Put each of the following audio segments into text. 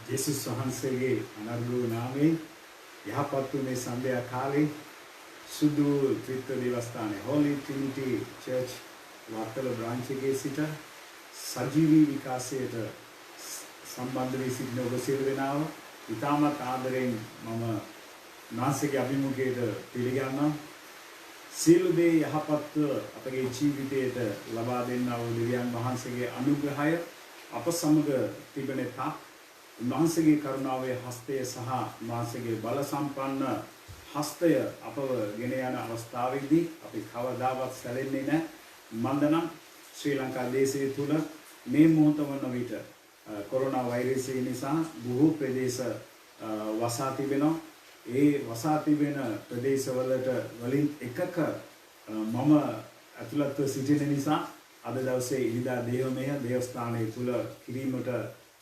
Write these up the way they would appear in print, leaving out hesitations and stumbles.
යේසුස් වහන්සේගේ අනර්ගල නාමයෙන් යහපත් මේ සන්ධ්‍යා කාලේ සුදු ත්‍රිත්ව දේවස්ථානයේ Holy Trinity Church Wattala branch එකේ සිට සජීවී විකාශයට සම්බන්ධ වී සිටින ඔබ සියලු දෙනාව ඉතාමත් ආදරෙන් මම නාසිකේ අභිමුඛයට පිළිගන්නවා. සියලු දේ යහපත්ව අපගේ ජීවිතයට ලබා දෙන්නා වූ දෙවියන් වහන්සේගේ අනුග්‍රහය අප සමග තිබෙන තා උන්වහන්සේගේ කරුණාවේ හස්තය සහ උන්වහන්සේගේ බල සම්පන්න හස්තය අපව ගෙන යන අවස්ථාවේදී අපි කවදාවත් සැලෙන්නේ නැහැ. මන්දනම් ශ්‍රී ලංකා දේශය තුල මේ මොහොත වන විට කොරෝනා වෛරසය නිසා බොහෝ ප්‍රදේශ වසා තිබෙනවා. ඒ වසා තිබෙන ප්‍රදේශවලට වලින් එකක මම ඇතුළත්ව සිටින නිසා අද දවසේ ඉරිදා දේවමය දේවස්ථානයේ තුල කිරීමට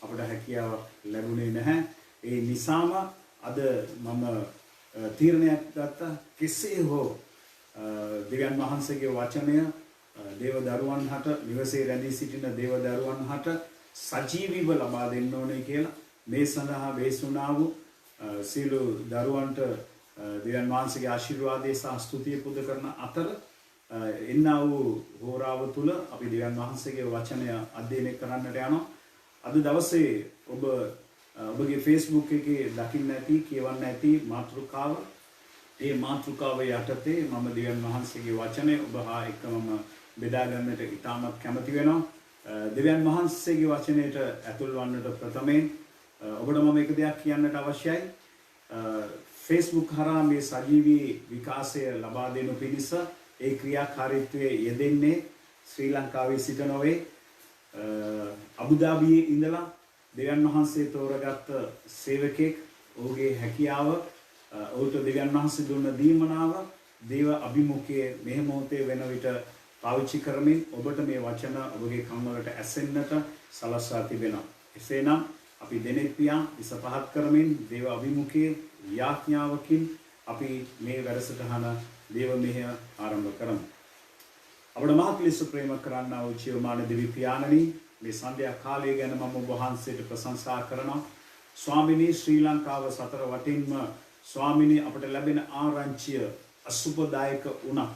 අපට හැකියාවක් ලැබුණේ නැහැ. ඒ නිසාම අද මම තීරණයක් ගත්තා කෙසේ හෝ දෙවියන් වහන්සේගේ වචනය දේව දරුවන් හට නිවසේ රැඳී සිටින දේව දරුවන් හට සජීවීව ලබා දෙන්න ඕනේ කියලා මේ සඳහා වේසුණා වූ සියලු දරුවන්ට දෙවියන් වහන්සේගේ ආශිර්වාදයේ සහ ස්තුතිය පුද කරන අතර එන්නා වූ හෝරාව තුල අපි දෙවියන් වහන්සේගේ වචනය අධ්‍යයනය කරන්නට යනවා. අද දවසේ ඔබගේ Facebook එකේ දකින්න ඇති කියවන්න ඇති මාතෘකාව. ඒ මාතෘකාව යටතේ මම දෙවියන් වහන්සේගේ වචනය ඔබ හා එක්කම බෙදා ගන්නට ඉතාමත් කැමති වෙනවා. දෙවියන් වහන්සේගේ වචනයට ඇතුල් වන්නට ප්‍රථමයෙන් ඔබට මම එක දෙයක් කියන්නට අවශ්‍යයි. Facebook හරහා මේ සජීවී විකාශය ලබා දෙනු පිණිස ඒ ක්‍රියාකාරීත්වයේ යෙදෙන්නේ ශ්‍රී ලංකාවේ සිට නොවේ අබුදාබියේ ඉඳලා දෙවියන් වහන්සේ තෝරගත්ත සේවකෙක්. ඔහුගේ හැකියාව ඔහුට දෙවියන් වහන්සේ දුන්න දීමනාව දේව අභිමුඛයේ මේ මොහොතේ වෙන විට පාවිච්චි කරමින් ඔබට මේ වචන ඔබගේ කන් වලට ඇසෙන්නට සලස්වා තිබෙනවා. එසේනම් අපි දෙනෙත් පියා විස පහත් කරමින් දේව අභිමුඛයේ යාඥාවකින් අපි මේ වැඩසටහන දේව මෙහෙය ආරම්භ කරමු. අපේ මහත් ලෙස ප්‍රේම කරන්නා වූ ජීවමාන දෙවි පියාණනි, මේ සන්ධ්‍යා කාලය ගැන මම ඔබ වහන්සේට ප්‍රශංසා කරනවා. ස්වාමිනී, ශ්‍රී ලංකාව සතර වටින්ම ස්වාමිනී අපට ලැබෙන ආරංචිය අසුබදායක වුණා.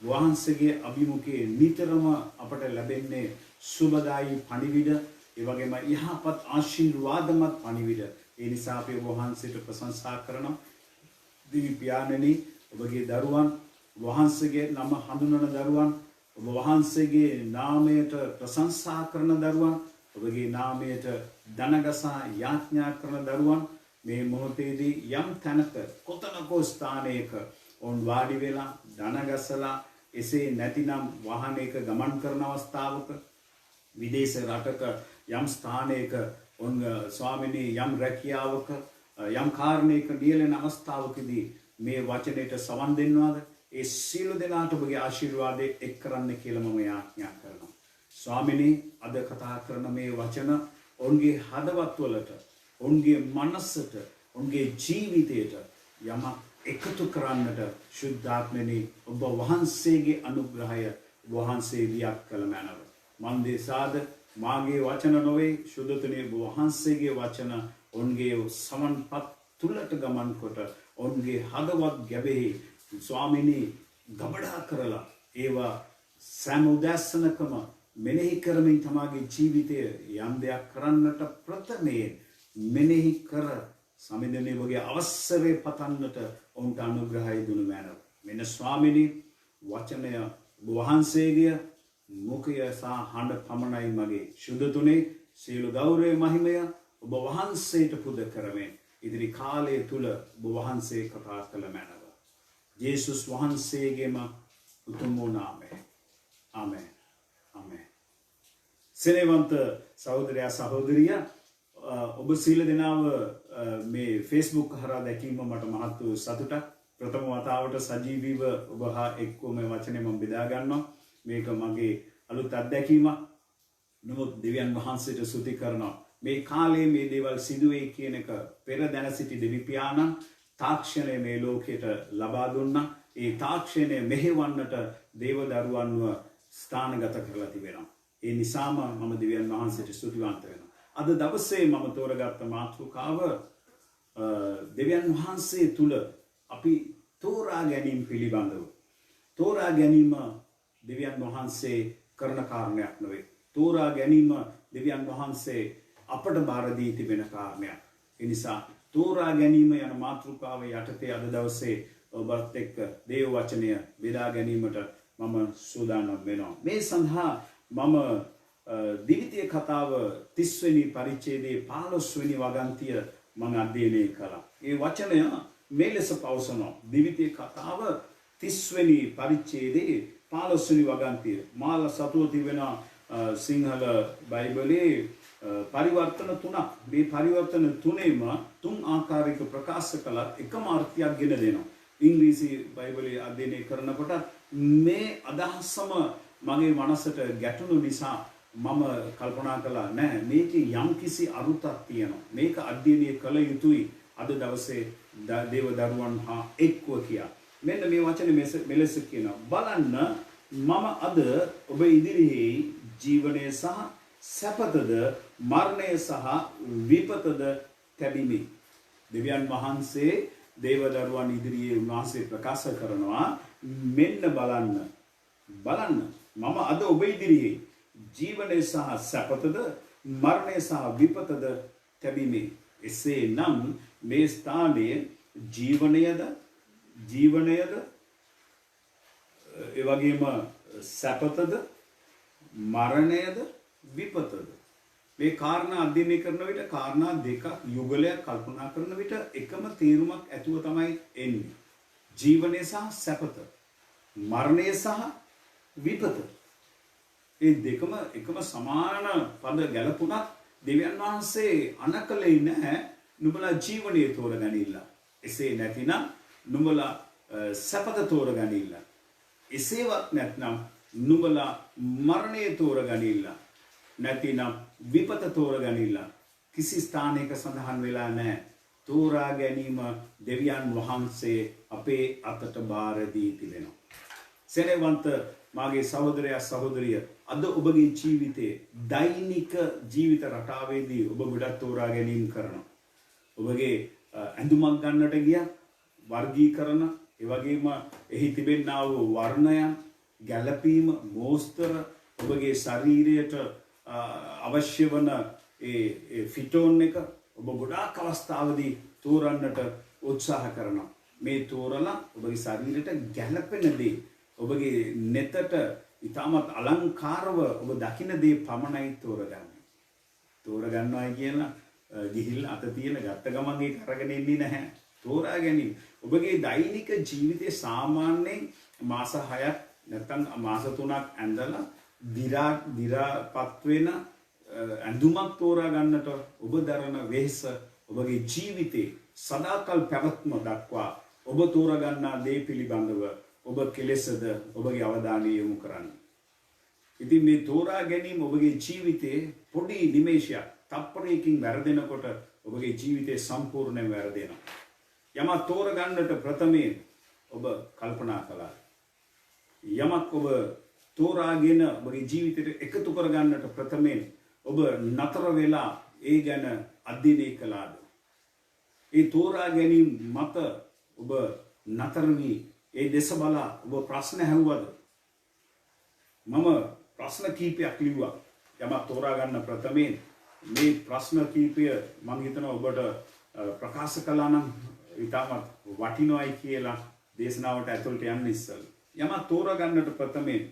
වහන්සේගේ අභිමුඛයේ නිතරම අපට ලැබෙන්නේ සුබදායි පණිවිඩ, ඒ වගේම යහපත් ආශිර්වාදමත් පණිවිඩ. ඒ නිසා අපි ඔබ වහන්සේට ප්‍රශංසා කරනවා. දෙවි පියාණනි, ඔබගේ දරුවන්, වහන්සේගේ නම හඳුනන දරුවන්, ඔබ වහන්සේගේ නාමයට ප්‍රශංසා කරන දරුවන්, ඔබගේ නාමයට දනගසා යාඥා කරන දරුවන් මේ මොහොතේදී යම් තැනක කොතනකෝ ස්ථානයක ඔවුන් වාඩි වෙලා දනගසලා එසේ නැතිනම් වාහනයක ගමන් කරන අවස්ථාවක විදේශ රටක යම් ස්ථානයක ඔවුන් ස්වාමිනී යම් රැකියාවක යම් කාරණයක නියැලෙන අවස්ථාවකදී මේ වචනයට සවන් දෙන්නවාද? ඒ සියලු දෙනාට ඔබගේ ආශිර්වාදය එක් කරන්න කියලා මම යාඥා කරනවා. ස්වාමිනී, අද කතා කරන මේ වචන ඔවුන්ගේ හදවත්වලට, ඔවුන්ගේ මනසට, ඔවුන්ගේ ජීවිතයට යමක් එකතු කරන්නට ශුද්ධාත්මනි ඔබ වහන්සේගේ අනුග්‍රහය වහන්සේ වියක් කළ මැනව. මන් දේශාද මාගේ වචන නොවේ, ශුද්ධතුනේ ඔබ වහන්සේගේ වචන ඔවුන්ගේ සමන්පත් තුලට ගමන් කොට ඔවුන්ගේ හදවත් ගැබෙහි ස්වාමිනී ගබඩා කරලා ඒවා සෑම උදෑසනකම මෙනෙහි කරමින් තමාගේ ජීවිතය යම් දෙයක් කරන්නට ප්‍රථමයෙන් මෙනෙහි කර සමිඳුනේ වගේ අවශ්‍යවේ පතන්නට ඔවුන්ට අනුග්‍රහය දුනු මැනව. මෙන්න ස්වාමිනී, වචනය වහන්සේගේ මුඛය සහ හඬ පමණයි මගේ. ශුද්ධතුනේ සියලු ගෞරවය මහිමය ඔබ වහන්සේට පුද කරමින් ඉදිරි කාලය තුල ඔබ වහන්සේ කතා කළ මැනව. යේසුස් වහන්සේගේම උතුම් වූ නාමයෙන්. ආමෙන්. ආමෙන්. සෙනෙවන්ත සහෝදරයා සහෝදරිය, ඔබ සීල දෙනාව මේ Facebook හරහා දැකීම මට මහත් වූ සතුටක්. ප්‍රථම වතාවට සජීවීව ඔබ හා එක්ව මේ වචනේ මම බෙදා ගන්නවා. මේක මගේ අලුත් අත්දැකීමක්. නමුත් දෙවියන් වහන්සේට ස්තුති කරනවා. මේ කාලේ මේ දේවල් සිදු වෙයි කියන එක පෙර දැන සිටි දෙවි පියාණන් තාක්ෂණය මේ ලෝකයට ලබා දුන්නා. ඒ තාක්ෂණය මෙහෙවන්නට දේව දරුවන්ව ස්ථානගත කරලා තිබෙනවා. ඒ නිසාම මම දෙවියන් වහන්සේට ස්තුතිවන්ත වෙනවා. අද දවසේ මම තෝරගත්ත මාතෘකාව දෙවියන් වහන්සේ තුල අපි තෝරා ගැනීම පිළිබඳව. තෝරා ගැනීම දෙවියන් වහන්සේ කරන කාරණයක් නෙවෙයි. තෝරා ගැනීම දෙවියන් වහන්සේ අපට බාර දී තිබෙන කාරණයක්. ඒ නිසා තෝරා ගැනීම යන මාතෘකාව යටතේ අද දවසේ ඔබත් එක්ක දේව වචනය බෙදා ගැනීමට මම සූදානම් වෙනවා. මේ සඳහා මම දිවිතිය කතාව 30 වෙනි පරිච්ඡේදයේ 15 වෙනි වගන්තිය මම අධ්‍යයනය කළා. ඒ වචනය මේ ලෙස පවසනවා. දිවිතිය කතාව 30 වෙනි පරිච්ඡේදයේ 15 වෙනි වගන්තිය. මාල සතුව තිබෙන සිංහල බයිබලයේ පරිවර්තන තුනක්. මේ පරිවර්තන තුනේම තුන් ආකාරයක ප්‍රකාශ කළ එකම අර්ථයක් ගෙන දෙනවා. ඉංග්‍රීසි බයිබලයේ අධ්‍යයනය කරනකොට මේ අදහසම මගේ මනසට ගැටුණු නිසා මම කල්පනා කළා නෑ මේකේ යම්කිසි අරුතක් තියෙනවා. මේක අධ්‍යයනය කළ යුතුයි අද දවසේ දේව දරුවන් හා එක්ව කියා. මෙන්න මේ වචනේ මෙලෙස කියනවා. බලන්න මම අද ඔබ ඉදිරියේ ජීවනය සහ සැපතද මරණය සහ විපතද තැබීමි. දෙවියන් වහන්සේ දේව දරුවන් ඉදිරියේ උන්වහන්සේ ප්‍රකාශ කරනවා මෙන්න බලන්න මම අද ඔබ ඉදිරියේ ජීවනය සහ සැපතද මරණය සහ විපතද තැබීමි. එසේනම් මේ ස්ථානයේ ජීවනයද ඒ වගේම සැපතද මරණයද විපතද මේ කාරණා අධ්‍යයනය කරන විට කාරණා දෙක යුගලයක් කල්පනා කරන විට එකම තේරුමක් ඇතුව තමයි එන්නේ. ජීවනය සහ සැපත, මරණය සහ විපත. ඒ දෙකම එකම සමාන පද ගැලපුණත් දෙවියන් වහන්සේ අනකලේ නැහැ නුඹලා ජීවනය තෝරගනින්න. එසේ නැතිනම් නුඹලා සැපත තෝරගනින්න. එසේවත් නැත්නම් නුඹලා මරණය තෝරගනින්න. නැතිනම් විපත තෝරගනින්න. කිසි ස්ථානයක සඳහන් වෙලා නැහැ. තෝරා ගැනීම දෙවියන් වහන්සේ අපේ අතට බාර දී තිබෙනවා. සෙනෙහවන්ත මාගේ සහෝදරයා සහෝදරිය අද ඔබගේ ජීවිතයේ දෛනික ජීවිත රටාවේදී ඔබ ගොඩක් තෝරා ගැනීම කරනවා. ඔබගේ ඇඳුමක් ගන්නට ගියා වර්ගීකරණ ඒ වගේම එහි තිබෙනා වූ වර්ණයන් ගැළපීම මෝස්තර ඔබගේ ශරීරයට අවශ්‍ය වන ඒ ෆිටෝන් එක ඔබ ගොඩාක් අවස්ථාවදී තෝරන්නට උත්සාහ කරනවා. මේ තෝරලා ඔබගේ ශරීරයට ගැළපෙන දේ ඔබගේ නෙතට ඉතාමත් අලංකාරව ඔබ දකින දේ පමණයි තෝරගන්න. තෝරගන්නවා කියලා ගිහිල්ලා අත තියෙන ගත්ත ගමන් ඒක අරගෙන ඉන්නේ නැහැ. තෝරා ගැනීම. ඔබගේ දෛනික ජීවිතයේ සාමාන්‍යයෙන් මාස 6ක් නැත්නම් මාස 3ක් ඇඳලා දිරාපත් වෙන ඇඳුමක් තෝරා ගන්නට ඔබ දරන වෙහෙස ඔබගේ ජීවිතේ සදාකල් පැවැත්ම දක්වා ඔබ තෝරා ගන්නා දේ පිළිබඳව ඔබ කෙලෙසද ඔබගේ අවධානය යොමු කරන්න. ඉතින් මේ තෝරා ගැනීම ඔබගේ ජීවිතේ පොඩි නිමේෂයක් තප්පරයකින් වැරදෙනකොට ඔබගේ ජීවිතේ සම්පූර්ණයෙන් වැරදෙනවා. යමක් තෝරා ගන්නට ප්‍රථමයෙන් ඔබ කල්පනා කළා. යමක් ඔබ තෝරාගෙන ඔබගේ ජීවිතයට එකතු කර ගන්නට ප්‍රථමයෙන් ඔබ නතර වෙලා ඒ ගැන අධ්‍යයනය කළාද? ඒ තෝරා ගැනීම මත ඔබ නතර වී ඒ දෙස බලා ඔබ ප්‍රශ්න ඇහුවද? මම ප්‍රශ්න කීපයක් ලිව්වා. යමක් තෝරා ගන්න ප්‍රථමයෙන් මේ ප්‍රශ්න කීපය මම හිතනවා ඔබට ප්‍රකාශ කළා නම් ඉතාමත් වටිනවයි කියලා දේශනාවට ඇතුළට යන්න ඉස්සෙල්ලා. යමක් තෝරා ගන්නට ප්‍රථමයෙන්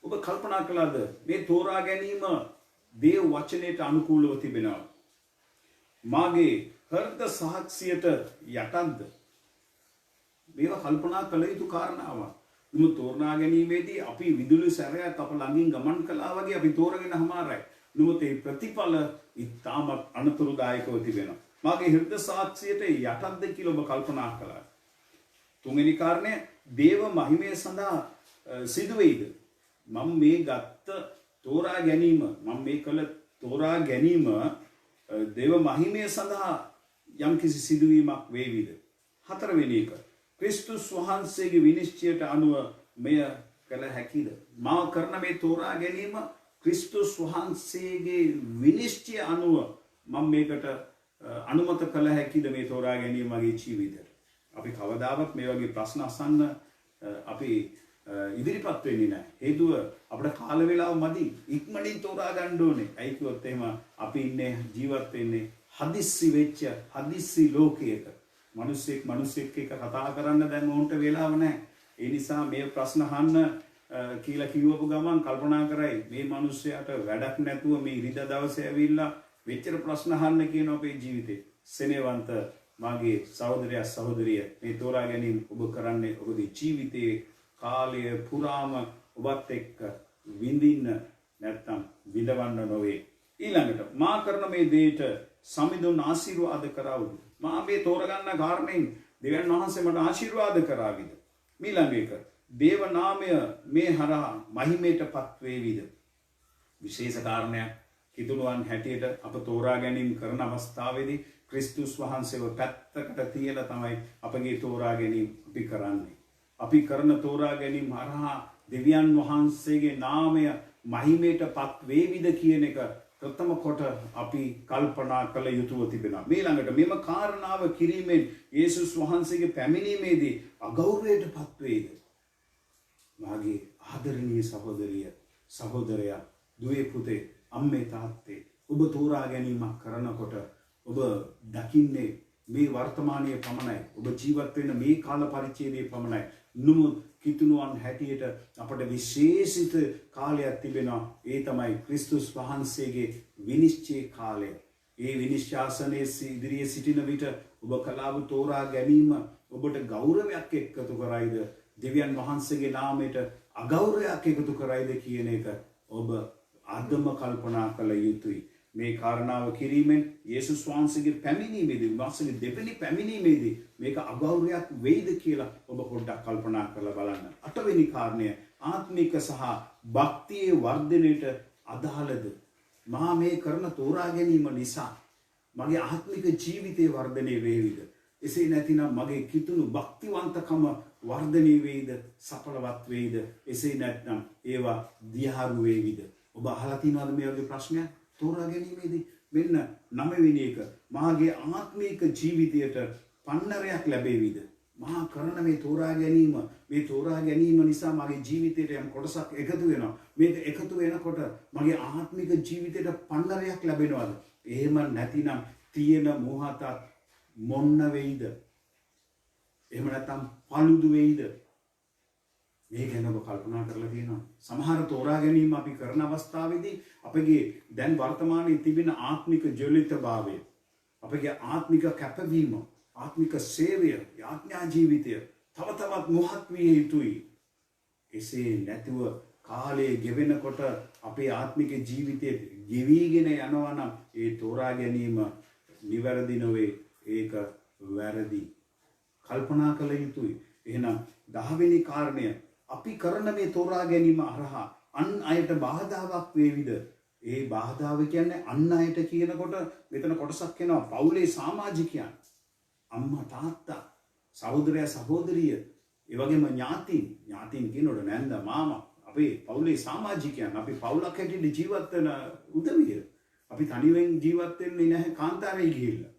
ඔබ කල්පනා කළාද මේ තෝරා ගැනීම දේව වචනයට අනුකූලව තිබෙනවා? මාගේ හෘද සාක්ෂියට යටත්ද? මේවා කල්පනා කළ යුතු කාරණාවක්. මුළු තෝරා ගැනීමේදී අපි විදුලි සැරයක් අප ළඟින් ගමන් කළා වගේ අපි තෝරගෙන හමාරයි. නමුත් ඒ ප්‍රතිඵල ඉතාමත් අනතුරුදායකව තිබෙනවා. මාගේ හෘද සාක්ෂියට යටත්ද කියලා ඔබ කල්පනා කළා. තුන්වෙනි කාරණය දේව මහිමය සඳහා සිදු වෙයිද? මම මේ ගත්ත තෝරා ගැනීම මම මේ කළ තෝරා ගැනීම දේව මහිමය සඳහා යම්කිසි සිදුවීමක් වේවිද? හතරවෙනි එක ක්‍රිස්තුස් වහන්සේගේ විනිශ්චයට අනුව මෙය කළ හැකිද? මා කරන මේ තෝරා ගැනීම ක්‍රිස්තුස් වහන්සේගේ විනිශ්චය අනුව මම මේකට අනුමත කළ හැකිද මේ තෝරා ගැනීම මගේ ජීවිතයට? අපි කවදාවත් මේ වගේ ප්‍රශ්න අසන්න අපි ඉදිරිපත් වෙන්නේ නැහැ. හේතුව අපිට කාල වේලාව මදි. ඉක්මනින් තෝරා ගන්න ඕනේ. ඇයි කිව්වොත් එහෙම අපි ඉන්නේ ජීවත් වෙන්නේ හදිස්සි වෙච්ච හදිස්සි ලෝකයක. මිනිස්සෙක් එක්ක කතා කරන්න දැන් උන්ට වෙලාව නැහැ. ඒ නිසා මේ ප්‍රශ්න අහන්න කියලා කිව්වපු ගමන් කල්පනා කරයි මේ මිනිස්සයාට වැඩක් නැතුව මේ ඉරිදා දවසේ ඇවිල්ලා මෙච්චර ප්‍රශ්න අහන්න කියන අපේ ජීවිතේ. සෙනෙවන්ත මාගේ සහෝදරයා සහෝදරිය මේ තෝරා ගැනීම ඔබ කරන්නේ ඔබගේ ජීවිතයේ කාලය පුරාම ඔබත් එක්ක විඳින්න නැත්තම් විඳවන්න නොවේ. ඊළඟට මා කරන මේ දේට සමිඳුන් ආශිර්වාද කරවුද? මා මේ තෝරගන්න කාරණයෙන් දෙවියන් වහන්සේ මට ආශිර්වාද කරාවිද? ඊළඟ එක දේව නාමය මේ හරහා මහිමයටපත් වේවිද? විශේෂ කාරණයක් කිතුණුවන් හැටියට අප තෝරා ගැනීම කරන අවස්ථාවේදී ක්‍රිස්තුස් වහන්සේව පැත්තකට තියලා තමයි අපගේ තෝරා ගැනීම අපි කරන්නේ. අපි කරන තෝරා ගැනීම හරහා දෙවියන් වහන්සේගේ නාමය මහිමයටපත් වේවිද කියන එක ප්‍රථම කොට අපි කල්පනා කළ යුතුව තිබෙනවා. ඊළඟට මෙම කාරණාව කිරීමෙන් යේසුස් වහන්සේගේ පැමිණීමේදී අගෞරවයටපත් වේද? මාගේ ආදරණීය සහෝදරිය සහෝදරයා දුවේ පුතේ අම්මේ තාත්තේ ඔබ තෝරා ගැනීමක් කරනකොට ඔබ දකින්නේ මේ වර්තමානයේ පමණයි. ඔබ ජීවත් වෙන මේ කාල පරිච්ඡේදයේ පමණයි. නමුත් කිතුණුවන් හැටියට අපට විශේෂිත කාලයක් තිබෙනවා. ඒ තමයි ක්‍රිස්තුස් වහන්සේගේ විනිශ්චය කාලය. ඒ විනිශ්චාසනයේ ඉදිරියේ සිටින විට ඔබ කලාව තෝරා ගැනීම ඔබට ගෞරවයක් එකතු කරයිද? දෙවියන් වහන්සේගේ නාමයට අගෞරවයක් එකතු කරයිද කියන එක ඔබ අදම කල්පනා කළ යුතුයි. මේ කාරණාව කිරීමෙන් යේසුස් වහන්සේගේ පැමිණීමේදී වහන්සේගේ දෙවෙනි පැමිණීමේදී මේක අගෞරවයක් වෙයිද කියලා ඔබ පොඩ්ඩක් කල්පනා කරලා බලන්න. අටවෙනි කාරණය ආත්මික සහ භක්තියේ වර්ධනයට අදාළද? මා මේ කරන තෝරා ගැනීම නිසා මගේ ආත්මික ජීවිතයේ වර්ධනය වේවිද? එසේ නැතිනම් මගේ කිතුණු භක්තිවන්තකම වර්ධනය වේවිද? සඵලවත් වේවිද? එසේ නැත්නම් ඒවා දියාරු වේවිද? ඔබ අහලා තියෙනවද මේ වගේ ප්‍රශ්නයක්? තෝරා ගැනීමේදී මෙන්න 9 වෙනි එක මාගේ ආත්මික ජීවිතයට පන්නරයක් ලැබෙවිද? මා කරන මේ තෝරා ගැනීම නිසා මගේ ජීවිතයට යම් කොටසක් එකතු වෙනවා. මේක එකතු වෙනකොට මගේ ආත්මික ජීවිතයට පන්නරයක් ලැබෙනවද? එහෙම නැතිනම් තියෙන මොහතත් මොන්න වෙයිද? එහෙම නැත්නම් paludu වෙයිද? මේ ගැන ඔබ කල්පනා කරලා තියෙනවා. සමහර තෝරා ගැනීම අපි කරන අවස්ථාවේදී අපගේ දැන් වර්තමානයේ තිබෙන ආත්මික ජවලිතභාවය, අපගේ ආත්මික කැපවීම, ආත්මික සේවය, යාඥා ජීවිතය තව තවත් මොහත් විය යුතුයි. එසේ නැතුව කාලය ගෙවෙනකොට අපේ ආත්මික ජීවිතයේ ගෙවිගෙන යනවා නම් ඒ තෝරා ගැනීම නිවැරදි නොවේ. ඒක වැරදි. කල්පනා කළ යුතුයි. එහෙනම් 10 වෙනි කාරණය අපි කරන මේ තෝරා ගැනීම හරහා අන් අයට බාධාවක් වේවිද? ඒ බාධාව කියන්නේ අන් අයට කියනකොට මෙතන කොටසක් එනවා පවුලේ සමාජිකයන්, අම්මා තාත්තා, සහෝදරයා සහෝදරිය, ඒ වගේම ඥාතීන් කියනකොට නැන්ද මාමා, අපේ පවුලේ සමාජිකයන්, අපි පවුලක් හැටියට ජීවත් වෙන උදවිය. අපි තනියෙන් ජීවත් වෙන්නේ නැහැ කාන්තාරේ ගිහිල්ලා.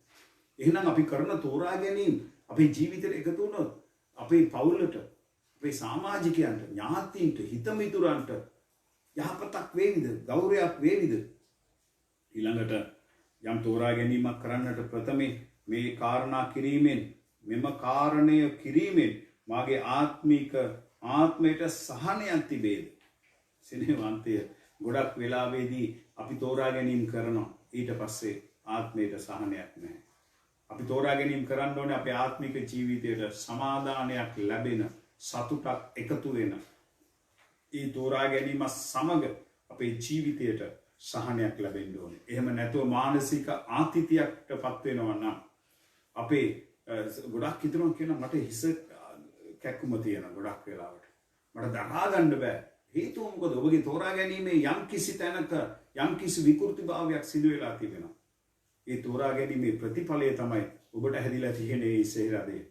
එහෙනම් අපි කරන තෝරා ගැනීම අපේ ජීවිතේට එකතු වුණොත් අපේ පවුලට, අපේ සමාජිකයන්ට, ඥාතීන්ට, හිතමිතුරන්ට යහපතක් වේවිද? ගෞරවයක් වේවිද? ඊළඟට යම් තෝරා ගැනීමක් කරන්නට ප්‍රථමයෙන් මේ කාරණා කිරීමෙන්, මෙම කාරණය කිරීමෙන් මාගේ ආත්මයට සහනයක් තිබේද? සිනහවන්තය ගොඩක් වෙලාවේදී අපි තෝරා ගැනීම කරනවා, ඊට පස්සේ ආත්මයට සහනයක් නැහැ. අපි තෝරා ගැනීම කරන්න ඕනේ අපේ ආත්මික ජීවිතයට සමාදානයක් ලැබෙන, සතුටක් එකතු වෙන. ඒ තෝරා ගැනීම සමග අපේ ජීවිතයට සහනයක් ලැබෙන්න ඕනේ. එහෙම නැතුව මානසික ආතතියකටපත් වෙනවා නම් අපේ ගොඩක් හිතනවා කියන මට හිස කැක්කුම තියෙනවා ගොඩක් වෙලාවට. මට දරා ගන්න බෑ. හේතුව මොකද? ඔබගේ තෝරා ගැනීමේ යම් කිසි තැනක යම් කිසි විකෘතිභාවයක් සිදු වෙලා තිබෙනවා. ඒ තෝරා ගැනීමේ ප්‍රතිඵලය තමයි ඔබට හැදිලා තියෙන ඒ ඉසේරදේ.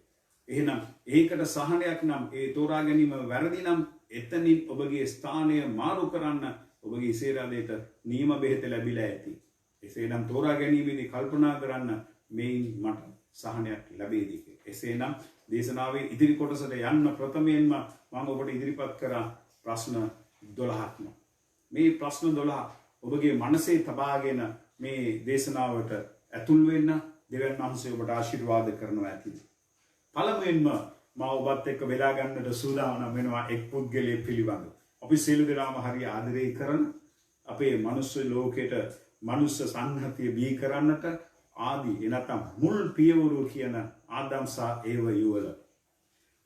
එහෙනම් ඒකට සහනයක් නම්, ඒ තෝරා ගැනීම වැරදි නම් එතනින් ඔබගේ ස්ථානය මාරු කරන්න ඔබගේ ඉසේරදේට නියම බෙහෙත ලැබිලා ඇති. එසේනම් තෝරා ගැනීමේදී කල්පනා කරන්න මේන් මට සහනයක් ලැබේදී කියලා. එසේනම් දේශනාවේ ඉදිරි කොටසට යන්න ප්‍රථමයෙන්ම මම ඔබට ඉදිරිපත් කරා ප්‍රශ්න 12ක්ම. මේ ප්‍රශ්න 12 ඔබගේ මනසේ තබාගෙන මේ දේශනාවට ඇතුල් වෙන්න දෙවියන් වහන්සේ ඔබට ආශිර්වාද කරනවා ඇති. පළමුවෙන්ම මම ඔබත් එක්ක බෙදා ගන්නට සූදානම් වෙනවා එක් පුද්ගලයෙක් පිළිබඳව. අපි සියලු දෙනාම හරිය ආදරය කරන අපේ මනුස්ස ලෝකෙට මනුස්ස සංහතිය බිහි කරන්නට ආදී එනතම් මුල් පියවරු කියන ආදම් සහ ඒව යුවල.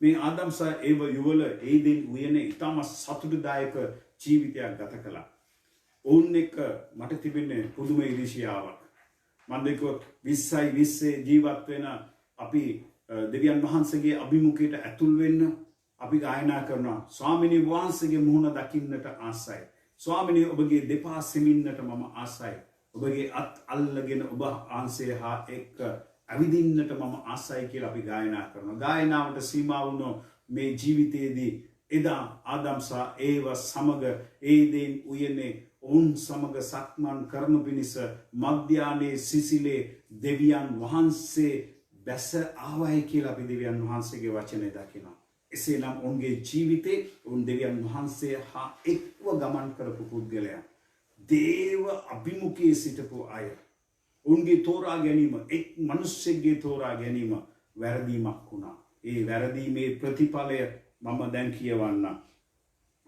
මේ ආදම් සහ ඒව යුවල ඒදෙන් උයනේ ඉතාම සතුටුදායක ජීවිතයක් ගත කළා. ඔවුන් එක්ක මට තිබෙන්නේ පුදුම ඉරිසියාවක්. මම දෙකෝ 20 ජීවත් වෙන අපි දෙවියන් වහන්සේගේ අභිමුඛයට ඇතුල් වෙන්න අපි ගායනා කරනවා. ස්වාමිනී වහන්සේගේ මුහුණ දකින්නට ආසයි. ස්වාමිනී ඔබගේ දෙපා සෙමින්නට මම ආසයි. ඔබගේ අත් අල්ලගෙන ඔබ ආන්සේ හා එක්ක ඇවිදින්නට මම ආසයි කියලා අපි ගායනා කරනවා. ගායනාවට සීමා වුණෝ මේ ජීවිතයේදී එදා ආදම් සහ ඒව සමග ඒදෙන් උයනේ ඔවුන් සමග සක්මන් කරනු පිණිස මධ්‍යාහ්නයේ සිසිලේ දෙවියන් වහන්සේ බැස ආවයි කියලා අපි දෙවියන් වහන්සේගේ වචනේ දකිනවා. එසේනම් ඔවුන්ගේ ජීවිතේ ඔවුන් දෙවියන් වහන්සේ හා එක්ව ගමන් කරපු පුද්ගලයන්. දේව අභිමුඛයේ සිටපු අය. ඔවුන්ගේ තෝරා ගැනීම එක් මිනිස්සෙක්ගේ තෝරා ගැනීම වැරදීමක් වුණා. ඒ වැරදීමේ ප්‍රතිඵලය මම දැන් කියවන්නම්.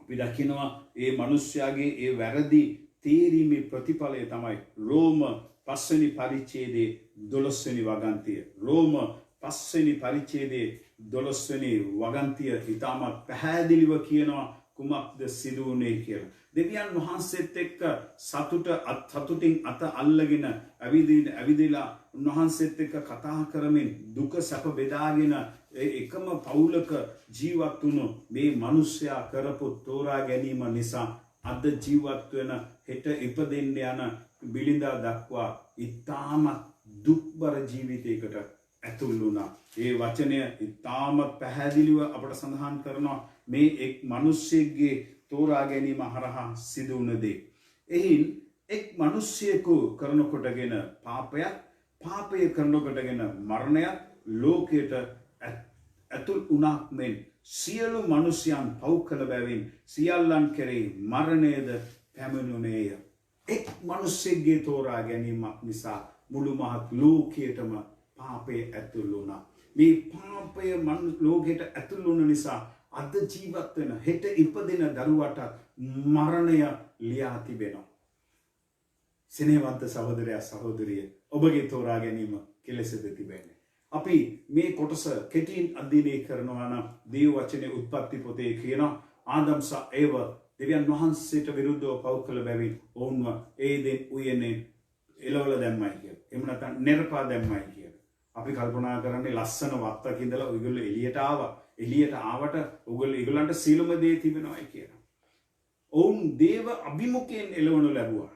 අපි දකිනවා ඒ මිනිස්යාගේ ඒ වැරදි තීරීමේ ප්‍රතිඵලය තමයි රෝම 5 වෙනි පරිච්ඡේදයේ 12 වෙනි වගන්තිය. රෝම 5 වෙනි පරිච්ඡේදයේ 12 වෙනි වගන්තිය ඉතාමත් පැහැදිලිව කියනවා කුමක්ද සිදු වුනේ කියලා. දෙවියන් වහන්සේත් එක්ක සතුටින් අත අල්ලගෙන ඇවිදලා උන්වහන්සේත් එක්ක කතා කරමින් දුක සැප බෙදාගෙන එකම පවුලක ජීවත් වුණු මේ මිනිසයා කරපු තෝරා ගැනීම නිසා අද ජීවත් වෙන හෙට ඉපදෙන්න යන බිලිඳා දක්වා ඉතාමත් දුක්බර ජීවිතයකට ඇතුල් වුණා. ඒ වචනය ඉතාමත් පැහැදිලිව අපට සඳහන් කරනවා මේ එක් මිනිසෙක්ගේ තෝරා ගැනීම හරහා සිදු වුණ දේ. එයින් එක් මිනිසෙකු කරනකොටගෙන පාපය කරනකොටගෙන මරණයක් ලෝකයට ඇතුල් වුණාක් මෙන් සියලු මිනිසයන් පව් කළ බැවින් සියල්ලන් කෙරෙහි මරණයද පැමිණුණේය. එක් මිනිසෙක්ගේ තෝරා ගැනීමක් නිසා මුළු මහත් ලෝකයටම පාපය ඇතුල් වුණා. මේ පාපය ලෝකයට ඇතුල් වුණ නිසා අද ජීවත් වෙන හෙට ඉපදෙන දරුවට මරණය ලියා තිබෙනවා. සෙනෙහවන්ත සහෝදරයා සහෝදරිය ඔබගේ තෝරා ගැනීම කෙලෙසද තිබෙන්නේ. අපි මේ කොටස කෙටියෙන් අධ්‍යයනය කරනවා නම් දේව වචනේ උත්පත්ති පොතේ කියනවා ආදම් සහ ඒව දෙවියන් වහන්සේට විරුද්ධව පව් කළ බැවින් ඔවුන්ව ඒදෙන් උයනේ එළවල දැම්මයි කියලා. එහෙම නැත්නම් නිර්පා දැම්මයි කියලා. අපි කල්පනා කරන්නේ ලස්සන වත්තක ඉඳලා ඔයගොල්ලෝ එළියට ආවා. එළියට ආවට ඒගොල්ලන්ට සීලම දේ තිබෙනවායි කියලා. ඔවුන් දේව අභිමුඛයෙන් එළවනු ලැබුවා.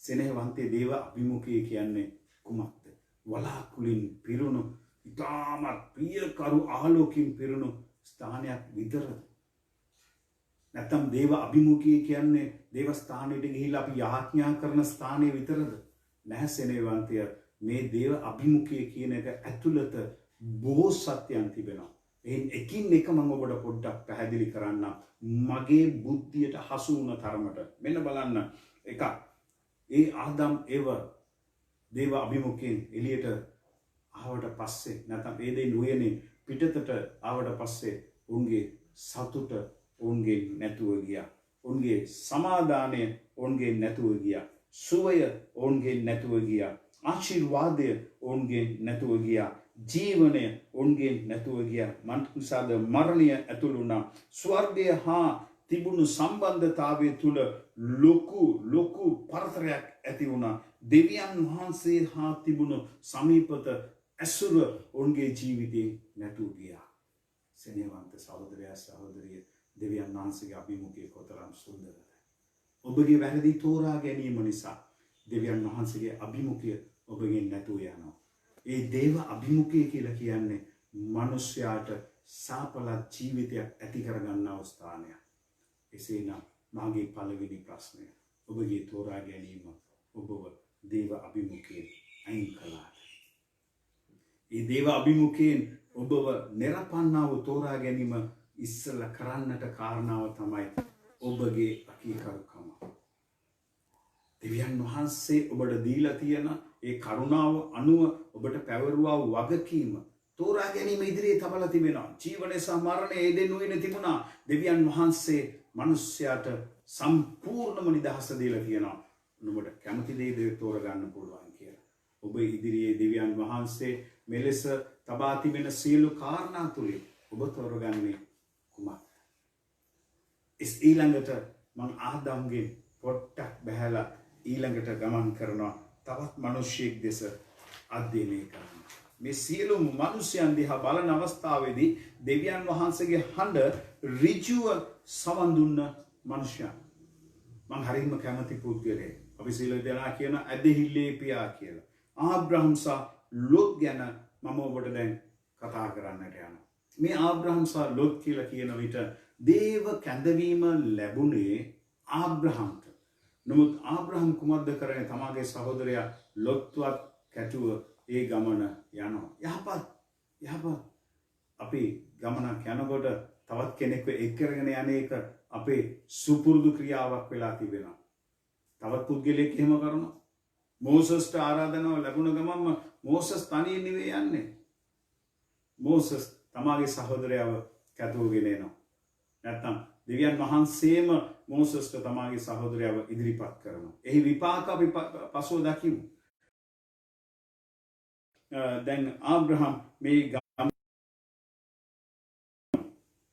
සෙනෙහවන්තේ දේව අභිමුඛය කියන්නේ කුමක්ද? වලාකුලින් පිරුණු ඉතාමත් ප්‍රියකරු ආලෝකයෙන් පිරුණු ස්ථානයක් විතරද? නැත්නම් දේව අභිමුඛය කියන්නේ දේවස්ථානයට ගිහිල්ලා අපි යාඥා කරන ස්ථානය විතරද? නැහැ සෙනෙහවන්තය. මේ දේව අභිමුඛය කියන එක ඇතුළත බොහෝ සත්‍යයන් තිබෙනවා. එකින් එක මම ඔබට පොඩ්ඩක් පැහැදිලි කරන්න මගේ බුද්ධියට හසු වුණ තරමට. මෙන්න බලන්න එකක්. ඒ ආදම් ඒව දේව අභිමුඛයෙන් එළියට ආවට පස්සේ නැත්නම් ඒ දෙයින් උයනේ පිටතට ආවට පස්සේ උන්ගේ සතුට උන්ගේ නැතුව ගියා. උන්ගේ සමාදානය උන්ගේ නැතුව ගියා. සුවය උන්ගේ නැතුව ගියා. ආශිර්වාදය උන්ගේ නැතුව ගියා. ජීවනය උන්ගේ නැතුව ගියා. මන්කුසාද මරණය ඇතුළු වුණා. ස්වර්ගය හා තිබුණු සම්බන්ධතාවය තුල ලොකු පරතරයක් ඇති වුණා. දෙවියන් වහන්සේ හා තිබුණු සමීපත ඇසුර උන්ගේ ජීවිතේ නැතුව ගියා. සෙනෙහවන්ත සහෝදරයා සහෝදරිය දෙවියන් වහන්සේගේ අභිමුඛය කොතරම් සුන්දරද? ඔබගේ වැරදි තෝරා ගැනීම නිසා දෙවියන් වහන්සේගේ අභිමුඛය ඔබගෙන් නැතුව යනවා. ඒ දේව අභිමුඛය කියලා කියන්නේ මිනිස්යාට සාපලත් ජීවිතයක් ඇති කරගන්නා ස්ථානයක්. එසේනම් මාගේ පළවෙනි ප්‍රශ්නය ඔබගේ තෝරා ගැනීම ඔබව දේව අභිමුඛයෙන් අයින් කළාට. ඒ දේව අභිමුඛයෙන් ඔබව නිරපන්නාව තෝරා ගැනීම ඉස්සලා කරන්නට කාරණාව තමයි ඔබගේ අකීකරුකම. දෙවියන් වහන්සේ ඔබට දීලා තියෙන ඒ කරුණාව අනුව ඔබට පැවරුවා වගකීම තෝරා ගැනීම ඉදිරියේ තබලා තිබෙනවා. ජීවනයේ සහ මරණයේ ඒ දෙන්නුවේ තිබුණා. දෙවියන් වහන්සේ මිනිස්යාට සම්පූර්ණම නිදහස දීලා තියෙනවා. නුඹට කැමති දේ තෝරගන්න පුළුවන් කියලා. ඔබ ඉදිරියේ දෙවියන් වහන්සේ මෙලෙස තබා තිබෙන සියලු කාරණා තුලින් ඔබ තෝරගන්නේ කුමක්ද? ඊළඟට මම ආදම්ගෙන් පොට්ටක් බහැලා ඊළඟට ගමන් කරනවා තවත් මිනිසෙක් දෙස අධ්‍යයනය කරන්න. මේ සියලුම මිනිසයන් දිහා බලන අවස්ථාවේදී දෙවියන් වහන්සේගේ හඬ ඍජුව සවන් දුන්න මිනිසයන්. මම හරියම කැමති පුද්ගලයෙක්. අපි සියලු දෙනා කියන ඇදහිල්ලේ පියා කියලා. ආබ්‍රහම් සහ ලොත් ගැන මම ඔබට දැන් කතා කරන්නට යනවා. මේ ආබ්‍රහම් සහ ලොත් කියලා කියන විට දේව කැඳවීම ලැබුණේ ආබ්‍රහම්ට. නමුත් ආබ්‍රහම් කුමක්ද කරන්නේ? තමාගේ සහෝදරයා ලොත්වත් කැටුව ඒ ගමන යනවා. යහපත් අපි ගමනක් යනකොට තවත් කෙනෙක්ව එක් කරගෙන යන එක අපේ සුපුරුදු ක්‍රියාවක් වෙලා තිබෙනවා. තවත් පුද්ගලයෙක් එහෙම කරනවා. මෝසස්ට ආරාධනාව ලැබුණ ගමන්ම මෝසස් තනියෙන් නෙවෙයි යන්නේ. මෝසස් තමාගේ සහෝදරයව කැටුවගෙන එනවා. නැත්තම් දෙවියන් වහන්සේම මෝසස්ට තමාගේ සහෝදරයව ඉදිරිපත් කරනවා. එහි විපාක අපි පසුව දකිමු. දැන් ආබ්‍රහම් මේ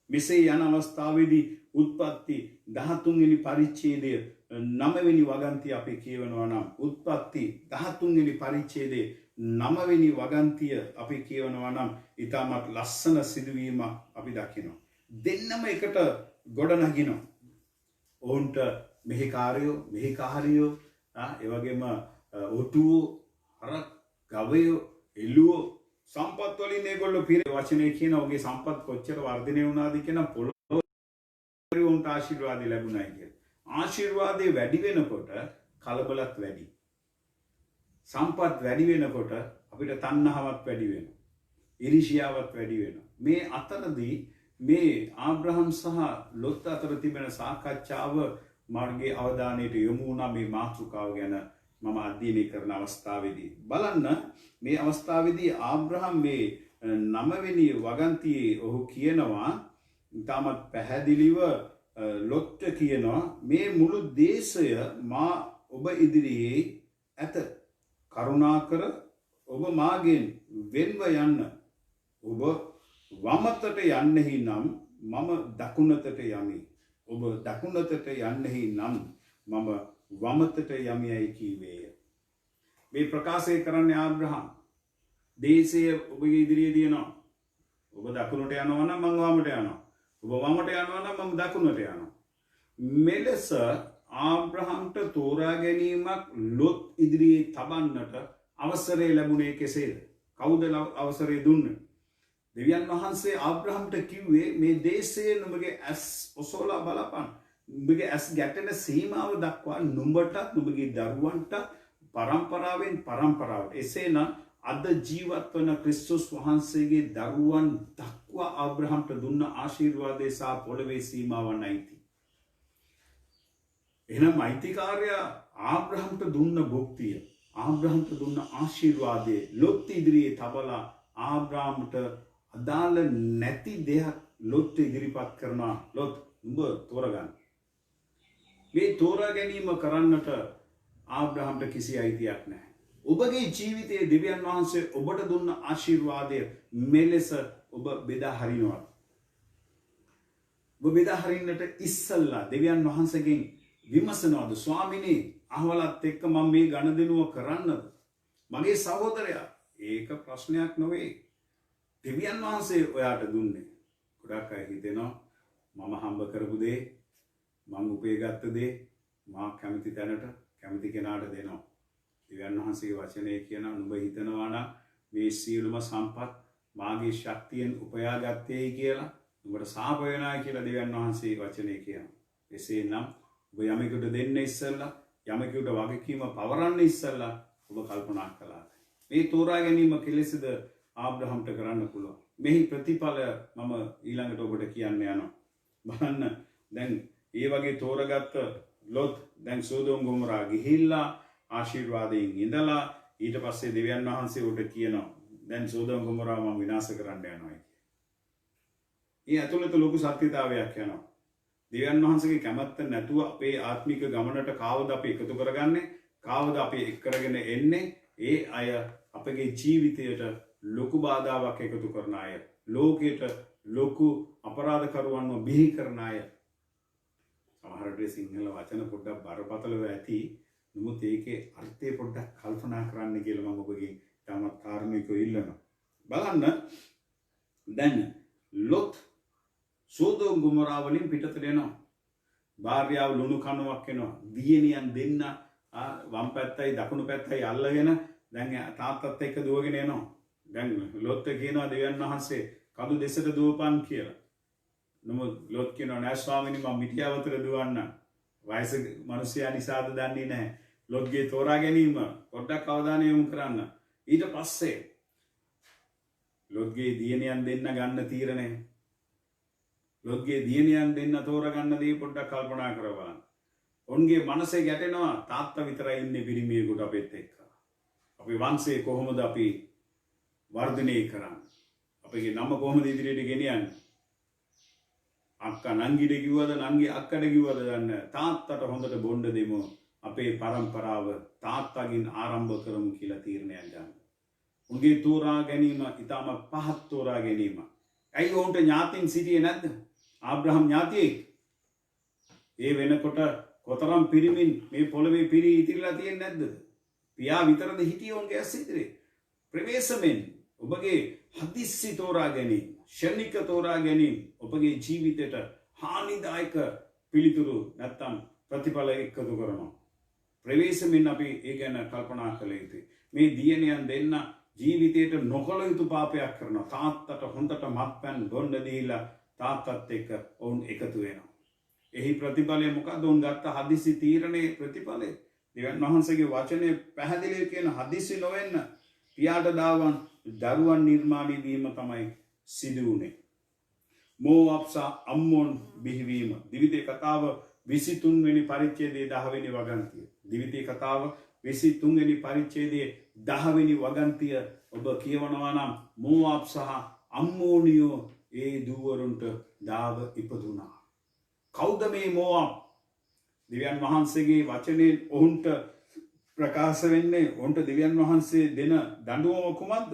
මෙසේ යන අවස්ථාවේදී උත්පත්ති 13 වෙනි පරිච්ඡේදය 9 වෙනි වගන්තිය අපි කියවනවා නම් උත්පත්ති 13 වෙනි පරිච්ඡේදයේ 9 වෙනි වගන්තිය අපි කියවනවා නම් ඊටමත් ලස්සන සිදුවීමක් අපි දකිනවා. දෙන්නම එකට ගොඩ නගිනවා. ඔවුන්ට මෙහිකාරියෝ ඒ වගේම ඔටුවෝ හරක් ගවයෝ එළුවෝ සම්පත් වලින් ඒගොල්ලෝ පිර වචනේ කියන ඔහුගේ සම්පත් කොච්චර වර්ධනය වුණාද කියන පොළොව උන්ට ආශිර්වාද ලැබුණයි කියලා. ආශිර්වාදේ වැඩි වෙනකොට කලබලත් වැඩි. සම්පත් වැඩි වෙනකොට අපිට තණ්හාවක් වැඩි වෙනවා. ඊර්ෂ්‍යාවක් වැඩි වෙනවා. මේ අතරදී මේ ආබ්‍රහම් සහ ලොත් අතර තිබෙන සාකච්ඡාව මාර්ගයේ අවධානයට යොමු වුණා මේ මාතෘකාව ගැන මම අධ්‍යයනය කරන අවස්ථාවේදී. බලන්න මේ අවස්ථාවේදී ආබ්‍රහම් මේ 9 වෙනි වගන්තියේ ඔහු කියනවා තාමත් පැහැදිලිව ලොත්ට කියනවා මේ මුළු දේශය මා ඔබ ඉදිරියේ ඇත. කරුණාකර ඔබ මාගෙන් වෙන්ව යන්න. ඔබ වමතට යන්නෙහි නම් මම දකුණතට යමි. ඔබ දකුණතට යන්නෙහි නම් මම වමතට යමියයි කීවේය. මේ ප්‍රකාශය කරන්නේ ආබ්‍රහම්. දේශය ඔබගේ ඉදිරියේ තියෙනවා. ඔබ දකුණට යනවා නම් මම වමට යනවා. ඔබ වමට යනවා නම් මම දකුණට යනවා. මෙලෙස ආබ්‍රහම්ට තෝරා ගැනීමක් ලොත් ඉදිරියේ තබන්නට අවසරය ලැබුණේ කෙසේද? කවුද අවසරය දුන්නේ? දෙවියන් වහන්සේ ආබ්‍රහම්ට කිව්වේ මේ දේශයේ නුඹගේ ඇස් ඔසෝලා බලපන්. නුඹගේ ඇස් ගැටෙන සීමාව දක්වා නුඹටත් නුඹගේ දරුවන්ට පරම්පරාවෙන් පරම්පරාවට එසේනම් අද ජීවත් වන ක්‍රිස්තුස් වහන්සේගේ දරුවන් දක්වා ආබ්‍රහම්ට දුන්න ආශිර්වාදය සහ පොළවේ සීමාවන් නැති. එහෙනම් අයිතිකාරයා ආබ්‍රහම්ට දුන්න භුක්තිය, ආබ්‍රහම්ට දුන්න ආශිර්වාදයේ ලොත් ඉදිරියේ තබලා ආබ්‍රහම්ට අදාළ නැති දෙයක් ලොත් ඉදිරිපත් කරනවා. ලොත් උඹ තෝරගන්න. මේ තෝරා ගැනීම කරන්නට ආබ්‍රහම්ට කිසි අයිතියක් නැහැ. ඔබගේ ජීවිතයේ දෙවියන් වහන්සේ ඔබට දුන්න ආශිර්වාදය මෙලෙස ඔබ බෙදා හරිනවා. ඔබ බෙදා හරින්නට ඉස්සල්ලා දෙවියන් වහන්සේගෙන් විමසනවාද? ස්වාමිනේ, අහවලත් එක්ක මම මේ ගනුදෙනුව කරන්නද? මගේ සහෝදරයා, ඒක ප්‍රශ්නයක් නොවේ. දෙවියන් වහන්සේ ඔයාට දුන්නේ. ගොඩක් අය හිතෙනවා මම හම්බ කරපු දේ, මම උපයගත්ත දේ මා කැමති තැනට කැමති කෙනාට දෙනවා. දෙවියන් වහන්සේගේ වචනේ කියන නුඹ හිතනවා නම් මේ සියලුම සම්පත් මාගේ ශක්තියෙන් උපයාගත්තේ කියලා නුඹට සාප වෙනවා කියලා දෙවියන් වහන්සේ වචනේ කියනවා. එසේනම් ඔබ යමෙකුට දෙන්න ඉස්සෙල්ලා යමෙකුට වගකීම පවරන්න ඉස්සෙල්ලා ඔබ කල්පනා කළාද? මේ තෝරා ගැනීම කෙලෙසද ආබ්‍රහම්ට කරන්න පුළුවන්. මෙහි ප්‍රතිඵල මම ඊළඟට ඔබට කියන්න යනවා. බලන්න දැන් ඒ වගේ තෝරගත්ත ලොත් දැන් සෝදොම් ගොමොරා ගිහිල්ලා ආශිර්වාදයෙන් ඉඳලා ඊට පස්සේ දෙවියන් වහන්සේ උට කියනවා දැන් සෝදොම් ගොමොරා මම විනාශ කරන්න යනවා කියලා. ඒ ඇතුළත ලොකු සත්‍යතාවයක් යනවා. දෙවියන් වහන්සේගේ කැමැත්ත නැතුව අපේ ආත්මික ගමනට කාවද අපි එකතු කරගන්නේ? කාවද අපි එක් කරගෙන එන්නේ? ඒ අය අපගේ ජීවිතයට ලොකු බාධාවක් එකතු කරන අය. ලෝකයට ලොකු අපරාධකරුවන්ව බිහි කරන අය. සමහරට සිංහල වචන පොඩ්ඩක් බරපතලව ඇති. නමුත් ඒකේ අර්ථය පොඩ්ඩක් කල්පනා කරන්න කියලා මම ඔබගේ තාමත් කාරුණිකව ඉල්ලනවා. බලන්න දැන් ලොත් සෝදොම් ගොමොරා වලින් පිටතට එනවා. භාර්යාව ලුණු කණුවක් එනවා. දියණියන් දෙන්න වම් පැත්තයි දකුණු පැත්තයි අල්ලගෙන දැන් තාත්තත් එක්ක දුවගෙන එනවා. දැන් ලොත් කියනවා දෙවියන් වහන්සේ කඳු දෙසට දුවපන් කියලා. නමුත් ලොත් කියනවා නෑ ස්වාමීනි මම මිටියාවතට දුවන්න. වයස මිනිසයා නිසාද දන්නේ නැහැ. ලොත්ගේ තෝරා ගැනීම පොඩ්ඩක් අවධානය යොමු කරන්න. ඊට පස්සේ ලොත්ගේ දියණියන් දෙන්න ගන්න තීරණය. ලොත්ගේ දියණියන් දෙන්න තෝරගන්න දේ පොඩ්ඩක් කල්පනා කරලා බලන්න. ඔවුන්ගේ මනසේ ගැටෙනවා තාත්තා විතරයි ඉන්නේ පිරිමියෙකුට අපෙත් එක්ක. අපේ වංශය කොහොමද අපි වර්ධනය කරන්නේ? අපේ නම කොහොමද ඉදිරියට ගෙනියන්නේ? අක්කා නංගිට කිව්වද නංගි අක්කට කිව්වද දන්නේ තාත්තට හොඳට බොණ්ඩ දෙමු. අපේ පරම්පරාව තාත්තගෙන් ආරම්භ කරමු කියලා තීරණයක් ගන්න. උන්ගේ තෝරා ගැනීම ඊටම පහත් තෝරා ගැනීම. ඇයි උන්ට ඥාතින් සිටියේ නැද්ද? ආබ්‍රහම් ඥාතියෙක්. ඒ වෙනකොට කොතරම් පිරිමින් මේ පොළවේ පිරී ඉතිරිලා තියෙන්නේ නැද්ද? පියා විතරද හිටියේ උන්ගේ ඇස් ඉදිරියේ. ප්‍රවේශමෙන් ඔබගේ හදිස්සි තෝරා ගැනීම, ෂණික තෝරා ගැනීම ඔබගේ ජීවිතයට හානිදායක පිළිතුරු නැත්තම් ප්‍රතිඵල එකතු කරනවා. ප්‍රවේශමෙන් අපි ඒ ගැන කල්පනා කළ යුතුයි. මේ දියණියන් දෙන්න ජීවිතයට නොකළ යුතු පාපයක් කරනවා. තාත්තට හොඳට මත්පැන් බොන්න දීලා තාත්තත් එක්ක ඔවුන් එකතු වෙනවා. එහි ප්‍රතිඵලය මොකක්ද? ඔවුන් ගත්ත හදිසි තීරණයේ ප්‍රතිඵලය. දෙවියන් වහන්සේගේ වචනේ පැහැදිලිව කියන හදිසි නොවෙන්න පියාට දාවන් දරුවන් නිර්මාණය වීම තමයි සිදු වුණේ. මෝවාබ් සහ අම්මෝන් බිහිවීම. දිවිතේ කතාව 23 වෙනි පරිච්ඡේදයේ 10 වෙනි වගන්තිය. දිවිතේ කතාව 23 වෙනි පරිච්ඡේදයේ 10 වෙනි වගන්තිය ඔබ කියවනවා නම් මෝවාබ් සහ අම්මෝනියෝ ඒ දූවරුන්ට දාව ඉපදුනා. කවුද මේ මෝවාබ්? දෙවියන් වහන්සේගේ වචනේ ඔවුන්ට ප්‍රකාශ වෙන්නේ ඔවුන්ට දෙවියන් වහන්සේ දෙන දඬුවම කුමක්ද?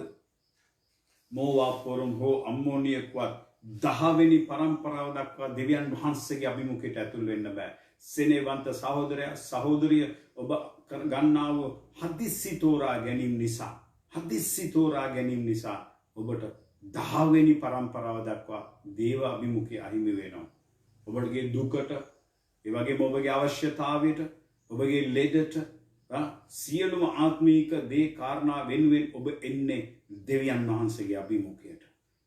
මෝවාබ් වරුන් හෝ අම්මෝනියෙක්වත් 10 වෙනි පරම්පරාව දක්වා දෙවියන් වහන්සේගේ අභිමුඛයට ඇතුල් වෙන්න බෑ. සෙනෙවන්ත සහෝදරයා සහෝදරිය ඔබ ගන්නා වූ හදිස්සි තෝරා ගැනීම නිසා ඔබට 10 වෙනි පරම්පරාව දක්වා දේව අභිමුඛය අහිමි වෙනවා. ඔබගේ දුකට, ඒ වගේම ඔබගේ අවශ්‍යතාවයට, ඔබගේ ලෙඩට සියලුම ආත්මීක දේ කාරණා වෙනුවෙන් ඔබ එන්නේ දෙවියන් වහන්සේගේ අභිමුඛයට.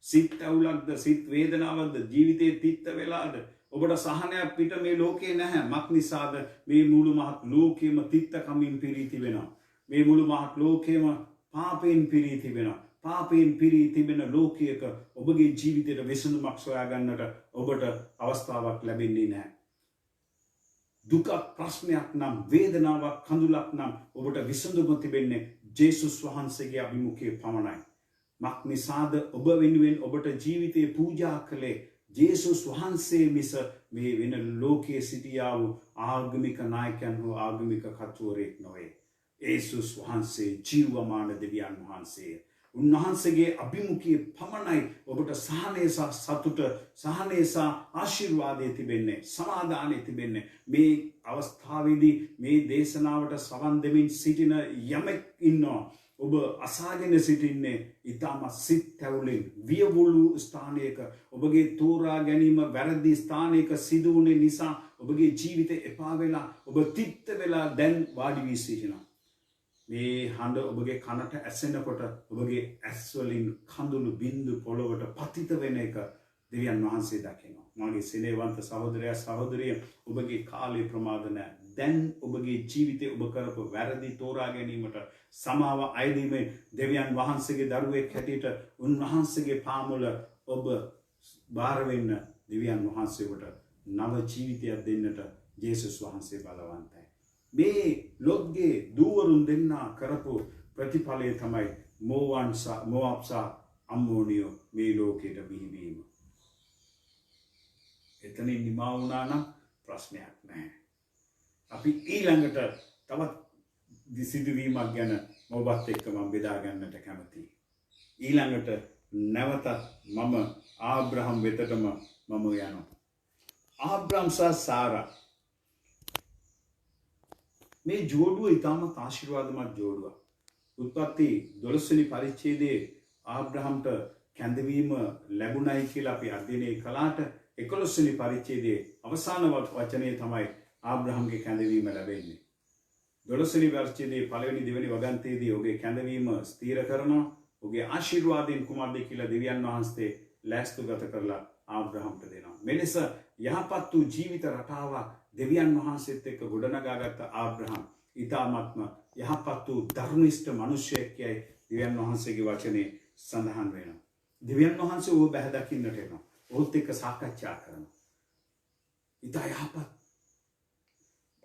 සිත් ඇවුලක්ද, සිත් වේදනාවක්ද, ජීවිතේ තිත්ත වෙලාද, ඔබට සහනයක් පිට මේ ලෝකේ නැහැ. මක් නිසාද? මේ මුළු මහත් ලෝකෙම තිත්තකමින් පිරී තිබෙනවා. මේ මුළු මහත් ලෝකෙම පාපයෙන් පිරී තිබෙනවා. පාපයෙන් පිරී තිබෙන ලෝකයක ඔබගේ ජීවිතයට විසඳුමක් සොයා ගන්නට ඔබට අවස්ථාවක් ලැබෙන්නේ නැහැ. දුක ප්‍රශ්නයක් නම්, වේදනාවක් කඳුලක් නම් ඔබට විසඳුම තිබෙන්නේ ජේසුස් වහන්සේගේ අභිමුඛයේ පමණයි. මක් නිසාද ඔබ වෙනුවෙන් ඔබට ජීවිතේ පූජා කළේ ජේසුස් වහන්සේ මිස මේ වෙන ලෝකයේ සිටියා වූ ආගමික නායකයන් හෝ ආගමික කතුවරයෙක් නොවේ. ජේසුස් වහන්සේ ජීවමාන දෙවියන් වහන්සේ. උන්වහන්සේගේ අභිමුඛයේ පමණයි ඔබට සහනය සහ සතුට, සහනය සහ ආශිර්වාදය තිබෙන්නේ, සමාදානය තිබෙන්නේ. මේ අවස්ථාවේදී මේ දේශනාවට සවන් දෙමින් සිටින යමෙක් ඉන්නවා. ඔබ අසාගෙන සිටින්නේ ඊටම සිත් ඇවුලින් වියවුළු ස්ථානයක, ඔබගේ තෝරා ගැනීම වැරදි ස්ථානයක සිදු වුනේ නිසා ඔබගේ ජීවිතේ එපා වෙලා, ඔබ තිත්ත වෙලා දැන් වාඩි වී සිටිනවා. මේ හඬ ඔබගේ කනට ඇසෙනකොට ඔබගේ ඇස් වලින් කඳුළු බින්දු පොළොවට පතිත වෙන එක දෙවියන් වහන්සේ දකිනවා. මගේ සෙනෙහවන්ත සහෝදරයා සහෝදරිය, ඔබගේ කාලේ ප්‍රමාද නැහැ. දැන් ඔබගේ ජීවිතේ ඔබ කරපු වැරදි තෝරා ගැනීමට සමාව අයදීමේ දෙවියන් වහන්සේගේ දරුවෙක් හැටියට උන්වහන්සේගේ පාමුල ඔබ බාර වෙන්න දෙවියන් වහන්සේට නව ජීවිතයක් දෙන්නට ජේසුස් වහන්සේ බලවන්තයි. මේ ලොත්ගේ දූවරුන් දෙන්නා කරපු ප්‍රතිඵලය තමයි මොවාබ් සහ අම්මෝනියෝ මේ ලෝකයට බිහිවීම. එතනින් නිමා වුණා නම් ප්‍රශ්නයක් නැහැ. අපි ඊළඟට තවත් සිදුවීමක් ගැන ඔබත් එක්ක මම බෙදා ගන්නට කැමතියි. ඊළඟට නැවතත් මම ආබ්‍රහම් වෙතටම මම යනවා. ආබ්‍රහම් සහ සාරා මේ ජෝඩුව ඉතාමත් ආශිර්වාදමත් ජෝඩුවක්. උත්පත්ති 12 වෙනි පරිච්ඡේදයේ ආබ්‍රහම්ට කැඳවීම ලැබුණයි කියලා අපි අධ්‍යයනය කළාට 11 වෙනි පරිච්ඡේදයේ අවසාන වචනය තමයි ආබ්‍රහම්ගේ කැඳවීම ලැබෙන්නේ. 12 වෙනි පරිච්ඡේදයේ පළවෙනි දෙවෙනි වගන්තියේදී ඔහුගේ කැඳවීම ස්ථීර කරනවා. ඔහුගේ ආශිර්වාදයෙන් කුමක්ද කියලා දෙවියන් වහන්සේ ලෑස්තිගත කරලා ආබ්‍රහම්ට දෙනවා. මෙලෙස යහපත් වූ ජීවිත රටාවක් දෙවියන් වහන්සේත් එක්ක ගොඩනගාගත් ආබ්‍රහම් ඊ타ත්ම යහපත් වූ ධර්මිෂ්ඨ මිනිසෙක් කියයි දෙවියන් වහන්සේගේ වචනේ සඳහන් වෙනවා. දෙවියන් වහන්සේ ඔහු බැහැ දකින්නට එනවා. ඔහුත් එක්ක සාකච්ඡා කරනවා. ඊට යහපත්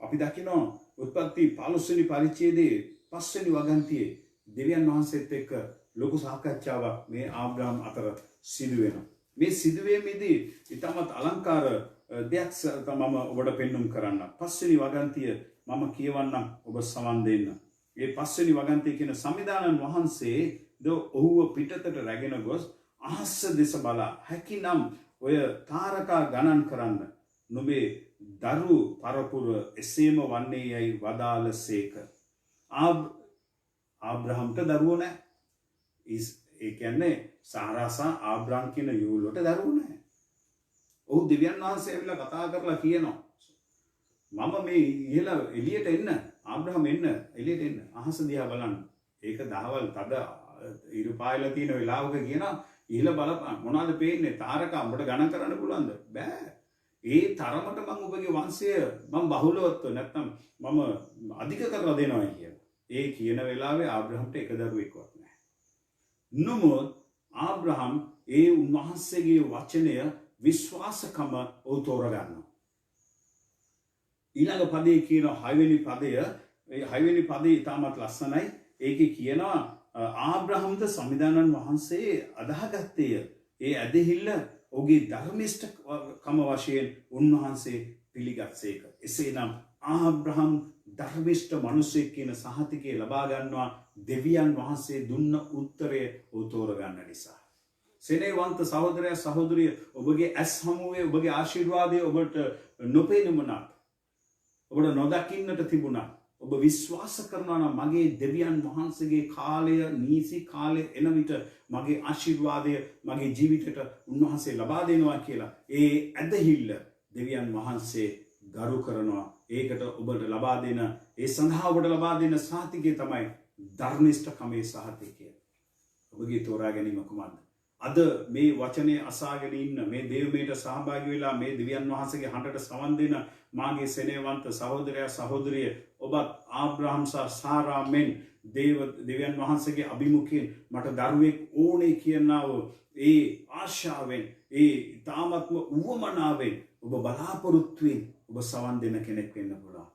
අපි දකිනවා උත්පත්ති 15 වෙනි පරිච්ඡේදයේ 5 වෙනි වගන්තියේ දෙවියන් වහන්සේත් එක්ක ලොකු සාකච්ඡාවක් මේ ආබ්‍රහම් අතර සිදු වෙනවා. මේ සිදුවීමේදී ඊටමත් අලංකාර දෙයක් මම ඔබට පෙන්눔 කරන්න. 5 වෙනි වගන්තිය මම කියවන්නම් ඔබ සමන් දෙන්න. මේ 5 වෙනි වගන්තිය කියන සම්විධානන් වහන්සේ ඔහුව පිටතට රැගෙන ගොස් අහස්ස දෙස බලා හැකිනම් ඔය තාරකා ගණන් කරන්න නුඹේ දරු පරපුර එසේම වන්නේ යයි වදාළසේක. ආබ්‍රහම්ට දරුවෝ නැහැ. ඒ කියන්නේ සාරා සහ ආබ්‍රහම් කියන යූලට දරුවෝ නැහැ. ඔහු දෙවියන් වහන්සේ ඇවිල්ලා කතා කරලා කියනවා මම මේ ඉහළ එළියට එන්න ආබ්‍රහම් එන්න එළියට එන්න අහස දිහා බලන්න. ඒක දහවල් තද ඉරු පායලා තියෙන වෙලාවක කියනවා ඉහළ බලපන් මොනවද පේන්නේ තාරකා උඹට ගණන් කරන්න පුළුවන්ද? බෑ. ඒ තරමට මම ඔබගේ වංශය මම බහුලවත්ව නැත්නම් මම අධික කරලා දෙනවා කියලා. ඒ කියන වෙලාවේ ආබ්‍රහම්ට එක දරුවෙක්වත් නැහැ. නමුත් ආබ්‍රහම් ඒ උන්වහන්සේගේ වචනය විශ්වාසකම ඔහු තෝරගන්නවා. ඊළඟ පදේ කියන 6 වෙනි පදය ඒ 6 වෙනි පදේ ඉතාමත් ලස්සනයි. ඒකේ කියනවා ආබ්‍රහම්ද සම්විධානන් වහන්සේ අදාහගත්තේය. ඒ ඇදහිල්ල ඔහුගේ ධර්මිෂ්ඨකම වශයෙන් උන්වහන්සේ පිළිගත්සේක. එසේනම් ආබ්‍රහම් ධර්මිෂ්ඨ මිනිසෙක් කියන සහතිකය ලබා ගන්නවා දෙවියන් වහන්සේ දුන්න උත්තරය ඔහු තෝරගන්න නිසා. සෙනෙහවන්ත සහෝදරයා සහෝදරිය ඔබගේ ඇස් හමුවේ ඔබගේ ආශිර්වාදය ඔබට නොපෙනුනත් ඔබට නොදකින්නට තිබුණා. ඔබ විශ්වාස කරනවා නම් මගේ දෙවියන් වහන්සේගේ කාලය නීසි කාලය එන විට මගේ ආශිර්වාදය මගේ ජීවිතයට උන්වහන්සේ ලබා දෙනවා කියලා ඒ ඇදහිල්ල දෙවියන් වහන්සේ ගරු කරනවා. ඒකට ඔබට ලබා දෙන ඒ සඳහා ඔබට ලබා දෙන සහතිකය තමයි ධර්මිෂ්ඨකමේ සහතිකය. ඔබගේ තෝරා ගැනීම කුමක්ද? අද මේ වචනේ අසාගෙන ඉන්න මේ දේවමේට සහභාගී වෙලා මේ දෙවියන් වහන්සේගේ හඬට සවන් දෙන මාගේ සෙනෙහවන්ත සහෝදරයා සහෝදරිය ඔබත් ආබ්‍රහම් සහ සාරා මෙන් දෙවියන් වහන්සේගේ අභිමුඛයෙන් මට දරුවෙක් ඕනේ කියනවා ඒ ආශාවෙන් ඒ තාමත්ම උවමනාවෙන් ඔබ බලාපොරොත්තුෙන් ඔබ සවන් දෙන කෙනෙක් වෙන්න පුළුවන්.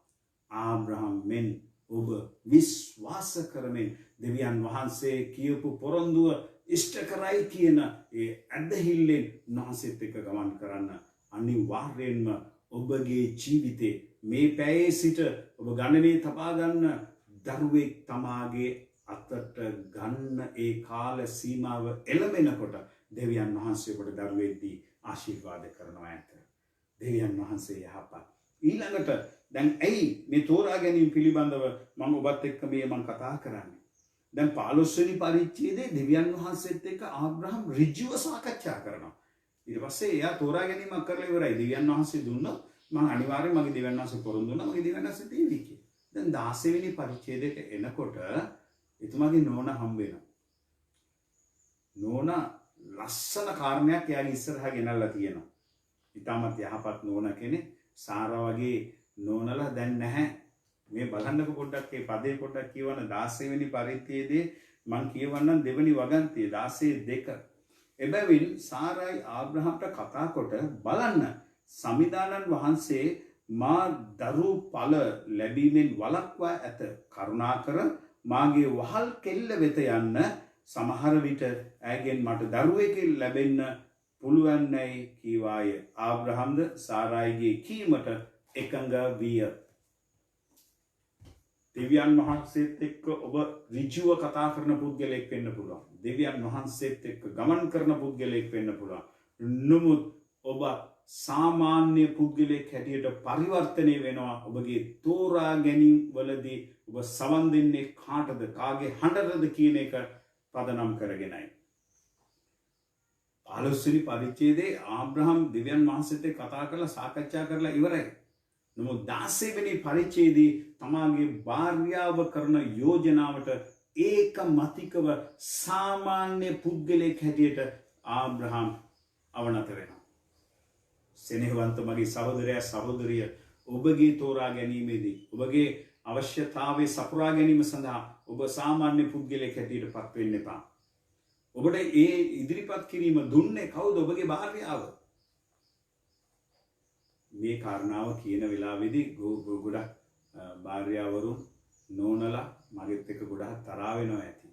ආබ්‍රහම් මෙන් ඔබ විශ්වාස කරමින් දෙවියන් වහන්සේ කියපු පොරොන්දුව ඉෂ්ට කරයි කියන ඒ ඇදහිල්ලෙන් උන්වහන්සේත් එක්ක ගමන් කරන්න අනිවාර්යෙන්ම ඔබගේ ජීවිතේ මේ පැයේ සිට ඔබ ගණනේ තබා ගන්න දරුවෙක් තමාගේ අතට ගන්න ඒ කාල සීමාව එළමෙනකොට දෙවියන් වහන්සේ ඔබට දරුවෙක්දී ආශිර්වාද කරනවා ඇත. දෙවියන් වහන්සේ යහපත්. ඊළඟට දැන් ඇයි මේ තෝරා ගැනීම පිළිබඳව මම ඔබත් එක්ක මම කතා කරන්නේ. දැන් 15 වෙනි පරිච්ඡේදයේ දෙවියන් වහන්සේත් එක්ක ආබ්‍රහම් ඍජුව සාකච්ඡා කරනවා. ඊට පස්සේ එයා තෝරා ගැනීමක් කරලා ඉවරයි. දෙවියන් වහන්සේ දුන්නොත් මම අනිවාර්යෙන් මගේ දෙවියන් වහන්සේ පොරොන්දු දුන්නා මගේ දෙවියන් වහන්සේ දෙවි කියලා. දැන් 16 වෙනි පරිච්ඡේදයට එනකොට එතුමාගේ නෝනා හම්බ වෙනවා. නෝනා ලස්සන කාරණයක් එයාගේ ඉස්සරහා ගෙනල්ලා තියෙනවා. ඊටමත් යහපත් නෝනා කෙනෙක් සාරා වගේ නෝනලා දැන් නැහැ. මේ බලන්නකො පොඩ්ඩක් මේ පදේ පොඩ්ඩක් කියවන 16 වෙනි පරිච්ඡේදයේ මං කියවන්නම් දෙවෙනි වගන්තිය 16:2. එබැවින් සාරයි ආබ්‍රහම්ට කතා කොට බලන්න සමිදානන් වහන්සේ මා දරු ඵල ලැබීමෙන් වළක්වා ඇත. කරුණාකර මාගේ වහල් කෙල්ල වෙත යන්න. සමහර විට ඇයගෙන් මට දරුවෙක් ලැබෙන්න පුළුවන්යි කීවාය. ආබ්‍රහම්ද සාරායිගේ කීමට එකඟ විය. දෙවියන් වහන්සේත් එක්ක ඔබ ඍජුව කතා කරන පුද්ගලයෙක් වෙන්න පුළුවන්. දෙවියන් වහන්සේත් එක්ක ගමන් කරන පුද්ගලයෙක් වෙන්න පුළුවන්. නමුත් ඔබ සාමාන්‍ය පුද්ගලයෙක් හැටියට පරිවර්තනය වෙනවා. ඔබගේ තෝරා ගැනීම වලදී ඔබ සවන් දෙන්නේ කාටද කාගේ හඬටද කියන එක පදනම් කරගෙනයි. 15 වෙනි පරිච්ඡේදයේ ආබ්‍රහම් දෙවියන් වහන්සේත් එක්ක කතා කරලා සාකච්ඡා කරලා ඉවරයි. නමුත් 16 වෙනි පරිච්ඡේදයේ තමාගේ භාර්යාව කරන යෝජනාවට ඒකමතිකව සාමාන්‍ය පුද්ගලයෙක් හැටියට ආබ්‍රහම් අවනත වෙනවා. සෙනෙහවන්ත මගේ සහෝදරයා සහෝදරිය ඔබගේ තෝරා ගැනීමේදී ඔබගේ අවශ්‍යතාවයේ සපුරා ගැනීම සඳහා ඔබ සාමාන්‍ය පුද්ගලයෙක් හැටියට පත් වෙන්න එපා. ඔබට ඒ ඉදිරිපත් කිරීම දුන්නේ කවුද? ඔබගේ භාර්යාව. මේ කාරණාව කියන වෙලාවේදී ගොඩක් භාර්යාවරුන් නෝනලා මගෙත් එක්ක ගොඩක් තරහා වෙනවා ඇති.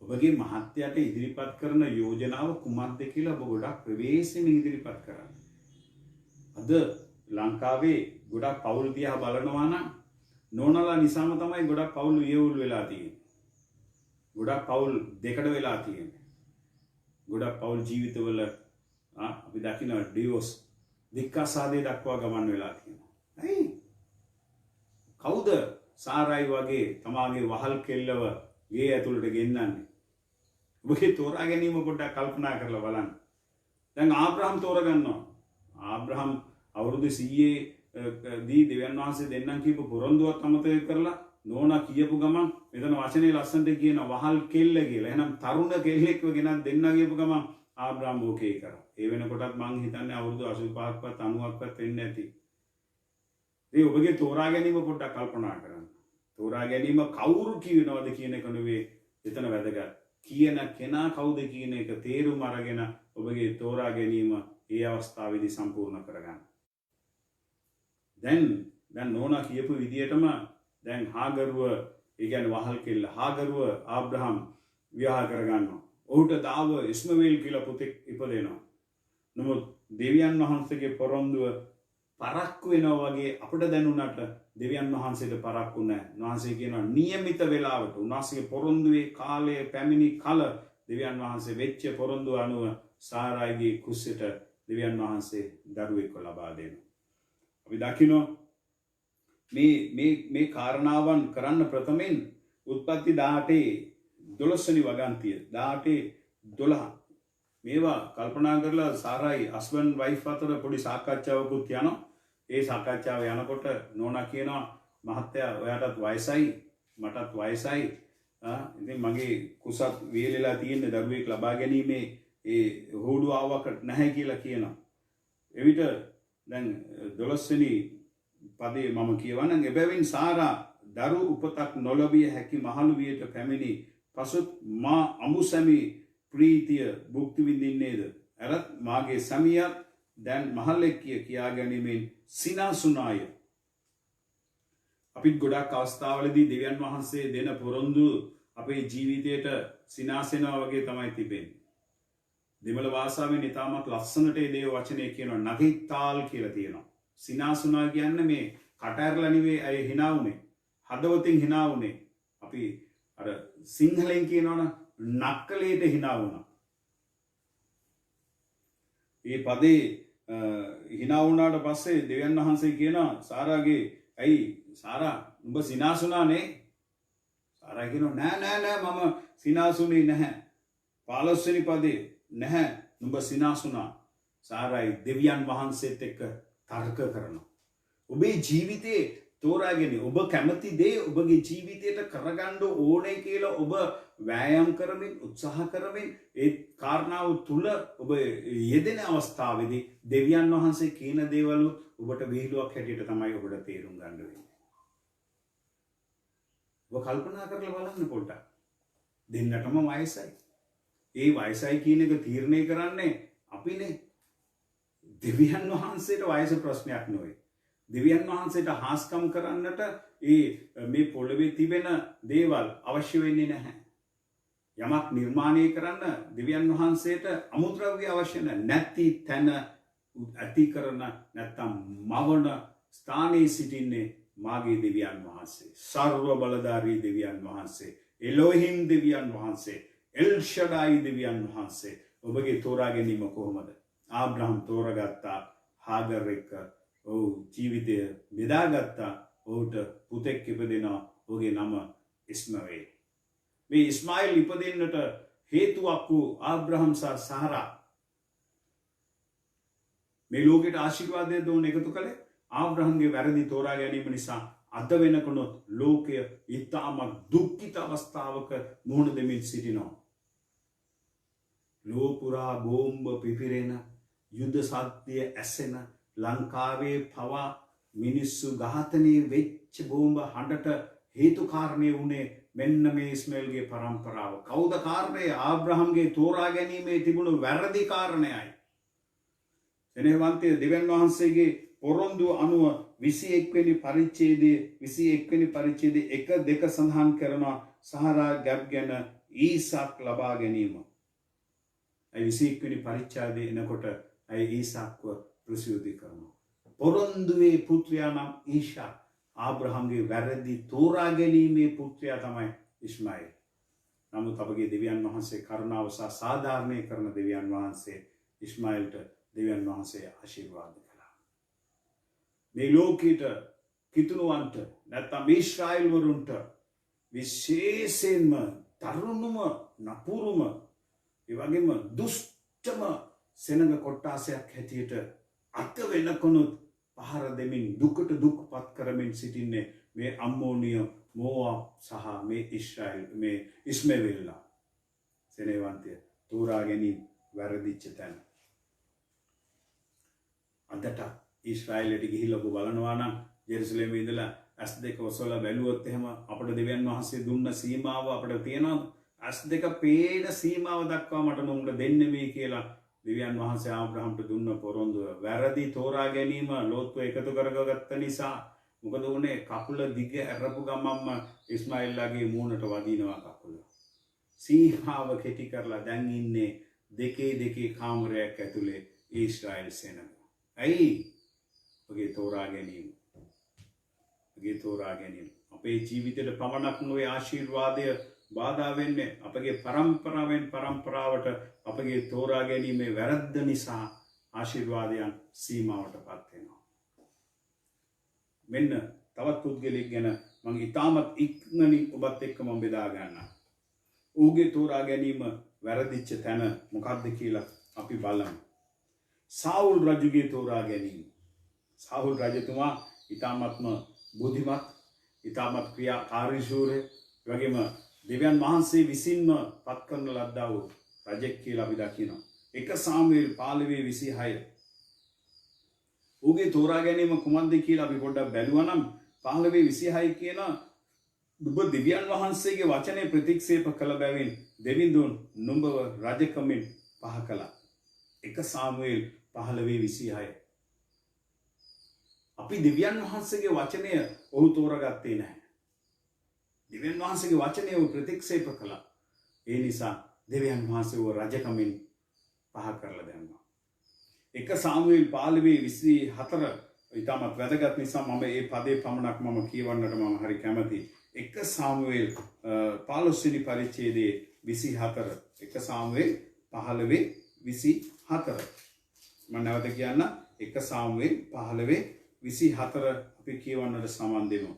ඔබගේ මහත්යට ඉදිරිපත් කරන යෝජනාව කුමක්ද කියලා ඔබ ගොඩක් ප්‍රවේශයෙන් ඉදිරිපත් කරන්න. අද ලංකාවේ ගොඩක් පවුල් දිහා බලනවා නම් නෝනලා නිසාම තමයි ගොඩක් පවුල් වියවුල් වෙලා තියෙන්නේ. ගොඩක් පවුල් දෙකඩ වෙලා තියෙන්නේ. ගොඩක් පවුල් ජීවිතවල අපි දකින්න ඩිවෝස් දික්කසාදේ දක්වා ගමන් වෙලා තියෙනවා. ඇයි? කවුද සාරයි වගේ තමාගේ වහල් කෙල්ලව ගේ ඇතුළට ගෙන්නන්නේ? ඔබගේ තෝරා ගැනීම පොඩ්ඩක් කල්පනා කරලා බලන්න. දැන් ආබ්‍රහම් තෝරගන්නවා. ආබ්‍රහම් අවුරුදු 100 දී දෙවියන් වහන්සේ දෙන්නම් කියපු පොරොන්දුවත් අමතක කරලා නෝනා කියපු ගමන් මෙතන වචනේ ලස්සනට කියන වහල් කෙල්ල කියලා. එහෙනම් තරුණ කෙල්ලෙක්ව ගෙනත් දෙන්න කියපු ගමන් ආබ්‍රහම් ඕකේ කරා. ඒ වෙනකොටත් මං හිතන්නේ අවුරුදු 85ක්වත් 90ක්වත් වෙන්නේ නැති. ඒ ඔබගේ තෝරා ගැනීම පොඩ්ඩක් කල්පනා කරන්න. තෝරා ගැනීම කවුරු කියනවද කියන එක නෙවෙයි එතන වැදගත්. කියන කෙනා කවුද කියන එක තේරුම් අරගෙන ඔබගේ තෝරා ගැනීම ඒ අවස්ථාවේදී සම්පූර්ණ කරගන්න. දැන් නෝනා කියපු විදියටම දැන් හාගරුව ඒ කියන්නේ වහල් කෙල්ල හාගරුව ආබ්‍රහම් විවාහ කරගන්නවා. ඔහුට දාව ඉස්මවේල් කියලා පුතෙක් ඉපදෙනවා. නමුත් දෙවියන් වහන්සේගේ පොරොන්දුව පරක්කු වෙනවා වගේ අපිට දැනුණාට දෙවියන් වහන්සේට පරක්කු නැහැ. උන්වහන්සේ කියනවා નિયમિત වේලාවට උන්වහන්සේගේ පොරොන්දුවේ කාලය පැමිණි කල දෙවියන් වහන්සේ වෙච්ච පොරොන්දුව අනුව සාරායිගේ කුසෙට දෙවියන් වහන්සේ දරුවෙක්ව ලබා දෙනවා. අපි දකිනවා මේ කාරණාවන් කරන්න ප්‍රථමයෙන් උත්පත්ති 18:12 වෙනි වගන්තිය 18:12 මේවා කල්පනා කරලා සාරයි හස්බන්ඩ් වයිෆ් අතර පොඩි සාකච්ඡාවකුත් යනවා. ඒ සාකච්ඡාව යනකොට නෝනා කියනවා මහත්තයා ඔයාටත් වයසයි මටත් වයසයි. ඉතින් මගේ කුසත් වේලෙලා තියෙන දරුවෙක් ලබා ගැනීමේ ඒ හොඩුවාවක් නැහැ කියලා කියනවා. එවිට දැන් 12 වෙනි පදේ මම කියවනම් එබැවින් සාරා දරු උපතක් නොලබිය හැකි මහලු වියට පැමිණි පසුත් මා අමුසැමි ප්‍රීතිය භුක්ති විඳින්නේද? අරත් මාගේ සමියත් දැන් මහල්ලෙක් කියා ගැනීමෙන් සිනාසුනාය. අපිත් ගොඩක් අවස්ථාවලදී දෙවියන් වහන්සේ දෙන පොරොන්දු අපේ ජීවිතයට සිනාසෙනවා වගේ තමයි තිබෙන්නේ. දෙමළ භාෂාවෙන් ඉතාමත් ලස්සනට ඒ දේ වචනේ කියනවා නගිතාල් කියලා තියෙනවා. සිනාසුනා කියන්නේ මේ කට ඇරලා නෙවෙයි අය hina උනේ. හදවතින් hina උනේ. අපි අර සිංහලෙන් කියනවනම් නක්කලේට hina වුණා. මේ පදේ hina වුණාට පස්සේ දෙවියන් වහන්සේ කියනවා සාරාගේ ඇයි සාරා උඹ සිනාසුනා නේ? සාරා කියනවා නෑ මම සිනාසුනේ නැහැ. 15 වෙනි පදේ නැහැ නුඹ සිනාසුනා. සාරායි දෙවියන් වහන්සේත් එක්ක තර්ක කරනවා. ඔබේ ජීවිතේ තෝරාගෙන ඔබ කැමති දේ ඔබගේ ජීවිතයට කරගන්න ඕනේ කියලා ඔබ වෑයම් කරමින් උත්සාහ කරමින් ඒ කාරණාව තුල ඔබ යෙදෙන අවස්ථාවේදී දෙවියන් වහන්සේ කියන දේවල් ඔබට විහිළුවක් හැටියට තමයි ඔබට තේරුම් ගන්න වෙන්නේ. ඔබ කල්පනා කරලා බලන්න පොඩ්ඩක්. දෙන්නටම වයසයි. ඒ වයසයි කියන එක තීරණය කරන්නේ අපිනේ. දෙවියන් වහන්සේට වයස ප්‍රශ්නයක් නෙවෙයි. දෙවියන් වහන්සේට හාස්කම් කරන්නට මේ පොළවේ තිබෙන දේවල් අවශ්‍ය වෙන්නේ නැහැ. යමක් නිර්මාණය කරන්න දෙවියන් වහන්සේට අමුද්‍රව්‍ය අවශ්‍ය නැති තැන ඇති කරන නැත්තම් මවන ස්ථානයේ සිටින්නේ මාගේ දෙවියන් වහන්සේ. සර්ව බලධාරී දෙවියන් වහන්සේ. එලෝහිම් දෙවියන් වහන්සේ. එල් ෂඩායි දෙවියන් වහන්සේ. ඔබගේ තෝරා ගැනීම කොහොමද? ආබ්‍රහම් තෝරගත්තා හාගර් එක්ක ජීවිතය බෙදාගත්තා. ඔහුට පුතෙක් ඉපදෙනවා. ඔහුගේ නම ඉස්මවේල්. මේ ඉස්මායිල් ඉපදෙන්නට හේතුවක් වූ ආබ්‍රහම් සහ සාරා මේ ලෝකෙට ආශිර්වාදය දුන්න එකතු කළේ ආබ්‍රහම්ගේ වැරදි තෝරා ගැනීම නිසා. අද වෙනකොනොත් ලෝකය ඉතාමත් දුක්ඛිත අවස්ථාවක මුහුණ දෙමින් සිටිනවා. ලෝපුරා බෝම්බ පිපිරෙන යුද්ධ සත්‍ය ඇසෙන ලංකාවේ පවා මිනිස්සු ඝාතනය වෙච්ච බෝම්බ හඬට හේතු කාරණේ වුණේ මෙන්න මේ ඉස්මේල්ගේ පරම්පරාව. කවුද කාරණේ? ආබ්‍රහම්ගේ තෝරා ගැනීමේ තිබුණු වැරදි කාරණයයි. එනේවන්තයේ දෙවියන් වහන්සේගේ පොරොන්දු අනුව 21 වෙනි පරිච්ඡේදයේ 1-2 සඳහන් කරනවා සහරා ගැබ් ගැන ඊසාක් ලබා ගැනීම. ඒ 21 වෙනි පරිච්ඡේදයේ එනකොට ඒ ඊසාක්ව ප්‍රසූති කරනවා. පොරොන්දුවේ පුත්‍රයා නම් ඊශාක්. ආබ්‍රහම්ගේ වැරදි තෝරා ගැනීමේ පුත්‍රයා තමයි ඉස්මායිල්. නමුත් අපගේ දෙවියන් වහන්සේ කරුණාව සහ සාධාරණය කරන දෙවියන් වහන්සේ ඉස්මායිල්ට දෙවියන් වහන්සේ ආශිර්වාද කළා. මේ ලෝකෙට කිතුණුවන්ට නැත්නම් ඊශ්‍රායෙල් වරුන්ට විශේෂයෙන්ම තරුණුම නපුරුම ඒ වගේම දුෂ්ටම සෙනඟ කොට්ටාසයක් හැටියට අත වෙනකොනුත් පහර දෙමින් දුකට දුක්පත් කරමින් සිටින්නේ මේ අම්මෝනිය මෝවාබ් සහ මේ ඊශ්‍රායෙල් මේ ඉස්මේවෙල්ලා. සෙනෙවන්තය තෝරා ගැනීම වැරදිච්ච තැන. අදට ඊශ්‍රායෙලට ගිහිල්ලා ඔබ බලනවා නම් ජෙරුසලමේ ඉඳලා S2 ඔසවලා බැලුවොත් එහෙම අපිට දෙවියන් වහන්සේ දුන්න සීමාව අපිට තියෙනවා. S2 පේන සීමාව දක්වා මට නුඹ දෙන්නේ මේ කියලා දෙවියන් වහන්සේ ආබ්‍රහම්ට දුන්න පොරොන්දුව. වැරදි තෝරා ගැනීම ලෝත්ව එකතු කරගත්ත නිසා මොකද වුනේ? කකුල දිග ඇරපු ගමම්ම ඉස්මායිල්ලාගේ මූණට වදිනවා කකුල. සීමාව කෙටි කරලා දැන් ඉන්නේ දෙකේ කාමරයක් ඇතුලේ ඊශ්‍රායෙල් සෙනඟ. ඇයි? ඔගේ තෝරා ගැනීම. අපේ ජීවිතේට පමණක් නොවේ ආශිර්වාදය බාධා වෙන්නේ අපගේ පරම්පරාවෙන් පරම්පරාවට අපගේ තෝරා ගැනීමේ වැරද්ද නිසා ආශිර්වාදයන් සීමාවටපත් වෙනවා. මෙන්න තවත් පුද්ගලෙක් ගැන මම ඊටමත් ඉක්මනින් ඔබත් එක්ක මම බෙදා ගන්නවා. ඌගේ තෝරා ගැනීම වැරදිච්ච තැන මොකක්ද කියලා අපි බලමු. සාවුල් රජුගේ තෝරා ගැනීම. සාවුල් රජතුමා ඊටමත්ම බුද්ධිමත්, ඊටමත් ක්‍රියාකාරීශූර, වගේම දෙවියන් වහන්සේ විසින්ම පත් කරන ලද්දා වූ රජෙක් කියලා අපි දකිනවා. 1 සාමුවෙල් 15:26. ඌගේ තෝරා ගැනීම කුමක්ද කියලා අපි පොඩ්ඩක් බැලුවා නම් 15:26 කියන ඔබ දෙවියන් වහන්සේගේ වචනේ ප්‍රතික්ෂේප කළ බැවින් දෙවිඳුන් නුඹව රජකමින් පහ කළා. 1 සාමුවෙල් 15:26. අපි දෙවියන් වහන්සේගේ වචනය ඔහු තෝරගත්තේ නැහැ. දෙවියන් වහන්සේගේ වචනය ඔහු ප්‍රතික්ෂේප කළා. ඒ නිසා දෙවියන් වහන්සේ ඔහු රජකමින් පහ කරලා දැම්මා. 1 සාමුවෙල් 15:24 ඊටමත් වැදගත් නිසා මම මේ පදේ පමණක් මම කියවන්නට මම හරි කැමතියි. 1 සාමුවෙල් 15 වෙනි පරිච්ඡේදයේ 24. 1 සාමුවෙල් 15:24. මම නැවත කියන්න 1 සාමුවෙල් 15:24 අපි කියවන්නට සමන් දෙමු.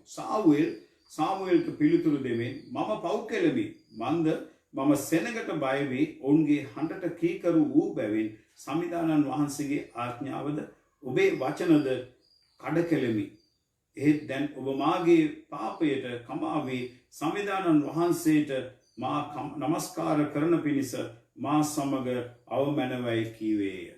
සාමුවෙල්ට පිළිතුරු දෙමින් මම පව් කෙලෙමි. මම සෙනගට බය වී ඔවුන්ගේ හඬට කීකරු වූ බැවින් සමිදානන් වහන්සේගේ ආඥාවද ඔබේ වචනද කඩ කෙලෙමි. එහෙත් දැන් ඔබ මාගේ පාපයට කමා වී සමිදානන් වහන්සේට මා නමස්කාර කරන පිණිස මා සමග අවමැනවයි කීවේය.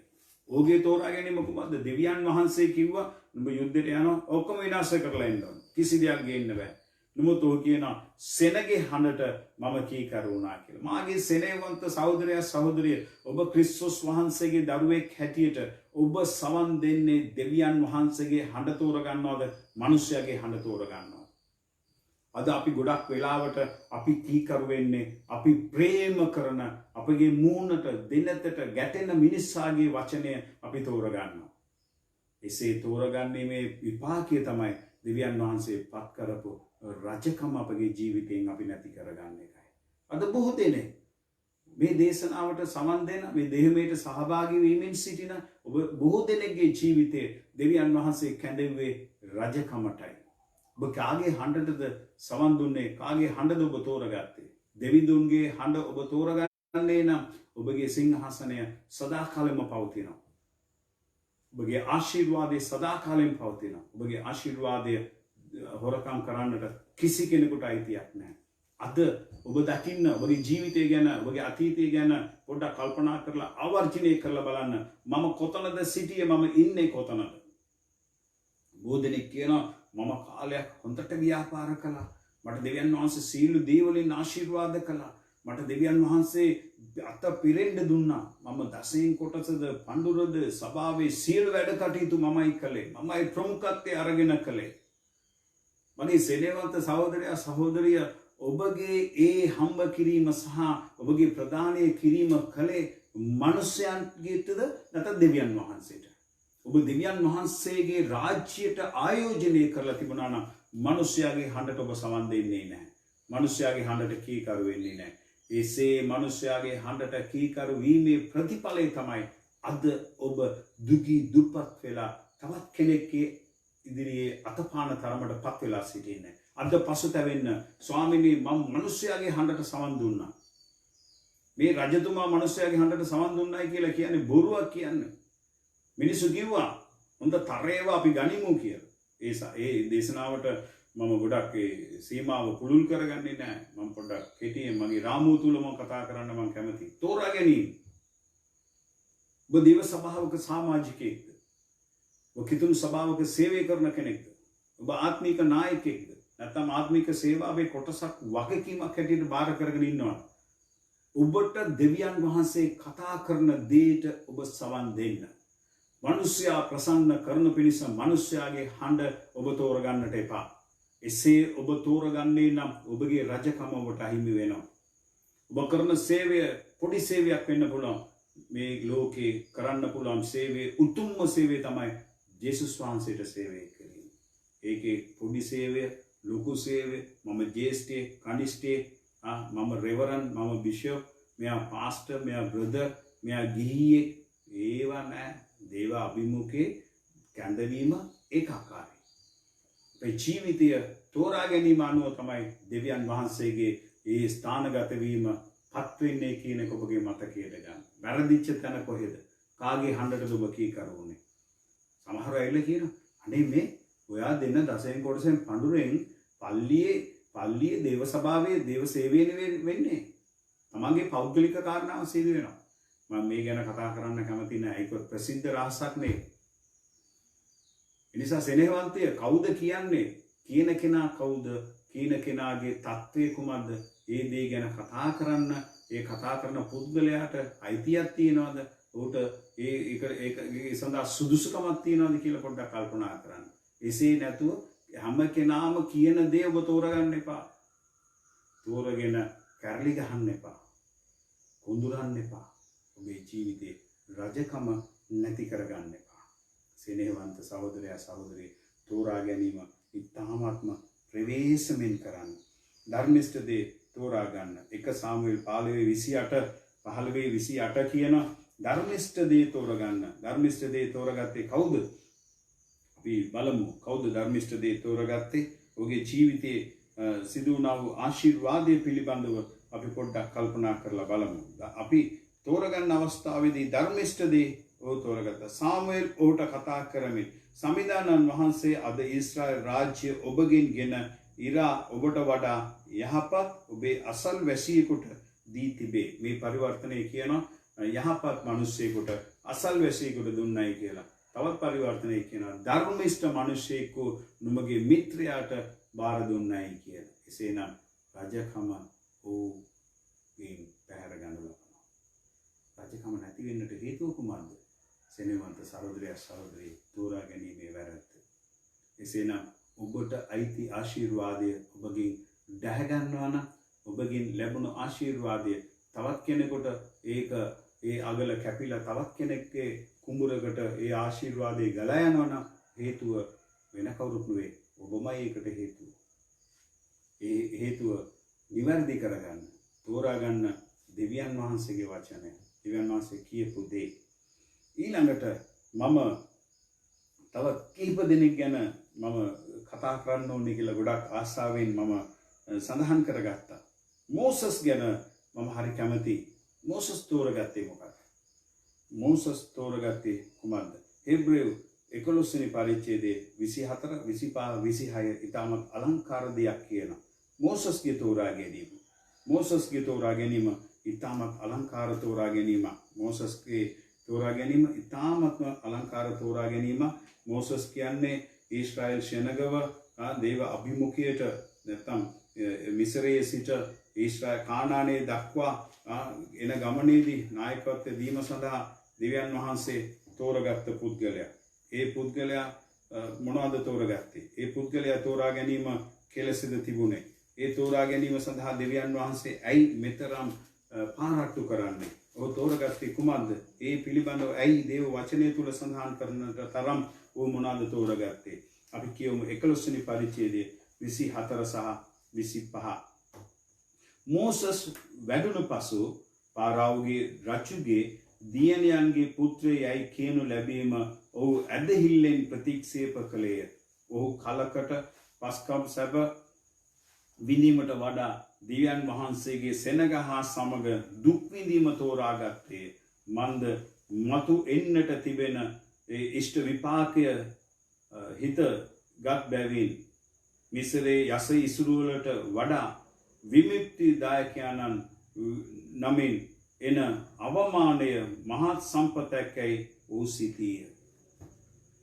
ඕගේ තෝරා ගැනීම කුමක්ද? දෙවියන් වහන්සේ කිව්වා නුඹ යුද්ධයට යනවා ඔක්කොම විනාශ කරලා එන්න ඕන. කිසි දෙයක් ගේන්න බෑ. නමුත් ඔහු කියනවා සෙනගේ හඬට මම කීකරු වුණා කියලා. මාගේ සෙනෙහවන්ත සහෝදරයා සහෝදරිය, ඔබ ක්‍රිස්තුස් වහන්සේගේ දරුවෙක් හැටියට ඔබ සවන් දෙන්නේ දෙවියන් වහන්සේගේ හඬ තෝරගන්නවද? මිනිස්යාගේ හඬ තෝරගන්නවද? අද අපි ගොඩක් වෙලාවට අපි කීකරු වෙන්නේ අපි ප්‍රේම කරන අපගේ මූණට දෙනතට ගැටෙන මිනිස්සාගේ වචනය අපි තෝරගන්නවා. එසේ තෝරගන්නේ මේ විපාකය තමයි දෙවියන් වහන්සේ පත් කරපු රජකම අපගේ ජීවිතයෙන් අපි නැති කරගන්න එකයි. අද බොහෝ දෙනෙක් මේ දේශනාවට සමන් දෙන මේ දෙහිමේට සහභාගී වීමෙන් සිටින ඔබ බොහෝ දෙනෙක්ගේ ජීවිතයේ දෙවියන් වහන්සේ කැඳෙව්වේ රජකමටයි. ඔබ කාගේ හඬටද සවන් දුන්නේ? කාගේ හඬද ඔබ තෝරගත්තේ? දෙවිඳුන්ගේ හඬ ඔබ තෝරගන්නේ නම් ඔබගේ සිංහාසනය සදාකාලෙම පවතිනවා. ඔබගේ ආශිර්වාදය සදාකාලෙම පවතිනවා. ඔබගේ ආශිර්වාදය හොරකම් කරන්නට කිසි කෙනෙකුට අයිතියක් නැහැ. අද ඔබ දකින්න ඔබගේ ජීවිතය ගැන, ඔබගේ අතීතය ගැන පොඩ්ඩක් කල්පනා කරලා ආවර්ජනය කරලා බලන්න. මම කොතනද සිටියේ? මම ඉන්නේ කොතනද? බොහෝ දෙනෙක් කියනවා මම කාලයක් හොඳට ව්‍යාපාර කළා. මට දෙවියන් වහන්සේ සීළු දේවලින් ආශිර්වාද කළා. මට දෙවියන් වහන්සේ අත පිරෙන්න දුන්නා. මම දසයෙන් කොටසද පඬුරද සභාවේ සියලු වැඩ කටයුතු මමයි කළේ. මමයි ප්‍රමුඛත්වය අරගෙන කළේ. මගේ සෙනෙහවන්ත සහෝදරයා සහෝදරිය, ඔබගේ ඒ හම්බ කිරීම සහ ඔබගේ ප්‍රදානය කිරීම කළේ මනුෂ්‍යයන්ගේටද නැත්නම් දෙවියන් වහන්සේට? ඔබ දෙවියන් වහන්සේගේ රාජ්‍යයට ආයෝජනය කරලා තිබුණා නම් මනුෂ්‍යයාගේ හඬට ඔබ සවන් දෙන්නේ නැහැ. මනුෂ්‍යයාගේ හඬට කීකරු වෙන්නේ නැහැ. එසේ මනුෂ්‍යයාගේ හඬට කීකරු වීමේ ප්‍රතිඵලය තමයි අද ඔබ දුගී දුප්පත් වෙලා තවත් කෙනෙක්ගේ ඉදිරියේ අතපාන තරමට පත් වෙලා සිටින්නේ. අද පසුතැවෙන්න ස්වාමීනි මම මනුෂ්‍යයාගේ හඬට සවන් දුන්නා. මේ රජතුමා මනුෂ්‍යයාගේ හඬට සවන් දුන්නයි කියලා කියන්නේ බොරුවක් කියන්නේ. මිනිස්සු කිව්වා හොඳ තරේව අපි ගනිමු කියලා. ඒ දේශනාවට මම ගොඩක් ඒ සීමාව පුළුල් කරගන්නේ නැහැ. මම පොඩ්ඩක් කෙටියෙන් මගේ රාමුව තුල මම කතා කරන්න මම කැමතියි. තෝරා ගැනීම. ඔබ දේව සභාවක සමාජිකයෙක්ද? ඔබ කිතුණු සභාවක සේවය කරන කෙනෙක්ද? ඔබ ආත්මික නායකයෙක්ද? නැත්නම් ආත්මික සේවාවේ කොටසක් වගකීමක් හැටියට බාර කරගෙන ඉන්නවද? ඔබට දෙවියන් වහන්සේ කතා කරන දෙයට ඔබ සවන් දෙන්න. මනුෂ්‍යයා ප්‍රසන්න කරන පිණිස මනුෂ්‍යයාගේ හඬ ඔබ තෝරගන්නට එපා. එසේ ඔබ තෝරගන්නේ නම් ඔබගේ රජකම ඔබට අහිමි වෙනවා. ඔබ කරන සේවය පොඩි සේවයක් වෙන්න පුළුවන්. මේ ලෝකේ කරන්න පුළුවන් සේවයේ උතුම්ම සේවය තමයි ජේසුස් වහන්සේට සේවය කිරීම. ඒකේ පොඩි සේවය, ලොකු සේවය, මම ජේෂ්ඨයෙක්, කනිෂ්ඨයෙක්, මම රෙවරන්ඩ්, මම බිෂප්, මෙයා පාස්ටර්, මෙයා බ්‍රදර්, මෙයා ගිහියෙක්, ඒවා නෑ. දේව අභිමුඛේ කැඳවීම ඒකාකාරයි. අපේ ජීවිතය තෝරා ගැනීම අනුව තමයි දෙවියන් වහන්සේගේ ඒ ස්ථානගත වීම පත් වෙන්නේ කියන එක ඔබගේ මතකයට ගන්න. වැරදිච්ච තැන කොහෙද? කාගේ හඬටද ඔබ කීකරු වුනේ? සමහර අය කියනවා අනේ මේ ඔයා දෙන දසයෙන් කොටසෙන් පඳුරෙන් පල්ලියේ දේව සභාවේ දේව සේවය වෙන්නේ. තමන්ගේ පෞද්ගලික කාරණාව සිදු වෙනවා. මම මේ ගැන කතා කරන්න කැමති නැහැ. ඒක ප්‍රසිද්ධ රහසක් නෙවෙයි. ඒ නිසා සෙනෙහවන්තය කවුද කියන්නේ? කියන කෙනා කවුද? කියන කෙනාගේ තත්ත්වය කුමක්ද? ඒ දේ ගැන කතා කරන්න, ඒ කතා කරන පුද්ගලයාට අයිතියක් තියනවද? ඔහුට ඒ සඳහා සුදුසුකමක් තියනවද කියලා පොඩ්ඩක් කල්පනා කරන්න. එසේ නැතුව හැම කෙනාම කියන දේ ඔබ තෝරගන්න එපා. තෝරගෙන කැරලි ගහන්න එපා. කුඳුරන්න එපා. ඔබේ ජීවිතේ රජකම නැති කරගන්න එපා. සෙනෙහවන්ත සහෝදරයා සහෝදරිය තෝරා ගැනීම ඉතාමත්ම ප්‍රවේශමෙන් කරන්න. ධර්මිෂ්ඨ දේ තෝරා ගන්න. 1 සාමුවෙල් 15:28 කියන ධර්මිෂ්ඨ දේ තෝරගන්න. ධර්මිෂ්ඨ දේ තෝරගත්තේ කවුද? අපි බලමු කවුද ධර්මිෂ්ඨ දේ තෝරගත්තේ? ඔහුගේ ජීවිතයේ සිදු වුණා වූ ආශිර්වාදයේ පිළිබඳව අපි පොඩ්ඩක් කල්පනා කරලා බලමු. අපි තෝරගන්න අවස්ථාවේදී ධර්මිෂ්ඨ දේ ඔහු තෝරගත්තා. සාමුවෙල් ඔහුට කතා කරමින් සමිදානන් වහන්සේ අද ඊශ්‍රායල් රාජ්‍ය ඔබගෙන් ගෙන ඉරා ඔබට වඩා යහපත් ඔබේ අසල් වැසියෙකුට දී තිබේ. මේ පරිවර්තනය කියනවා යහපත් මිනිසෙකුට අසල් වැසියෙකුට දුන්නයි කියලා. තවත් පරිවර්තනය කියනවා ධර්මිෂ්ඨ මිනිසෙකු නුඹගේ මිත්‍රයාට බාර දුන්නයි කියලා. එසේනම් රජකම ඔහුගෙන් පැහැර ගන්න ලබනවා. රජකම නැති වෙන්නට හේතුව කුමක්ද? සෙනෙවන්ත සහෝදරයා සහෝදරිය තෝරා ගැනීමේ වැරැද්ද. එසේනම් ඔබට අයිති ආශිර්වාදය ඔබගෙන් දැහ ගන්නවා නම් ඔබගෙන් ලැබුණු ආශිර්වාදය තවත් කෙනෙකුට ඒක ඒ අගල කැපිලා තවත් කෙනෙක්ගේ කුඹුරකට ඒ ආශිර්වාදය ගලා යනවා නම් හේතුව වෙන කවුරුත් නෙවෙයි ඔබමයි ඒකට හේතුව. ඒ හේතුව නිවැරදි කරගන්න තෝරා ගන්න දෙවියන් වහන්සේගේ වචනය. දෙවියන් වහන්සේ කියපු දේ. ඊළඟට මම තව කීප දෙනෙක් ගැන මම කතා කරන්න ඕනේ කියලා ගොඩක් ආසාවෙන් මම සඳහන් කරගත්තා. මෝසස් ගැන මම හරි කැමතියි. මෝසස් තෝරගත්තේ මොකක්ද? මෝසස් තෝරගත්තේ කුමක්ද? හෙබ්‍රේව 11 වෙනි පරිච්ඡේදයේ 24 25 26 ඊටමත් අලංකාර දෙයක් කියනවා. මෝසස්ගේ තෝරා ගැනීම. මෝසස්ගේ තෝරා ගැනීම ඊටමත් අලංකාර තෝරා ගැනීම. මෝසස්ගේ තෝරා ගැනීම ඊටමත් අලංකාර තෝරා ගැනීම. මෝසස් කියන්නේ ඊශ්‍රායල් ශනගව දේව අභිමුඛයට නැත්නම් මිස්රයේ සිට ඊශ්‍රායල් කානානයේ දක්වා එන ගමනේදී නායකත්වය දීම සඳහා දෙවියන් වහන්සේ තෝරගත්ත පුද්ගලයා. ඒ පුද්ගලයා මොනවද තෝරගත්තේ? ඒ පුද්ගලයා තෝරා ගැනීම කෙලෙසද තිබුණේ? ඒ තෝරා ගැනීම සඳහා දෙවියන් වහන්සේ ඇයි මෙතරම් පාරට්ටු කරන්නේ? ඔහු තෝරගත්තේ කුමක්ද? ඒ පිළිබඳව ඇයි දේව වචනය තුල සඳහන් කරනට තරම් ඔහු මොනවද තෝරගත්තේ? අපි කියමු 11 වෙනි පරිච්ඡේදයේ 24 සහ 25. මෝසස් වැඩුණු පසු පාරාවුගේ රජුගේ දියණියන්ගේ පුත්‍රයයි කියනු ලැබීම ඔහු ඇදහිල්ලෙන් ප්‍රතික්ෂේප කළේය. ඔහු කලකට පස්කම් සැප විඳීමට වඩා දිව්‍යන් වහන්සේගේ සෙනග හා සමග දුක් විඳීම තෝරාගත්තේ. මන්ද මතු එන්නට තිබෙන ඒ ඉෂ්ට විපාකය හිත ගත් බැවින් මිසරේ යස ඉසුරුවලට වඩා විමුක්තිදායකයන්න් නමින් එන අවමානය මහත් සම්පතක්කයි වූ සිටිය.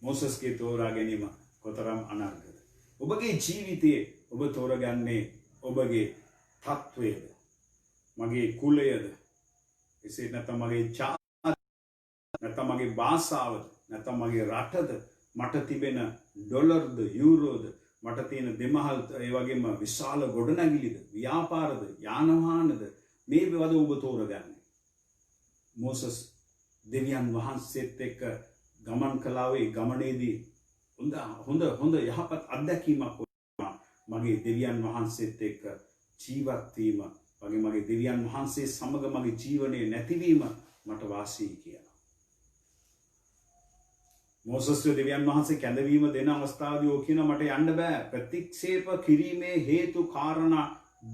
මෝසස්ගේ තෝරා ගැනීම කොතරම් අනර්ගද. ඔබගේ ජීවිතයේ ඔබ තෝරගන්නේ ඔබගේ තත්ත්වයද? මගේ කුලයද? එසේ නැත්නම් මගේ ජාතියද? නැත්නම් මගේ භාෂාවද? නැත්නම් මගේ රටද? මට තිබෙන ඩොලර්ද යුරෝද? මට තියෙන දෙමහල් ඒ වගේම විශාල ගොඩනැගිලිද? ව්‍යාපාරද? යාන වාහනද? මේ වද ඔබ තෝරගන්නේ. මෝසස් දෙවියන් වහන්සේත් එක්ක ගමන් කළාවේ ගමනේදී හොඳ යහපත් අත්දැකීමක් මගේ දෙවියන් වහන්සේත් එක්ක ජීවත් වීම වගේ මගේ දෙවියන් වහන්සේ සමග මගේ ජීවනයේ නැතිවීම මට වාසී කියලා. මෝසස් දෙවියන් වහන්සේ කැඳවීම දෙන අවස්ථාවේදී ඔය කියන මට යන්න බෑ ප්‍රතික්ෂේප කිරීමේ හේතු කාරණා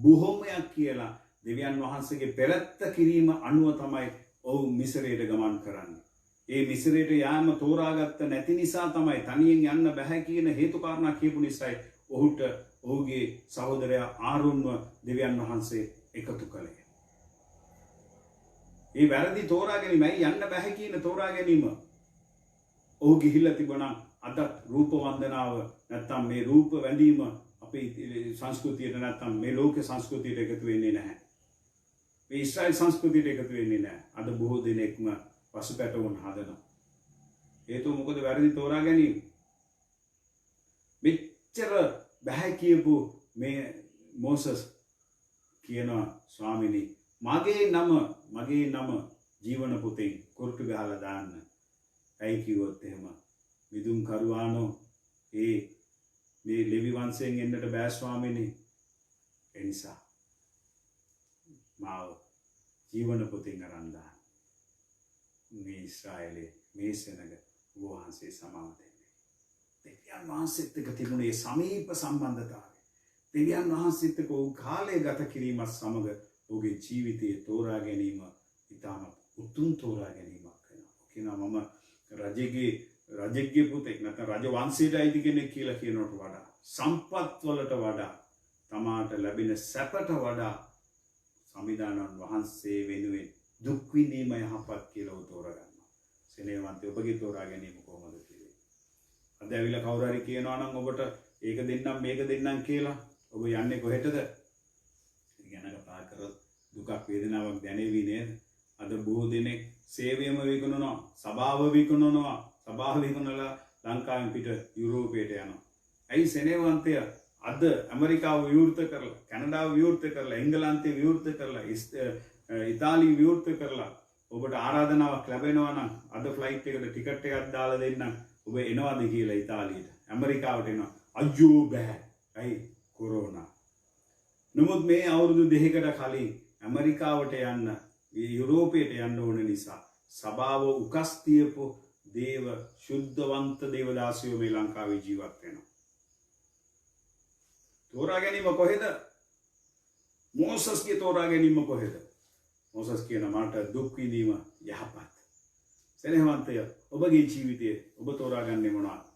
බොහොමයක් කියලා දෙවියන් වහන්සේගේ පෙරත්ත කිරීම අනුව තමයි ඔහු මිසරයට ගමන් කරන්නේ. ඒ මිසරයට යාම තෝරාගත්ත නැති නිසා තමයි තනියෙන් යන්න බෑ කියන හේතු කාරණා කියපු නිසායි ඔහුට ඔහුගේ සහෝදරයා ආරුන්ව දෙවියන් වහන්සේ එකතු කළේ. ඒ වැරදි තෝරා ගැනීමයි යන්න බෑ කියන තෝරා ගැනීම. ඔහු ගිහිල්ලා තිබුණා අදත් රූප වන්දනාව නැත්තම් මේ රූප වැඳීම අපේ සංස්කෘතියට නැත්තම් මේ ලෝක සංස්කෘතියට එකතු වෙන්නේ නැහැ. මේ ඊශ්‍රායල් සංස්කෘතියට එකතු වෙන්නේ නැහැ. අද බොහෝ දෙනෙක්ම පසුපැටවුන් හදනවා. හේතුව මොකද? වැරදි තෝරා ගැනීම. මෙච්චර බෑ කියපු මේ මෝසස් කියනවා ස්වාමිනී මගේ නම ජීවන පුතෙන් කුරුටු ගහලා දාන්න. ඇයි කිව්වොත් එහෙම මිදුම් කරුවානෝ මේ ලෙවි වංශයෙන් එන්නට බෑ ස්වාමිනී. ඒ නිසා මාව ජීවන පුතෙන් අරන් දාන්න. මේ ඊශ්‍රායලයේ මේ සෙනග වහන්සේ සමාව දෙන්නේ. දෙවියන් වහන්සේත් එක්ක තිබුණේ සමීප සම්බන්ධතාවය. දෙවියන් වහන්සේත් එක්ක ඔහු කාලය ගත කිරීමත් සමග ඔහුගේ ජීවිතයේ තෝරා ගැනීම ඉතාම උතුම් තෝරා ගැනීමක් වෙනවා. කියනවා මම රජෙක්ගේ පුතෙක් නැත්නම් රජ වංශයට අයිති කෙනෙක් කියලා කියනවට වඩා සම්පත් වලට වඩා තමාට ලැබෙන සැපට වඩා සමිදානන් වහන්සේ වෙනුවෙන් දුක් විඳීම යහපත් කියලා ඔබ තෝරගන්නවා. සෙනෙහවන්තය ඔබගේ තෝරා ගැනීම කොහොමද කියලා. අද ඇවිල්ලා කවුරු හරි කියනවා නම් ඔබට ඒක දෙන්නම් මේක දෙන්නම් කියලා ඔබ යන්නේ කොහෙටද? ගැන කතා කරොත් දුකක් වේදනාවක් දැනෙවි නේද? අද බොහෝ දෙනෙක් සේවයම විකුණනවා, සභාව විකුණනවා, සභාව විකුණලා ලංකාවෙන් පිට යුරෝපයට යනවා. ඇයි සෙනෙහවන්තය අද ඇමරිකාව විවෘත කරලා, කැනඩාව විවෘත කරලා, එංගලන්තය විවෘත කරලා, ඉතාලිය විවෘත කරලා ඔබට ආරාධනාවක් ලැබෙනවා නම් අද ෆ්ලයිට් එකට ටිකට් එකක් දාලා දෙන්නම් ඔබ එනවාද කියලා ඉතාලියට, ඇමරිකාවට එනවා. අයියෝ බෑ. ඇයි? කොරෝනා. නමුත් මේ අවුරුදු දෙකකට කලින් ඇමරිකාවට යන්න, යුරෝපයට යන්න ඕන නිසා සභාව උකස් තියපු දේව ශුද්ධවන්ත දේවදාසියෝ මේ ලංකාවේ ජීවත් වෙනවා. තෝරා ගැනීම කොහෙද? මෝසස්ගේ තෝරා ගැනීම කොහෙද? මෝසස් කියන මට දුක් විඳීම යහපත්. සෙනෙහවන්තය ඔබගේ ජීවිතයේ ඔබ තෝරාගන්නේ මොනවද?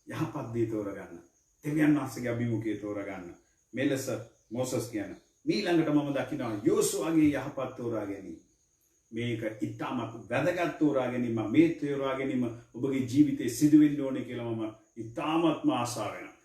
යහපත් දේ තෝරගන්න. දෙවියන් වහන්සේගේ අභිමුඛය තෝරගන්න. මෙලෙස මෝසස් කියන ඊළඟට මම දකිනවා යෝසුවගේ යහපත් තෝරා ගැනීම. මේක ඉතාමත් වැදගත් තෝරා ගැනීම. මේ තෝරා ගැනීම ඔබගේ ජීවිතේ සිදු වෙන්න ඕනේ කියලා මම ඉතාමත්ම ආසා වෙනවා.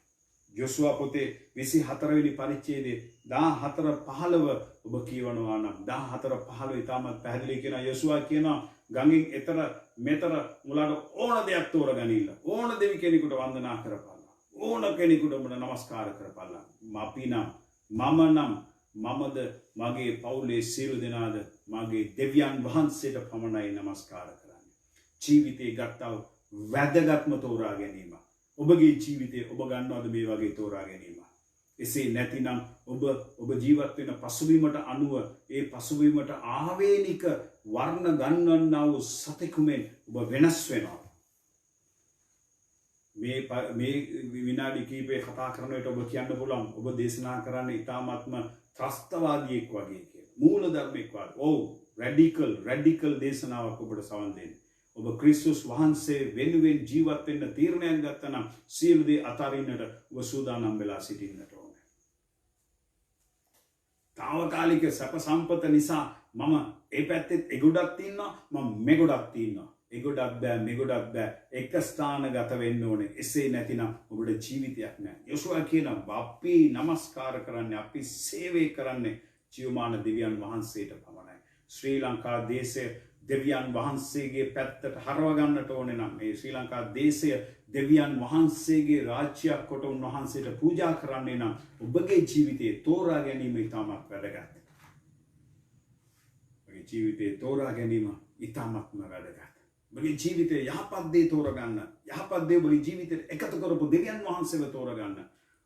යෝසුවා පොතේ 24 වෙනි පරිච්ඡේදයේ 14:15 ඔබ කියවනවා නම් 14:15 ඉතාමත් පැහැදිලි කියන යෝසුවා කියනවා ගඟින් එතර මෙතර මුලට ඕන දෙයක් තෝරගනින්න. ඕන දෙවි කෙනෙකුට වන්දනා කරපල්ලා. ඕන කෙනෙකුට ඔබට নমස්කාර කරපල්ලා. අපි නම් මම නම් මමද මගේ පවුලේ සියලු දෙනාද මගේ දෙවියන් වහන්සේට පමණයි নমස්කාර කරන්නේ. ජීවිතේ ගත්තව වැදගත්ම තෝරා ගැනීම. ඔබගේ ජීවිතේ ඔබ ගන්නවද මේ වගේ තෝරා ගැනීම? එසේ නැතිනම් ඔබ ජීවත් වෙන පසුබිමට අනුව ඒ පසුබිමට ආවේනික වර්ණ ගන්නවන්නා වූ සතෙකුමෙන් ඔබ වෙනස් වෙනවා. මේ විනාඩි කිහිපේ කතා කරන විට ඔබ කියන්න පුළුවන් ඔබ දේශනා කරන්නේ ඉතාමත්ම ත්‍රස්තවාදියෙක් වගේ කියලා. මූලධර්මයක් වගේ. ඔව්, රැඩිකල් දේශනාවක් ඔබට සවන් දෙන්නේ. ඔබ ක්‍රිස්තුස් වහන්සේ වෙනුවෙන් ජීවත් වෙන්න තීරණයක් ගත්තා නම් සියලු දේ අතාරින්නට ඔබ සූදානම් වෙලා සිටින්නට ඕනේ. తాවකාලික සැප සම්පත නිසා මම ඒ පැත්තේ එගොඩක් තියෙනවා, මම මෙගොඩක් තියෙනවා. එගොඩක් බෑ, මෙගොඩක් බෑ. එක ස්ථානගත වෙන්න ඕනේ. එසේ නැතිනම් ඔබට ජීවිතයක් නැහැ. යෝසුවා කියනවා අපි নমස්කාර කරන්නේ, අපි සේවය කරන්නේ ජීවමාන දෙවියන් වහන්සේට පමණයි. ශ්‍රී ලංකා දේශය දෙවියන් වහන්සේගේ පැත්තට හරව ගන්නට ඕනේ නම් මේ ශ්‍රී ලංකා දේශය දෙවියන් වහන්සේගේ රාජ්‍යයක් කොට උන්වහන්සේට පූජා කරන්නේ නම් ඔබගේ ජීවිතයේ තෝරා ගැනීම ඉතාමත් වැදගත්. ඔබගේ ජීවිතයේ තෝරා ගැනීම ඉතාමත්ම වැදගත්. ඔබගේ ජීවිතයේ යහපත් දේ තෝරගන්න. යහපත් දේ ඔබගේ ජීවිතයට එකතු කරපු දෙවියන් වහන්සේව තෝරගන්න.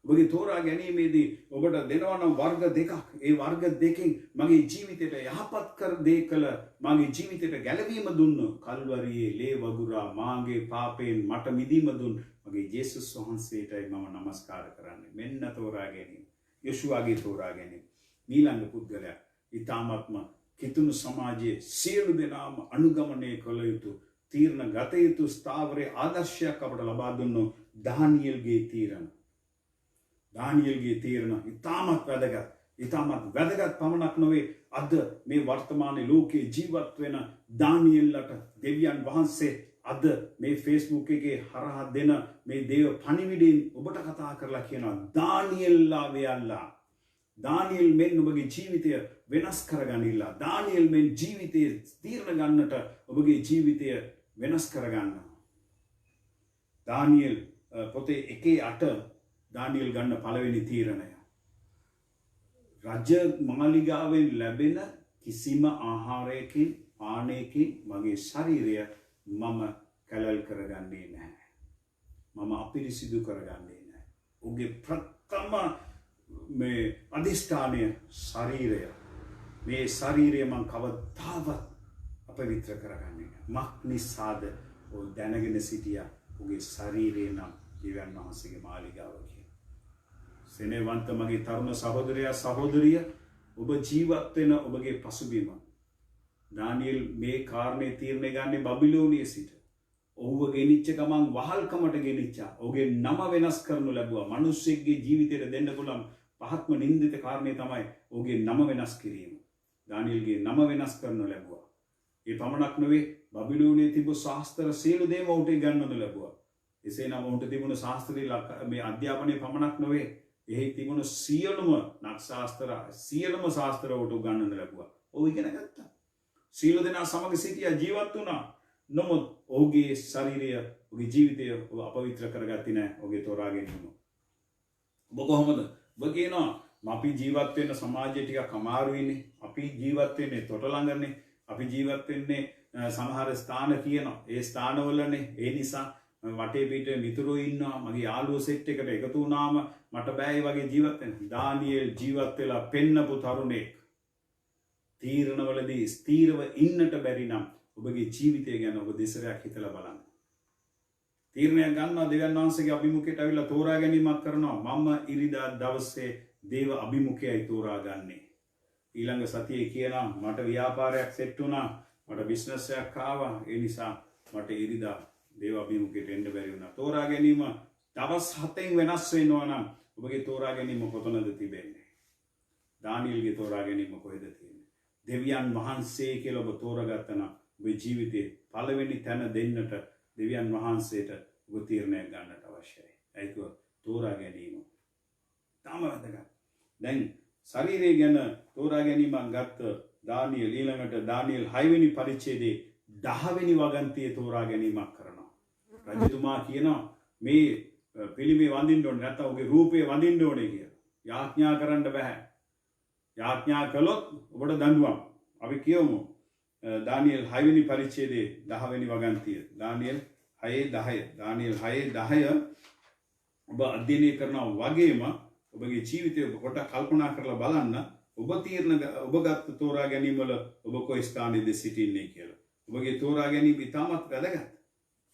ඔබගේ තෝරා ගැනීමේදී ඔබට දෙනවා නම් වර්ග දෙකක්. ඒ වර්ග දෙකෙන් මගේ ජීවිතයට යහපත් කර දේ කළ, මගේ ජීවිතයට ගැලවීම දුන්න කල්වරියේ ලේ වගුරා මාගේ පාපයෙන් මට මිදීම දුන් මගේ යේසුස් වහන්සේටයි මම নমස්කාර කරන්නේ. මෙන්න තෝරා ගැනීම. යෝසුවාගේ තෝරා ගැනීම. ඊළඟ පුද්ගලයා ඊ타මත්ම කිතුණු සමාජයේ සියලු දෙනාම අනුගමනය කළ යුතු, තීරණ ගත යුතු ස්ථාවරයේ ආදර්ශයක් අපට ලබා දුන්නු දානියෙල්ගේ තීරණ. දානියෙල්ගේ තීරණ ඉතාමත් වැදගත්. ඉතාමත් වැදගත් පමණක් නොවේ, අද මේ වර්තමානයේ ලෝකයේ ජීවත් වෙන දානියෙල්ලට දෙවියන් වහන්සේ අද මේ Facebook එකේ හරහා දෙන මේ දේව පණිවිඩයෙන් ඔබට කතා කරලා කියනවා දානියෙල්ලා වෙයල්ලා. දානියෙල් මෙන් ඔබගේ ජීවිතය වෙනස් කරගනිලා. දානියෙල් මෙන් ජීවිතයේ තීරණ ගන්නට ඔබගේ ජීවිතය වෙනස් කරගන්න. දානියෙල් පොතේ 1:8 දානියෙල් ගන්න පළවෙනි තීරණය. රජ මාලිගාවෙන් ලැබෙන කිසිම ආහාරයකින් පානයකින් මගේ ශරීරය මම කැලල් කරගන්නේ නැහැ. මම අපිරිසිදු කරගන්නේ නැහැ. ඔහුගේ ප්‍රථම මේ අධිෂ්ඨානය ශරීරය. මේ ශරීරය මං කවදාවත් අපවිත්‍ර කරගන්නේ නැහැ. මක් නිසාද ඔහු දැනගෙන සිටියා ඔහුගේ ශරීරය නම් දෙවියන් වහන්සේගේ මාලිගාව කියලා. සෙනෙහවන්ත මගේ තරුණ සහෝදරයා සහෝදරිය, ඔබ ජීවත් වෙන ඔබගේ පසුබිම. දානියෙල් මේ කාරණේ තීරණය ගන්නේ බබිලෝනියේ සිට. ඔහුව ගෙනිච්ච ගමන් වහල්කමට ගෙනිච්චා. ඔහුගේ නම වෙනස් කරනු ලැබුවා. මිනිස්සෙක්ගේ ජීවිතයට දෙන්න පුළුවන් පහත්ම නින්දිත කාරණේ තමයි ඔහුගේ නම වෙනස් කිරීම. දානියෙල්ගේ නම වෙනස් කරනු ලැබුවා. ඒ පමණක් නෙවෙයි බබිලෝනියේ තිබු ශාස්ත්‍ර සියලු දේම ඔහුට ගන්නු ලැබුවා. එසේනම් ඔහුට තිබුණු ශාස්ත්‍රීය මේ අධ්‍යාපනයේ පමණක් නෙවෙයි එහි තිබුණු සියලුම නක්ෂාස්ත්‍ර සියලුම ශාස්ත්‍ර ඔහුට ගන්නු ලැබුවා. ඔහු ඉගෙන ගත්තා. සියලු දෙනා සමග සිටියා ජීවත් වුණා. නමුත් ඔහුගේ ශරීරය ඔහුගේ ජීවිතය ඔහු අපවිත්‍ර කරගත්තේ නැහැ ඔහුගේ තෝරා ගැනීම. ඔබ කොහොමද? ඔබ කියනවා අපි ජීවත් වෙන්න සමාජය ටිකක් අමාරුයිනේ. අපි ජීවත් වෙන්නේ තොට ළඟනේ. අපි ජීවත් වෙන්නේ සමහර ස්ථාන කියනවා. ඒ ස්ථානවලනේ. ඒ නිසා වටේ පිට මිතුරෝ ඉන්නවා. මගේ යාළුවෝ සෙට් එකට එකතු වුණාම මට බෑ වගේ ජීවත් වෙන්න. දානියෙල් ජීවත් වෙලා පෙන්නපු තරුණෙක්. තීරණවලදී ස්ථීරව ඉන්නට බැරි නම් ඔබගේ ජීවිතය ගැන ඔබ දෙසරයක් හිතලා බලන්න. තීරණයක් ගන්නවා දෙවියන් වහන්සේගේ අභිමුඛයට අවිලා තෝරා ගැනීමක් කරනවා. මම ඉරිදා දවසේ දේව අභිමුඛයයි තෝරාගන්නේ. ඊළඟ සතියේ කියනවා මට ව්‍යාපාරයක් සෙට් වුණා. මට බිස්නස් එකක් ආවා. ඒ නිසා මට ඉරිදා දේව අභිමුඛයට එන්න බැරි වුණා. තෝරා ගැනීම දවස් 7න් වෙනස් වෙනවා නම් ඔබගේ තෝරා ගැනීම කොතනද තිබෙන්නේ? දානියෙල්ගේ තෝරා ගැනීම කොහෙද තියෙන්නේ? දෙවියන් වහන්සේ කියලා ඔබ තෝරාගත්තා නම් ඔබේ ජීවිතේ පළවෙනි තැන දෙන්නට දෙවියන් වහන්සේට ඔබ තීරණයක් ගන්නට අවශ්‍යයි. ඒක තෝරා ගැනීම. තාම වැදගත්. දැන් ශරීරය ගැන තෝරා ගැනීමක් ගත්ත දානියෙල් ඊළඟට දානියෙල් 6 වෙනි පරිච්ඡේදයේ 10 වෙනි වගන්තියේ තෝරා ගැනීමක් කරනවා. රජතුමා කියනවා මේ පිළිමේ වඳින්න ඕනේ නැත්නම් ඔහුගේ රූපය වඳින්න ඕනේ කියලා. යාඥා කරන්න බෑ. යාඥා කළොත් ඔබට දඬුවම්. අපි කියමු දානියෙල් 6 වෙනි පරිච්ඡේදයේ 10 වෙනි වගන්තිය. දානියෙල් 6:10. දානියෙල් 6:10 ඔබ අධ්‍යයනය කරනවා වගේම ඔබගේ ජීවිතය ඔබ කොට කල්පනා කරලා බලන්න ඔබ ඔබ ගත්ත තෝරා ගැනීම වල ඔබ කොයි ස්ථානයේද සිටින්නේ කියලා. ඔබගේ තෝරා ගැනීම ඉතාමත් වැදගත්.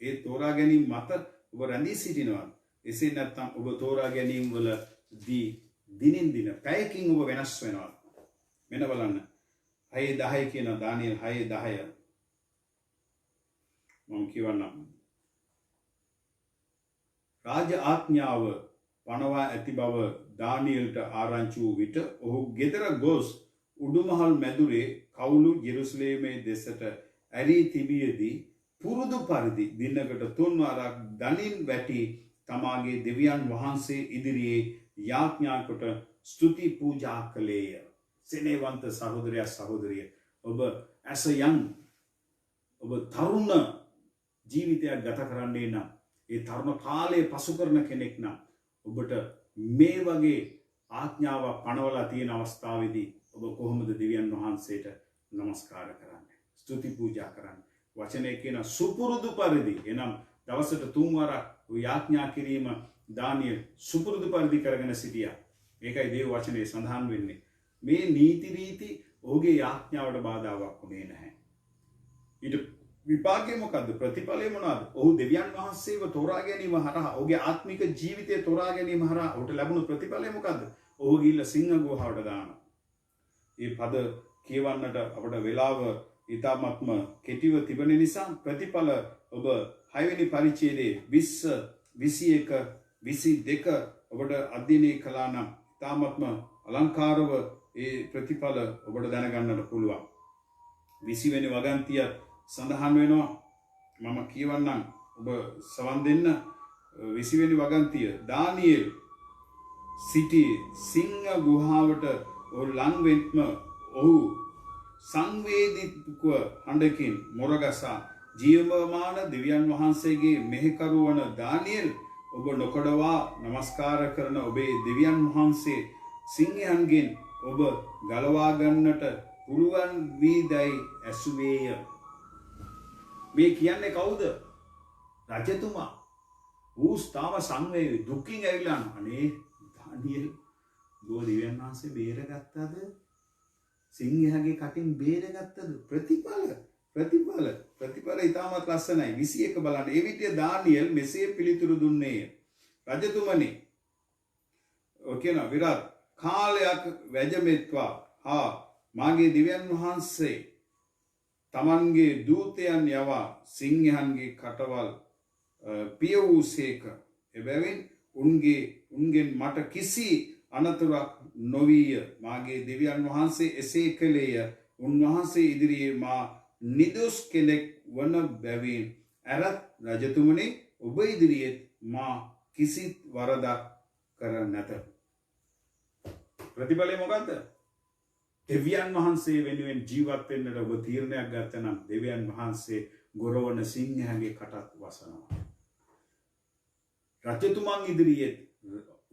ඒ තෝරා ගැනීම මත ඔබ රැඳී සිටිනවා. එසේ නැත්නම් ඔබ තෝරා ගැනීම වලදී දිනින් දින පැයකින් ඔබ වෙනස් වෙනවා. මෙන්න බලන්න. 6:10 කියන දානියෙල් 6:10 මම කියවන්නම්. රාජ ආඥාව පනවා ඇති බව දානියෙල්ට ආරංචි වූ විට ඔහු ගෙදර ගොස් උඩුමහල් මැදුරේ කවුළු යෙරුසලේමේ දෙසට ඇරී තිබියදී පුරුදු පරිදි දිනකට 3 වරක් දනින් වැටි තමාගේ දෙවියන් වහන්සේ ඉදිරියේ යාඥා කොට ස්තුති පූජා කළේය. සෙනෙවන්ත සහෝදරයා සහෝදරිය ඔබ as a young ඔබ තරුණ ජීවිතයක් ගත කරන්නේ නම් ඒ තරුණ කාලයේ පසු කරන කෙනෙක් නම් ඔබට මේ වගේ ආඥාවක් පනවලා තියෙන අවස්ථාවේදී ඔබ කොහොමද දෙවියන් වහන්සේට নমස්කාර කරන්නේ? ස්තුති පූජා කරන්නේ? වචනේ කියන සුපුරුදු පරිදි එනම් දවසට 3 වරක් යාඥා කිරීම දානියෙල් සුපුරුදු පරිදි කරගෙන සිටියා. ඒකයි දේව වචනේ සඳහන් වෙන්නේ. මේ නීති රීති ඔහුගේ යාඥාවට බාධාවක් වුණේ නැහැ. ඊට විපාකය මොකද්ද? ප්‍රතිඵලය මොනවාද? ඔහු දෙවියන් වහන්සේව තෝරා ගැනීම හරහා ඔහුගේ ආත්මික ජීවිතය තෝරා ගැනීම හරහා ඔහුට ලැබුණු ප්‍රතිඵලය මොකද්ද? ඔහු ගිහිල්ලා සිංහ ගුහාවට දානවා. මේ පද කියවන්නට අපට වෙලාව ඊ타ත්ම කෙටිව තිබෙන නිසා ප්‍රතිඵල ඔබ 6 වෙනි පරිච්ඡේදයේ 20 21 22 ඔබට අධ්‍යයනය කළා නම් ඊ타ත්ම අලංකාරව ඒ ප්‍රතිඵල ඔබට දැනගන්නට පුළුවන්. 20 වෙනි වගන්තිය සඳහන් වෙනවා. මම කියවන්නම් ඔබ සවන් දෙන්න. 20 වෙනි වගන්තිය දානියෙල් සිටි සිංහ ගුහාවට ලං වෙත්ම ඔහු සංවේදීත්ව හඬකින් මොරගසා ජීවමාන දෙවියන් වහන්සේගේ මෙහෙකරු වන දානියෙල් ඔබ නොකඩවා নমස්කාර කරන ඔබේ දෙවියන් වහන්සේ සිංහයන්ගෙන් ඔබ ගලවා ගන්නට පුළුවන් වීදයි ඇසුවේය. මේ කියන්නේ කවුද? රජතුමා. ඌ ස්ථාව සංවේදී දුකින් ඇවිල්ලා අනේ දානියෙල් ගෝ දෙවියන් වහන්සේ බේරගත්තද? සිංහයාගේ කටින් බේරගත්තද? ප්‍රතිඵල ඉතාමත් ලස්සනයි. 21 බලන්න. ඒ විට දානියෙල් මෙසේ පිළිතුරු දුන්නේය. රජතුමනි ඔකේන විරාත් කාලයක් වැජමෙත්වා හා මාගේ දෙවියන් වහන්සේ තමන්ගේ දූතයන් යවා සිංහයන්ගේ කටවල් පිය වූසේක. එබැවින් උන්ගෙන් මට කිසි අනතුරක් නොවීය. මාගේ දෙවියන් වහන්සේ එසේ කළේය. උන්වහන්සේ ඉදිරියේ මා නිදොස් කෙනෙක් වන බැවින් ඇරත් රජතුමනි ඔබ ඉදිරියේ මා කිසිත් වරදක් කර නැත. ප්‍රතිඵලය මොකද්ද? දෙවියන් වහන්සේ වෙනුවෙන් ජීවත් වෙන්නට ඔබ තීරණයක් ගත්තා නම් දෙවියන් වහන්සේ ගොරවන සිංහයාගේ කටත් වසනවා. රජතුමන් ඉදිරියේ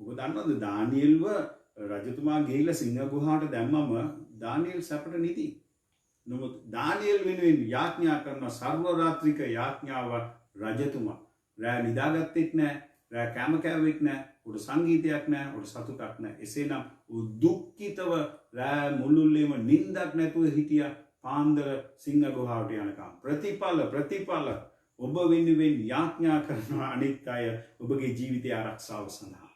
ඔබ දන්නවද දානියෙල්ව රජතුමා ගිහිල්ලා සිංහ ගුහාවට දැම්මම දානියෙල් සැපට නිදි. නමුත් දානියෙල් වෙනුවෙන් යාඥා කරන සර්ව රාත්‍රික යාඥාව රජතුමා රෑ නිදාගත්තෙත් නැහැ, රෑ කැම කෑවෙත් නැහැ, උඩ සංගීතයක් නැහැ, උඩ සතුටක් නැහැ. එසේනම් දුක්ඛිතව රෑ මුළුල්ලේම නිින්දක් නැතුව හිටියා පාන්දර සිංහ ගුහාවට යනකම්. ප්‍රතිඵල ඔබ වෙනුවෙන් යාඥා කරන අනිත් අය ඔබගේ ජීවිතය ආරක්ෂාව සඳහා.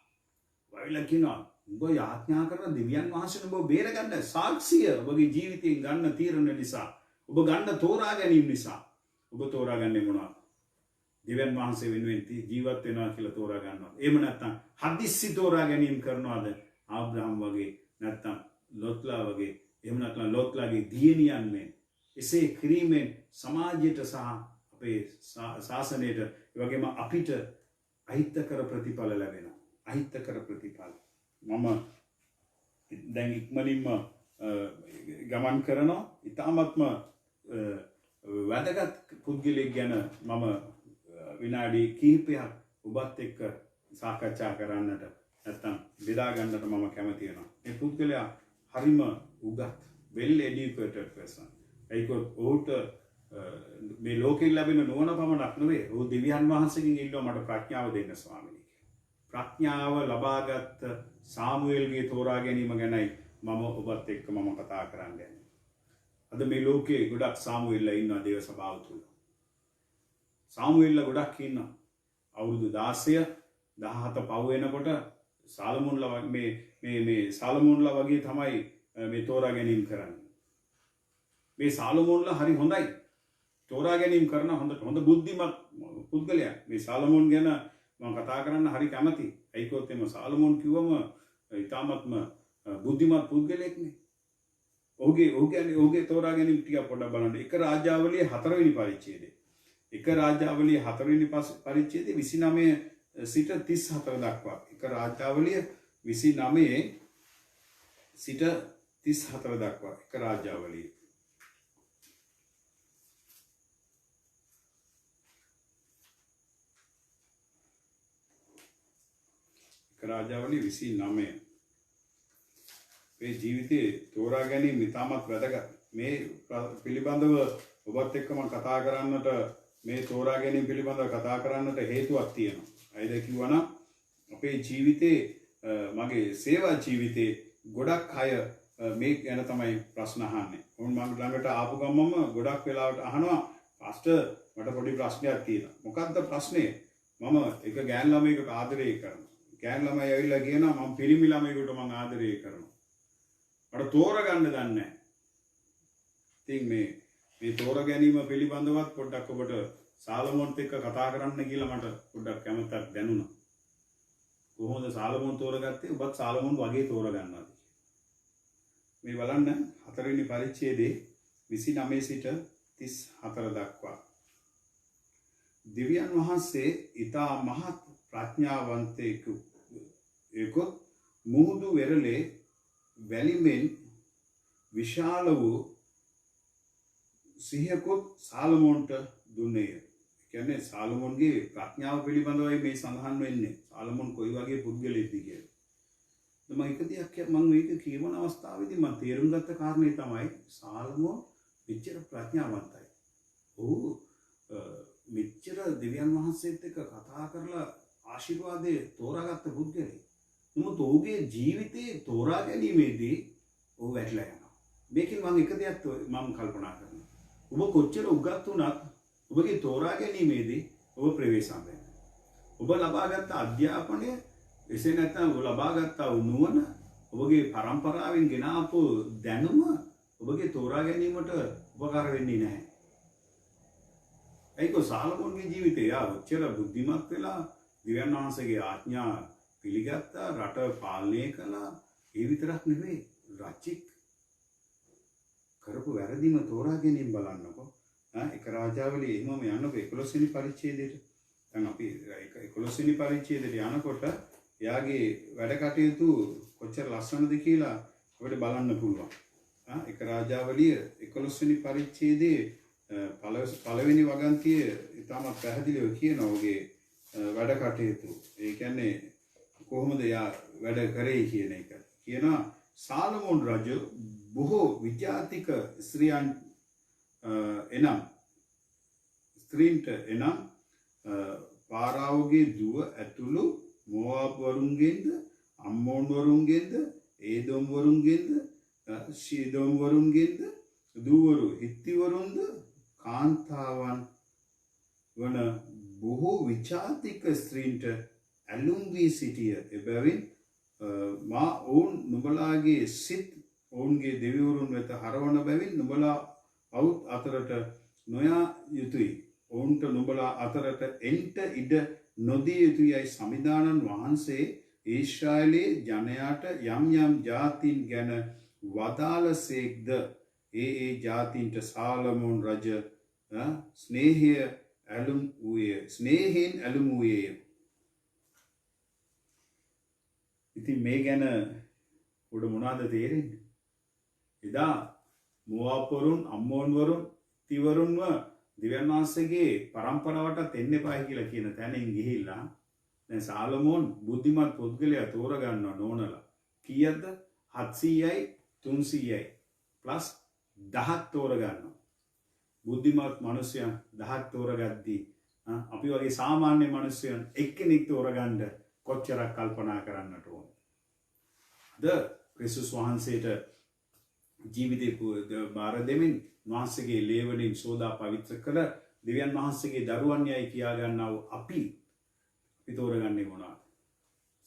වයිලා කියනවා ඔබ යාඥා කරන දෙවියන් වහන්සේට ඔබ බේරගන්න සාක්ෂිය ඔබගේ ජීවිතයෙන් ගන්න තීරණ නිසා, ඔබ ගන්න තෝරා ගැනීම නිසා. ඔබ තෝරාගන්නේ මොනවද? දෙවියන් වහන්සේ වෙනුවෙන් ජීවත් වෙනවා කියලා තෝරා ගන්නවා. එහෙම නැත්නම් හදිස්සි තෝරා ගැනීම කරනවාද? ආබ්‍රහම් වගේ නැත්නම් ලොත්ලා වගේ, එහෙම නැත්නම් ලොත්ලාගේ දියණියන් මේ එසේ කිරීමෙන් සමාජයට සහ අපේ ශාසනයට ඒ වගේම අපිට අහිතකර ප්‍රතිඵල ලැබෙනවා. අහිතකර ප්‍රතිඵල. මම දැන් ඉක්මනින්ම ගමන් කරනවා. ඊටාත්ම වැදගත් පුද්ගලයෙක් ගැන මම විනාඩි කිහිපයක් ඔබත් එක්ක සාකච්ඡා කරන්නට නැත්නම් බෙදා ගන්නට මම කැමති වෙනවා. මේ පුද්ගලයා හරිම උගත්, well educated person. ඒකත් ඔහුට මේ ලෝකෙන් ලැබෙන නුවණ පමණක් නෙවෙයි, ඔහු දෙවියන් වහන්සේගෙන් ඉල්ලුවා මට ප්‍රඥාව දෙන්න ස්වාමීනි. ප්‍රඥාව ලබාගත් සාමුවෙල්ගේ තෝරා ගැනීම ගැනයි මම ඔබත් එක්ක මම කතා කරන්නේ. අද මේ ලෝකේ ගොඩක් සාමුවෙල්ලා ඉන්නවා දේව සභාව තුල. සාමුවෙල්ලා ගොඩක් ඉන්නවා. අවුරුදු 16 17 පව වෙනකොට සාලමෝන්ලා මේ සාලමෝන්ලා වගේ තමයි මේ තෝරා ගැනීම කරන්නේ. මේ සාලමෝන්ලා හරි හොඳයි. තෝරා ගැනීම කරන හොඳ බුද්ධිමත් පුද්ගලයා. මේ සාලමෝන් ගැන මම කතා කරන්න හරි කැමතියි. ඒකෝත් එම සාලමෝන් කිව්වම ඊටාත්ම බුද්ධිමත් පුද්ගලයෙක්නේ. ඔහුගේ තෝරා ගැනීම ටික පොඩ්ඩක් බලන්න. එක රාජ්‍යාවලියේ 4 වෙනි පරිච්ඡේදය. එක රාජ්‍යාවලියේ 4 වෙනි පරිච්ඡේදයේ 29 සිට 34 දක්වා. එක රාජ්‍යාවලිය 29 සිට 34 දක්වා. එක රාජ්‍යාවලිය. එක රාජ්‍යාවලිය 29. මේ ජීවිතේ තෝරා ගැනීම ඉතාමත් වැදගත්. මේ පිළිබඳව ඔබත් එක්ක මම කතා කරන්නට, මේ තෝරා ගැනීම පිළිබඳව කතා කරන්නට හේතුවක් තියෙනවා. අයිද කිව්වනම් අපේ ජීවිතේ, මගේ සේවා ජීවිතේ ගොඩක් අය මේ ගැන තමයි ප්‍රශ්න අහන්නේ. උන් මම ළඟට ආපු ගමම ගොඩක් වෙලාවට අහනවා, "පාස්ටර් මට පොඩි ප්‍රශ්නයක් තියෙනවා." මොකක්ද ප්‍රශ්නේ? මම එක ගෑන් ළමයෙකුට ආදරය කරනවා. ගෑන් ළමයි ඇවිල්ලා කියනවා මම පිරිමි ළමයෙකුට මම ආදරය කරනවා. මට තෝරගන්න දන්නේ නැහැ. ඉතින් මේ තෝරා ගැනීම පිළිබඳවත් පොඩ්ඩක් ඔබට සාලමෝන්ත් එක්ක කතා කරන්න කියලා මට පොඩ්ඩක් කැමැත්තක් දැනුණා. කොහොමද සාලමෝන් තෝරගත්තේ? ඔබත් සාලමෝන් වගේ තෝරගන්නවාද? මේ බලන්න 4 වෙනි පරිච්ඡේදයේ 29 සිට 34 දක්වා. දෙවියන් වහන්සේ ඊතා මහත් ප්‍රඥාවන්තයෙකු මුහුදු වෙරළේ වැලිමෙන් විශාල වූ සිහියකුත් සාලමෝන්ට දුන්නේය. කියන්නේ සාලමෝන්ගේ ප්‍රඥාව පිළිබඳවයි මේ සඳහන් වෙන්නේ. සාලමෝන් කොයි වගේ පුද්ගලයෙක්ද කියලා. මම එක දෙයක් මම මේක කියවන අවස්ථාවේදී මම තේරුම් ගත්ත කාරණේ තමයි සාලමෝන් මෙච්චර ප්‍රඥාවන්තයි. ඔහු මෙච්චර දෙවියන් වහන්සේත් එක්ක කතා කරලා ආශිර්වාදේ තෝරාගත්ත පුද්ගලයෙක්. නමුත් ඔහුගේ ජීවිතේ තෝරා ගැනීමේදී ඔහු වැටලා යනවා. මේකෙන් මම එක දෙයක් මම කල්පනා කරනවා. ඔබ කොච්චර උගත් වුණත් ඔබගේ තෝරා ගැනීමේදී ඔබ ප්‍රවේශම් වෙනවා. ඔබ ලබාගත් අධ්‍යාපනය, එසේ නැත්නම් ඔබ ලබාගත් නුවණ, ඔබගේ පරම්පරාවෙන් ගෙන ආපු දැනුම ඔබගේ තෝරා ගැනීමට උපකාර වෙන්නේ නැහැ. ඒක සාලමෝන්ගේ ජීවිතය ඔච්චර බුද්ධිමත් වෙලා දෙවියන් වහන්සේගේ ආඥා පිළිගත්තා රට පාලනය කළා ඒ විතරක් නෙවෙයි රචිත් කරපු වැරදිම තෝරා ගැනීම බලන්නකෝ එක රාජාවලිය එහෙමම යනකොට 11 වෙනි පරිච්ඡේදයට දැන් අපි 11 වෙනි පරිච්ඡේදයට යනකොට එයාගේ වැඩ කටයුතු කොච්චර ලස්සනද කියලා අපිට බලන්න පුළුවන් එක රාජාවලිය 11 වෙනි පරිච්ඡේදයේ පළවෙනි වගන්තිය ඉතාමත් පැහැදිලිව කියනවා ඔහුගේ වැඩ කටයුතු ඒ කියන්නේ කොහොමද යා වැඩ කරේ කියන එක කියනවා සාලමෝන් රජු බොහෝ විජාතික ස්ත්‍රියන් ස්ත්‍රීන්ට එනම් පාරාවගේ දුව ඇතුළු මොවාබ් වරුන්ගෙන්ද අම්මෝන් වරුන්ගෙන්ද ඒදොම් වරුන්ගෙන්ද ශීදොම් වරුන්ගෙන්ද දූවරු හිත්තිවරුන්ද කාන්තාවන් වන බොහෝ විජාතික ස්ත්‍රීන්ට ඇලුම් වී සිටිය එබැවින් මා ඔවුන් නුඹලාගේ සිත් ඔවුන්ගේ දෙවිවරුන් වෙත හරවන බැවින් නුඹලා අවුත් අතරට නොයා යුතුයි ඔවුන්ට නුඹලා අතරට එන්ට ඉඩ නොදිය යුතුයයි සමිදානන් වහන්සේ ඊශ්‍රායලයේ ජනයාට යම් යම් ජාතීන් ගැන වදාළසේක්ද ඒ ජාතීන්ට සාලමෝන් රජ ස්නේහයෙන් ඇලුම් වූයේය. ඉතින් මේ ගැන උඩ මොනවද තේරෙන්නේ? එදා මොවාබ්වරුන් අම්මෝන්වරුන් තිවරුන්ව දිව්‍යන් වහන්සේගේ පරම්පරාවටත් එන්න එපායි කියලා කියන තැනින් ගිහිල්ලා දැන් සාලමෝන් බුද්ධිමත් පුද්ගලයා තෝරගන්නවා නෝනලා කීයක්ද 700යි 300යි ප්ලස් 10ක් තෝරගන්නවා බුද්ධිමත් මිනිසයන් 10ක් තෝරගද්දී අපි වගේ සාමාන්‍ය මිනිසයන් එක්කෙනෙක් තෝරගන්න කොච්චරක් කල්පනා කරන්නට ඕන. ද ක්‍රිස්තුස් වහන්සේට ජීවිතේ බාර දෙමින් වහන්සේගේ ලේවලින් සෝදා පවිත්‍ර කළ දෙවියන් වහන්සේගේ දරුවන් යයි කියා ගන්නා වූ අපි තෝරගන්නේ මොනවද?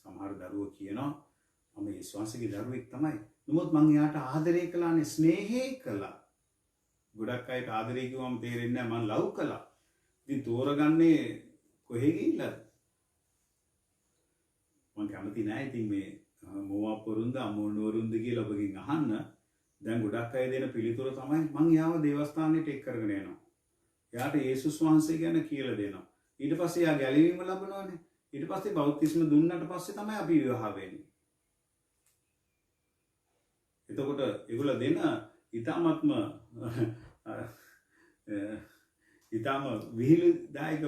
සමහර දරුවෝ කියනවා මම යේසුස් වහන්සේගේ දරුවෙක් තමයි. නමුත් මං එයාට ආදරය කළානේ ස්නේහය කළා. ගොඩක් අයට ආදරය කිව්වම තේරෙන්නේ නැහැ මං ලව් කළා. ඉතින් තෝරගන්නේ කොහෙ ගිහිල්ලාද? මම කැමති නැහැ ඉතින් මේ මොවාබ් වරුන්ද අමෝන් වරුන්ද කියලා ඔබගෙන් අහන්න. දැන් ගොඩක් අය දෙන පිළිතුර තමයි මං යාව දේවස්ථානෙට එක් කරගෙන යනවා. එයාට යේසුස් වහන්සේ ගැන කියලා දෙනවා. ඊට පස්සේ එයා ගැලවීම ලබනවානේ. ඊට පස්සේ බෞද්ධිස්ම දුන්නට පස්සේ තමයි අපි විවාහ වෙන්නේ. එතකොට ඒගොල්ලෝ දෙන ඊටාත්ම විහිළුදායක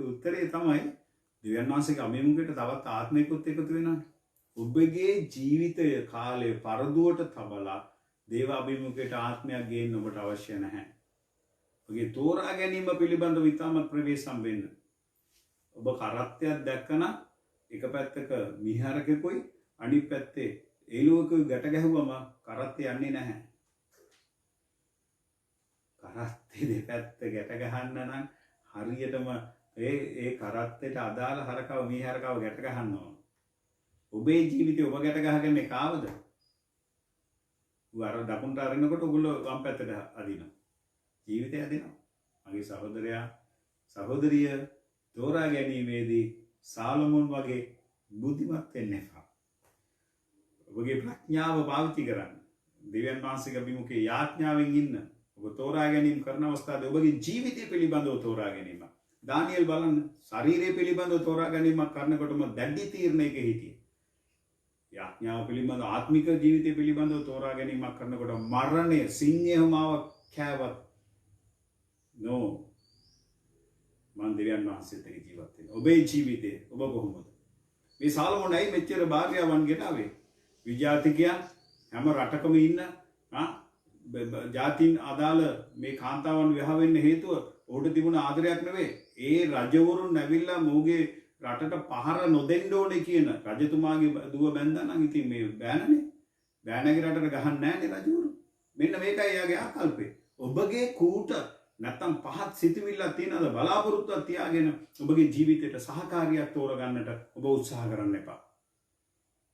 උත්තරේ තමයි දෙවියන් වහන්සේගේ අභිමුඛයට තවත් ආත්මිකුත් එකතු වෙනවානේ. ඔබගේ ජීවිතය කාලය පරදුවට තබලා දේව අභිමුඛයට ආත්මයක් ගේන්න ඔබට අවශ්‍ය නැහැ. ඔබගේ තෝරා ගැනීම පිළිබඳව ඉතාමත් ප්‍රවේශම් වෙන්න. ඔබ කරත්තයක් දැක්කනම් එක පැත්තක මිහරකෙකුයි අනිත් පැත්තේ එළුවකුයි ගැට ගැහුවම කරත්තේ යන්නේ නැහැ. කරත්තේ දෙපැත්ත ගැට ගහන්න නම් හරියටම ඒ කරත්තේට අදාළ හරකව මිහරකව ගැට ගහන්න ඕන. ඔබේ ජීවිතේ ඔබ ගැට ගහගන්නේ කාවද? වර දකුණට අරිනකොට ඔගොල්ලෝ වම් පැත්තට අදිනවා. ජීවිතය අදිනවා. මගේ සහෝදරයා සහෝදරිය තෝරා ගැනීමේදී සාලමෝන් වගේ බුද්ධිමත් වෙන්න එපා. ඔබගේ ප්‍රඥාව පාවිච්චි කරන්න. දෙවියන් වහන්සේගේ අභිමුඛයේ යාඥාවෙන් ඉන්න. ඔබ තෝරා ගැනීම කරන අවස්ථාවේ ඔබගේ ජීවිතය පිළිබඳව තෝරා ගැනීම. දානියෙල් බලන්න ශරීරය පිළිබඳව තෝරා ගැනීමක් කරනකොටම දැඩි තීරණයක හිටියේ. යාඥාව පිළිබඳව ආත්මික ජීවිතය පිළිබඳව තෝරා ගැනීමක් කරනකොට මරණය සිංහමාව කෑවත් නෝ මන් දෙවියන් වහන්සේත් එක්ක ජීවත් වෙනවා. ඔබේ ජීවිතේ ඔබ කොහොමද? මේ සාලමෝන් ඇයි මෙච්චර භාර්යාවන් ගෙනාවේ? විජාතිකයන් හැම රටකම ඉන්න ජාතීන් අදාළ මේ කාන්තාවන් විවාහ වෙන්න හේතුව ඔහුට තිබුණ ආදරයක් නෙවෙයි. ඒ රජවරුන් ඇවිල්ලා මොහුගේ රටට පහර නොදෙන්න ඕනේ කියන රජතුමාගේ දුව බැන්දා නම් ඉතින් මේ බෑනනේ. බෑනගේ රටට ගහන්න නැහැනේ රජවරු. මෙන්න මේකයි එයාගේ ආකල්පේ. ඔබගේ කූට නැත්තම් පහත් සිතුවිල්ලක් තියනද බලාපොරොත්තුවක් තියාගෙන ඔබගේ ජීවිතයට සහකාරියක් තෝරගන්නට ඔබ උත්සාහ කරන්න එපා.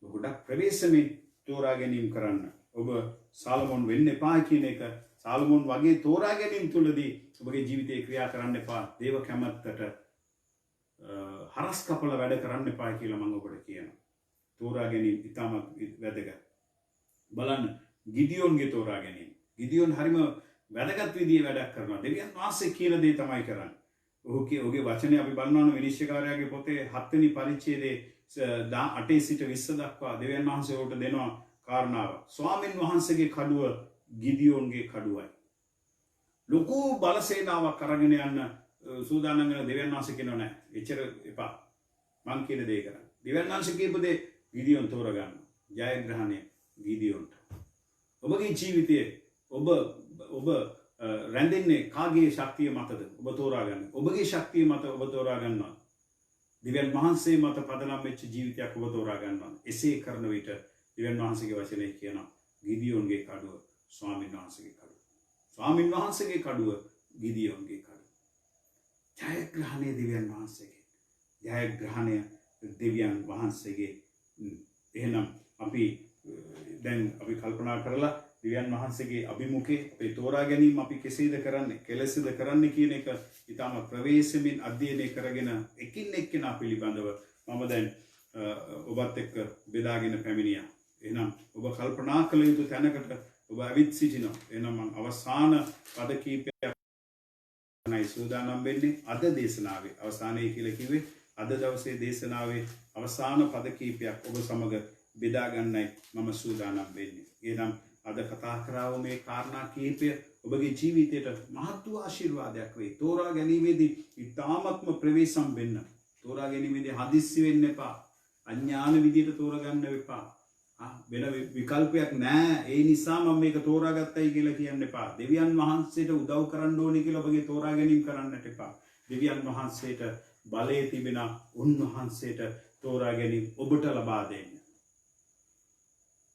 ඔබ ගොඩක් ප්‍රවේශමෙන් තෝරා ගැනීම කරන්න. ඔබ සාලමෝන් වෙන්න එපා කියන එක සාලමෝන් වගේ තෝරා ගැනීම තුළදී ඔබගේ ජීවිතේ ක්‍රියා කරන්න එපා. දේව කැමැත්තට හරස් කපලා වැඩ කරන්න එපා කියලා මම ඔබට කියනවා. තෝරා ගැනීම ඉතාමත් වැදගත්. බලන්න ගිඩියෝන්ගේ තෝරා ගැනීම. ගිඩියෝන් හරිම වැදගත් විදිහේ වැඩක් කරනවා. දෙවියන් වහන්සේ කියන දේ තමයි කරන්නේ. ඔහුගේ වචනේ අපි බලනවා විනිශ්චයකාරයාගේ පොතේ 7 වෙනි පරිච්ඡේදයේ 8 සිට 20 දක්වා දෙවියන් වහන්සේ උට දෙනවා කාරණාව. ස්වාමින් වහන්සේගේ කඩුව ගිඩියෝන්ගේ කඩුවයි. ලොකු බලසේනාවක් අරගෙන යන්න සූදානම් වෙන දෙවියන් වහන්සේ කියනවා නෑ. එච්චර එපා. මං කියන දේ කරන්න. දෙවියන් වහන්සේ කියපු දේ ගිඩියෝන් තෝරගන්න. ජයග්‍රහණය ගිඩියෝන්ට. ඔබගේ ජීවිතයේ ඔබ රැඳෙන්නේ කාගේ ශක්තිය මතද? ඔබ තෝරාගන්න. ඔබගේ ශක්තිය මත ඔබ තෝරා ගන්නවා. දෙවියන් වහන්සේ මත පදනම් වෙච්ච ජීවිතයක් ඔබ තෝරා ගන්නවා. එසේ කරන විට දෙවියන් වහන්සේගේ වචනේ කියනවා ගිඩියෝන්ගේ කඩුව ස්වාමීන් වහන්සේගේ කඩුව. ස්වාමීන් වහන්සේගේ කඩුව ගිඩියෝන්ගේ කඩුව. ජයග්‍රහණය දෙවියන් වහන්සේගේ. ජයග්‍රහණය දෙවියන් වහන්සේගේ. එහෙනම් අපි දැන් අපි කල්පනා කරලා දෙවියන් වහන්සේගේ අභිමුඛේ අපේ තෝරා ගැනීම අපි කෙසේද කරන්නේ කෙලෙසද කරන්නේ කියන එක ඊටම ප්‍රවේශමින් අධ්‍යයනය කරගෙන එකින් එක්කෙනා පිළිබඳව මම දැන් ඔබත් එක්ක බෙදාගෙන පැමිණියා. එහෙනම් ඔබ කල්පනා කළ යුතු තැනකට ඔබ ඇවිත් සිටිනවා. එහෙනම් මම අවසාන පද කීපයක් නයි සූදානම් වෙන්නේ අද දේශනාවේ අවසානයේ කියලා කිව්වේ අද දවසේ දේශනාවේ අවසාන පද කීපයක් ඔබ සමග බෙදා ගන්නයි මම සූදානම් වෙන්නේ. එහෙනම් අද කතා කරාව මේ කාරණා කීපය ඔබගේ ජීවිතයට මහත් වූ ආශිර්වාදයක් වේ. තෝරා ගැනීමේදී ඊ타ත්ම ප්‍රවේශම් වෙන්න. තෝරා ගැනීමේදී හදිස්සි වෙන්න එපා. අඥාන විදියට තෝරගන්න එපා. වෙන විකල්පයක් නෑ. ඒ නිසා මම මේක තෝරාගත්තයි කියලා කියන්න එපා. දෙවියන් වහන්සේට උදව් කරන්න ඕනේ කියලා ඔබගේ තෝරා ගැනීම කරන්නට එපා. දෙවියන් වහන්සේට බලය තිබෙන උන්වහන්සේට තෝරා ගැනීම ඔබට ලබා දෙන්න.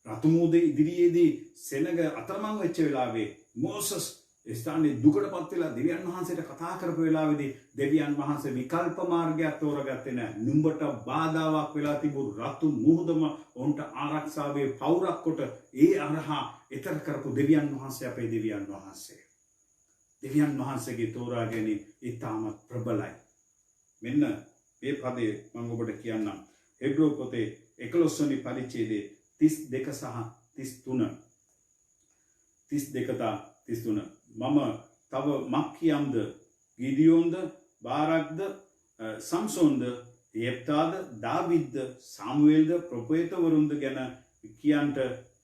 රතුමුදේ ඉදිරියේදී සෙනග අතරමං වෙච්ච වෙලාවේ මෝසස් ස්ථානයේ දුකටපත් වෙලා දෙවියන් වහන්සේට කතා කරපු වෙලාවේදී දෙවියන් වහන්සේ විකල්ප මාර්ගයක් තෝරගත්තේ නැහැ. නුඹට බාධාවක් වෙලා තිබුණු රතු මුහුදම උන්ට ආරක්ෂාවේ පවුරක් කොට ඒ අරහා ඊතර කරපු දෙවියන් වහන්සේ අපේ දෙවියන් වහන්සේ. දෙවියන් වහන්සේගේ තෝරා ගැනීම ඉතාමත් ප්‍රබලයි. මෙන්න මේ පදේ මම ඔබට කියන්නම්. හෙබ්‍රෝ පොතේ 11 වෙනි පරිච්ඡේදයේ 32 සහ 33 මම තව මක් කියම්ද ගිඩියෝන්ද බාරක්ද සම්සෝන්ද යෙප්තාද දාවිද්ද සාමුවෙල්ද ප්‍රොපේතවරුන්ද ගැන කියන්ට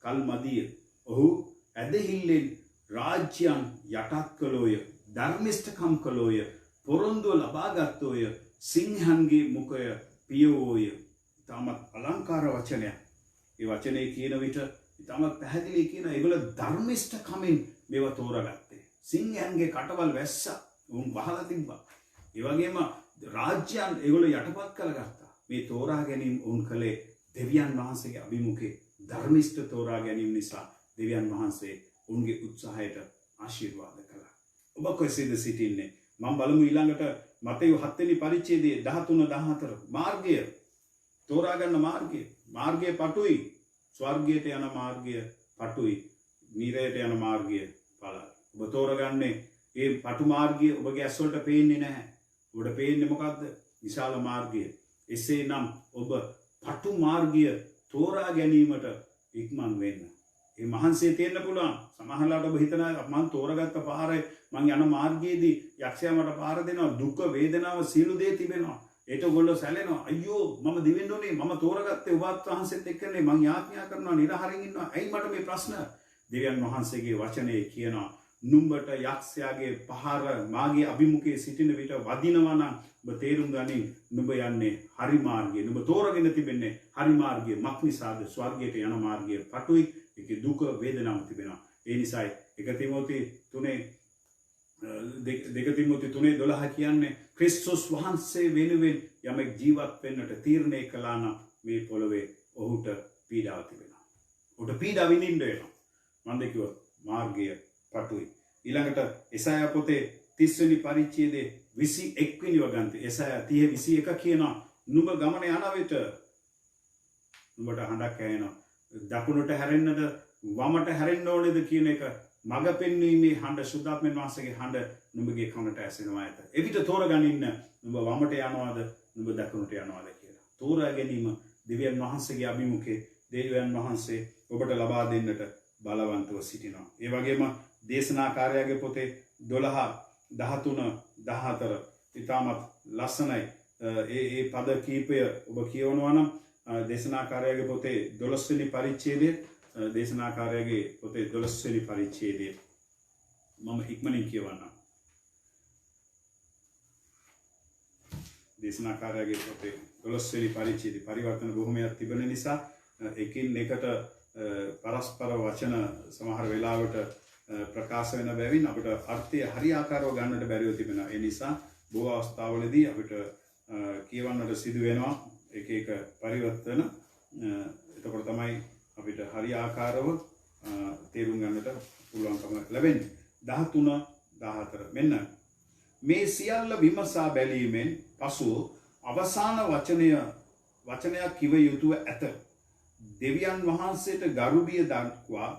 කල් මදිය. ඔහු ඇදහිල්ලෙන් රාජ්‍යයන් යටත් කළෝය, ධර්මිෂ්ඨකම් කළෝය, පොරොන්දුව ලබාගත්තෝය, සිංහන්ගේ මුඛය පියවෝය. ඉතාමත් අලංකාර වචනයක්. ඒ වචනේ කියන විට ඉතාමත් පැහැදිලි කියන ඒගොල්ලෝ ධර්මිෂ්ඨකමින් මේව තෝරගත්තේ. සිංහයන්ගේ කටවල් වැස්සා උන් වහලා තිබ්බා. ඒ වගේම රාජ්‍යයන් ඒගොල්ලෝ යටපත් කරගත්තා. මේ තෝරා ගැනීම උන් කළේ දෙවියන් වහන්සේගේ අභිමුඛේ ධර්මිෂ්ඨ තෝරා ගැනීම නිසා දෙවියන් වහන්සේ උන්ගේ උත්සාහයට ආශිර්වාද කළා. ඔබ කොහෙද සිටින්නේ? මම බලමු ඊළඟට මතෙව් 7 වෙනි පරිච්ඡේදයේ 13-14 මාර්ගය තෝරා ගන්න මාර්ගය. මාර්ගය පටුයි. ස්වර්ගයට යන මාර්ගය පටුයි. නිරයට යන මාර්ගය පළල්. ඔබ තෝරගන්නේ ඒ පටු මාර්ගය ඔබගේ ඇස් වලට පේන්නේ නැහැ. ඔබට පේන්නේ මොකද්ද? විශාල මාර්ගය. එසේනම් ඔබ පටු මාර්ගය තෝරා ගැනීමට ඉක්මන් වෙන්න. ඒ මහන්සිය තියෙන්න පුළුවන්. සමහරවිට ඔබ හිතනවා මම තෝරගත්ත පාරේ මං යන මාර්ගයේදී යක්ෂයා මට පාර දෙනවා, දුක වේදනාව සියලු දේ තිබෙනවා. ඒට ඔයගොල්ලෝ සැලෙනවා. අයියෝ මම දිවෙන්න ඕනේ. මම තෝරගත්තේ ඔබත් වහන්සේත් එක්කනේ. මං යාඥා කරනවා නිරහරින් ඉන්නවා. ඇයි මට මේ ප්‍රශ්න? දෙවියන් වහන්සේගේ වචනේ කියනවා නුඹට යක්ෂයාගේ පහර මාගේ අභිමුඛයේ සිටින විට වදිනවා නම් ඔබ තේරුම් ගනින් නුඹ යන්නේ හරි මාර්ගයේ. නුඹ තෝරගෙන තිබෙන්නේ හරි මාර්ගයේ. මක් නිසාද? ස්වර්ගයට යන මාර්ගය පටුයි. ඒකේ දුක වේදනාව තිබෙනවා. ඒ නිසායි 1 තිමෝති 3:12 කියන්නේ ක්‍රිස්තුස් වහන්සේ වෙනුවෙන් යමෙක් ජීවත් වෙන්නට තීරණය කළා නම් මේ පොළවේ ඔහුට පීඩාව තිබෙනවා. ඔහුට පීඩාව විඳින්න වෙනවා. මම කිව්වා මාර්ගය පටුයි. ඊළඟට එසායා පොතේ 30 වෙනි පරිච්ඡේදයේ 21 වෙනි වගන්ති එසායා 30:21 කියනවා නුඹ ගමන යන විට නුඹට හඬක් ඇහෙනවා. දකුණට හැරෙන්නද වමට හැරෙන්න ඕනේද කියන එක මඟ පෙන්වීමේ හඬ සුද්ධාත්මයන් වහන්සේගේ හඬ නුඹගේ කනට ඇසෙනවා ඇත. එවිට තෝරගනින්න නුඹ වමට යනවාද නුඹ දකුණට යනවාද කියලා. තෝරා ගැනීම දෙවියන් වහන්සේගේ අභිමුඛේ දෙවියන් වහන්සේ ඔබට ලබා දෙන්නට බලවන්තව සිටිනවා. ඒ වගේම දේශනාකාරයාගේ පොතේ 12, 13, 14 ඉතාමත් ලස්සනයි. ඒ පද කීපය ඔබ කියවනවා නම් දේශනාකාරයාගේ පොතේ 12 වෙනි පරිච්ඡේදය දේශනාකාරයාගේ පොතේ 12 වෙනි පරිච්ඡේදය මම ඉක්මනින් කියවන්නම්. දේශනාකාරයාගේ පොතේ 12 වෙනි පරිච්ඡේදය පරිවර්තන බොහොමයක් තිබෙන නිසා එකින් එකට පරස්පර වචන සමහර වෙලාවට ප්‍රකාශ වෙන බැවින් අපිට අර්ථය හරියාකාරව ගන්නට බැරිව තිබෙනවා. ඒ නිසා බොහෝ අවස්ථාවලදී අපිට කියවන්නට සිදු වෙනවා එක එක පරිවර්තන. එතකොට තමයි අපිට හරියාකාරව තේරුම් ගන්නට පුළුවන්කම ලැබෙන්නේ. 13, 14 මෙන්න මේ සියල්ල විමසා බැලීමෙන් පසු අවසාන වචනයක් කිව යුතුව ඇත. දෙවියන් වහන්සේට ගරුබිය දක්වා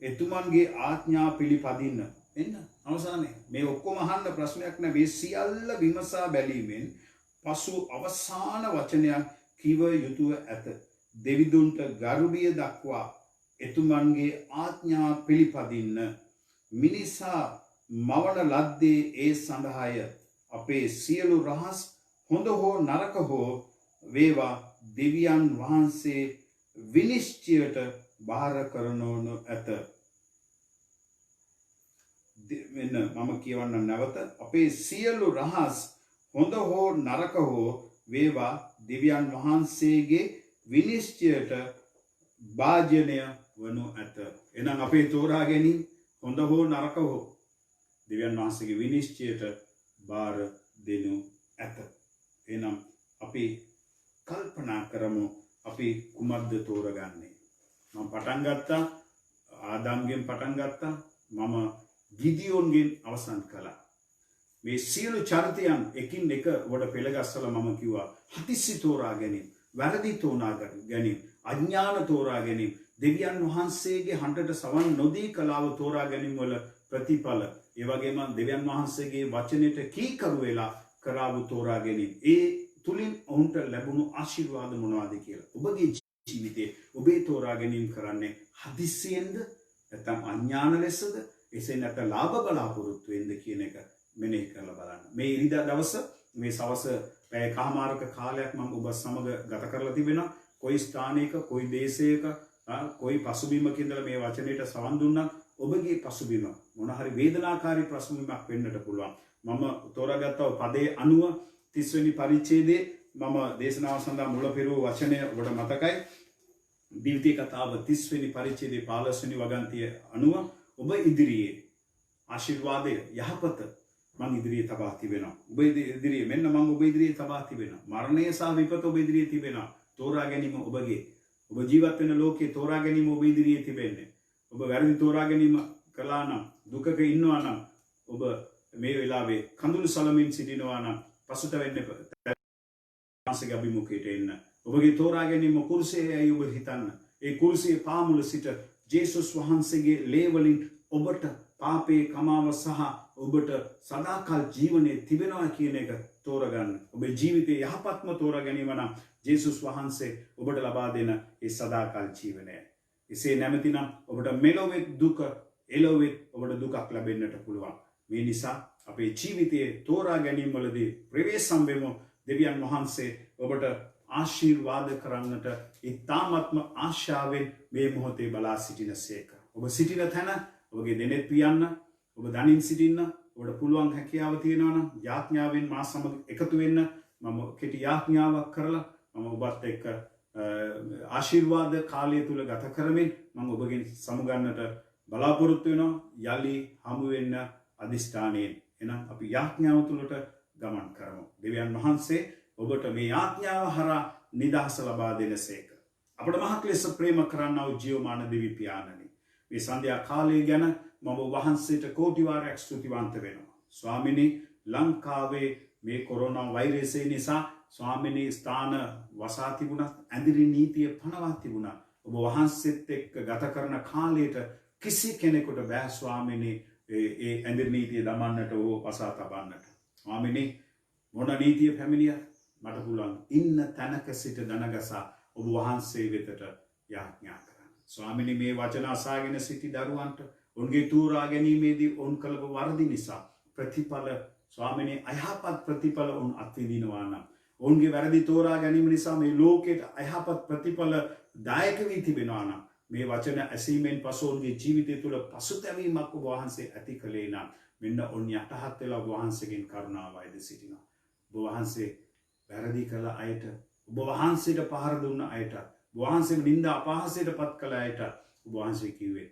එතුමන්ගේ ආඥා පිළිපදින්න. එන්න අවසානයේ මේ ඔක්කොම අහන්න ප්‍රශ්නයක් නෑ. මේ සියල්ල විමසා බැලීමෙන් පසු අවසාන වචනයක් කිව යුතුව ඇත. දෙවිදුන්ට ගරුබිය දක්වා එතුමන්ගේ ආඥා පිළිපදින්න. මිනිසා මවන ලද්දේ ඒ සඳහාය. අපේ සියලු රහස් හොඳ හෝ නරක හෝ වේවා දෙවියන් වහන්සේ විනිශ්චයට බාර කරනවනු ඇත. මෙන්න මම කියවන්න නැවත. අපේ සියලු රහස් හොඳ හෝ නරක හෝ වේවා දෙවියන් වහන්සේගේ විනිශ්චයට භාජනය වනු ඇත. එනම් අපේ තෝරා ගැනීම හොඳ හෝ නරක හෝ දෙවියන් වහන්සේගේ විනිශ්චයට බාර දෙනු ඇත. එනම් අපි කල්පනා කරමු අපි කුමක්ද තෝරගන්නේ. මම පටන් ගත්තා ආදාම්ගෙන් පටන් ගත්තා. මම ගිදියෝන්ගෙන් අවසන් කළා. මේ සියලු චරිතයන් එකින් එක වඩ පෙළගස්සලා මම කිව්වා හදිස්සි තෝරා ගැනීම, වැරදි තෝරා ගැනීම, අඥාන තෝරා ගැනීම, දෙවියන් වහන්සේගේ හඬට සවන් නොදී කලාව තෝරා ගැනීම වල ප්‍රතිඵල. ඒ වගේම දෙවියන් වහන්සේගේ වචනෙට කීකරු වෙලා කරාව තෝරා ගැනීම. ඒ තුලින් ඔවුන්ට ලැබුණු ආශිර්වාද මොනවද කියලා. ඔබගේ ජීවිතේ ඔබේ තෝරා ගැනීම කරන්නේ හදිස්සියෙන්ද නැත්නම් අඥාන ලෙසද? එසේ නැත්නම් ලාභ බලාපොරොත්තු වෙන්ද කියන එක මෙනෙහි කරලා බලන්න. මේ ඉරිදා දවස මේ සවස පැය කමාරක කාලයක් මම ඔබ සමග ගත කරලා තිබෙනවා. කොයි ස්ථානයක, කොයි දේශයක, කොයි පසුබිමක ඉඳලා මේ වචනයට සවන් දුන්නා ඔබගේ පසුබිම මොන හරි වේදනාකාරී පසුබිමක් වෙන්නට පුළුවන්. මම තෝරාගත්තා පදේ 90 30 වෙනි පරිච්ඡේදයේ මම දේශනාව සඳහා මුල පෙරූ වචනය ඔබට මතකයි. දිවිතී කතාව 30 වෙනි පරිච්ඡේදයේ 15 වෙනි වගන්තිය 90 ඔබ ඉදිරියේ ආශිර්වාදය යහපත මං ඉදිරියේ තබා තිබෙනවා. ඔබ ඉදිරියේ මෙන්න මං ඔබ ඉදිරියේ තබා තිබෙනවා. මරණය සහ විපත ඔබ ඉදිරියේ තිබෙනවා. තෝරා ගැනීම ඔබගේ. ඔබ ජීවත් වෙන ලෝකේ තෝරා ගැනීම ඔබ ඉදිරියේ තිබෙන්නේ. ඔබ වැරදි තෝරා ගැනීම කළා නම්, දුකක ඉන්නවා නම්, ඔබ මේ වෙලාවේ කඳුළු සලමින් සිටිනවා නම් පසුතැවෙන්න පාසක අභිමුඛයට එන්න. ඔබගේ තෝරා ගැනීම කුරුසයයි ඔබ හිතන්න. ඒ කුරුසයේ පාමුල සිට ජේසුස් වහන්සේගේ ලේ වලින් ඔබට පාපේ කමාව සහ ඔබට සදාකල් ජීවනයේ තිබෙනවා කියන එක තෝරගන්න. ඔබේ ජීවිතයේ යහපත්ම තෝරා ගැනීම නම් ජේසුස් වහන්සේ ඔබට ලබා දෙන ඒ සදාකල් ජීවනය. එසේ නැමැතිනම් ඔබට මෙලොවෙත් දුක, එළොවෙත් ඔබට දුකක් ලැබෙන්නට පුළුවන්. මේ නිසා අපේ ජීවිතයේ තෝරා ගැනීම වලදී ප්‍රවේශම් වෙමු. දෙවියන් වහන්සේ ඔබට ආශිර්වාද කරන්නට ඉතාමත්ම ආශාවෙන් මේ මොහොතේ බලා සිටිනසේක. ඔබ සිටින තැන ඔබගේ දෙනෙත් පියන්න, ඔබ දනින් සිටින්න, ඔබට පුළුවන් හැකියාව තියෙනවා නම් යාඥාවෙන් මා සමග එකතු වෙන්න. මම කෙටි යාඥාවක් කරලා මම ඔබත් එක්ක ආශිර්වාද කාලය තුල ගත කරමින් මම ඔබගෙන් සමුගන්නට බලාපොරොත්තු වෙනවා. යලි හමු වෙන්න අදිෂ්ඨානයෙන්. එහෙනම් අපි යාඥාව තුලට ගමන් කරමු. දෙවියන් වහන්සේ ඔබට මේ යාඥාව හරහා නිදහස ලබා දෙනසේක. අපට මහත් ලෙස ප්‍රේම කරන්නා වූ ජීවමාන දෙවි පියාණනි, මේ සන්ධ්‍යා කාලය ගැන මම වහන්සේට කෝටි වාරයක් ස්තුතිවන්ත වෙනවා. ස්වාමිනී, ලංකාවේ මේ කොරෝනා වෛරසය නිසා ස්වාමිනී ස්ථාන වසා තිබුණත්, ඇඳිරි නීතිය පනවා තිබුණා. ඔබ වහන්සේත් එක්ක ගත කරන කාලයට කිසි කෙනෙකුට බෑ ස්වාමිනී ඒ ඇඳිරි නීතිය දමන්නට හෝ වසා තබන්නට. ස්වාමිනී, මොන නීතිය පැමිණියත් මට පුළුවන් ඉන්න තැනක සිට දනගසා ඔබ වහන්සේ වෙතට යාඥා කරන්න. ස්වාමිනී මේ වචන අසාගෙන සිටි දරුවන්ට උන්ගේ තෝරා ගැනීමේදී උන් කළ වරදි නිසා ප්‍රතිඵල ස්වාමිනී අයහපත් ප්‍රතිඵල උන් අත්විඳිනවා නම් ඔවුන්ගේ වැරදි තෝරා ගැනීම නිසා මේ ලෝකයට අයහපත් ප්‍රතිඵල දායක වී තිබෙනවා නම් මේ වචන ඇසීමෙන් පසු ඔවුන්ගේ ජීවිතය තුළ පසුතැවීමක් ඔබ වහන්සේ ඇති කළේ නම් මෙන්න ඔවුන් යටහත් වෙලා ඔබ වහන්සේගෙන් කරුණාවයිද සිටිනවා. ඔබ වහන්සේ වැරදි කළ අයට ඔබ වහන්සේට පහර දුන්න අයට ඔබ වහන්සේ නින්දා අපහාසයට පත් කළ අයට ඔබ වහන්සේ කිව්වේ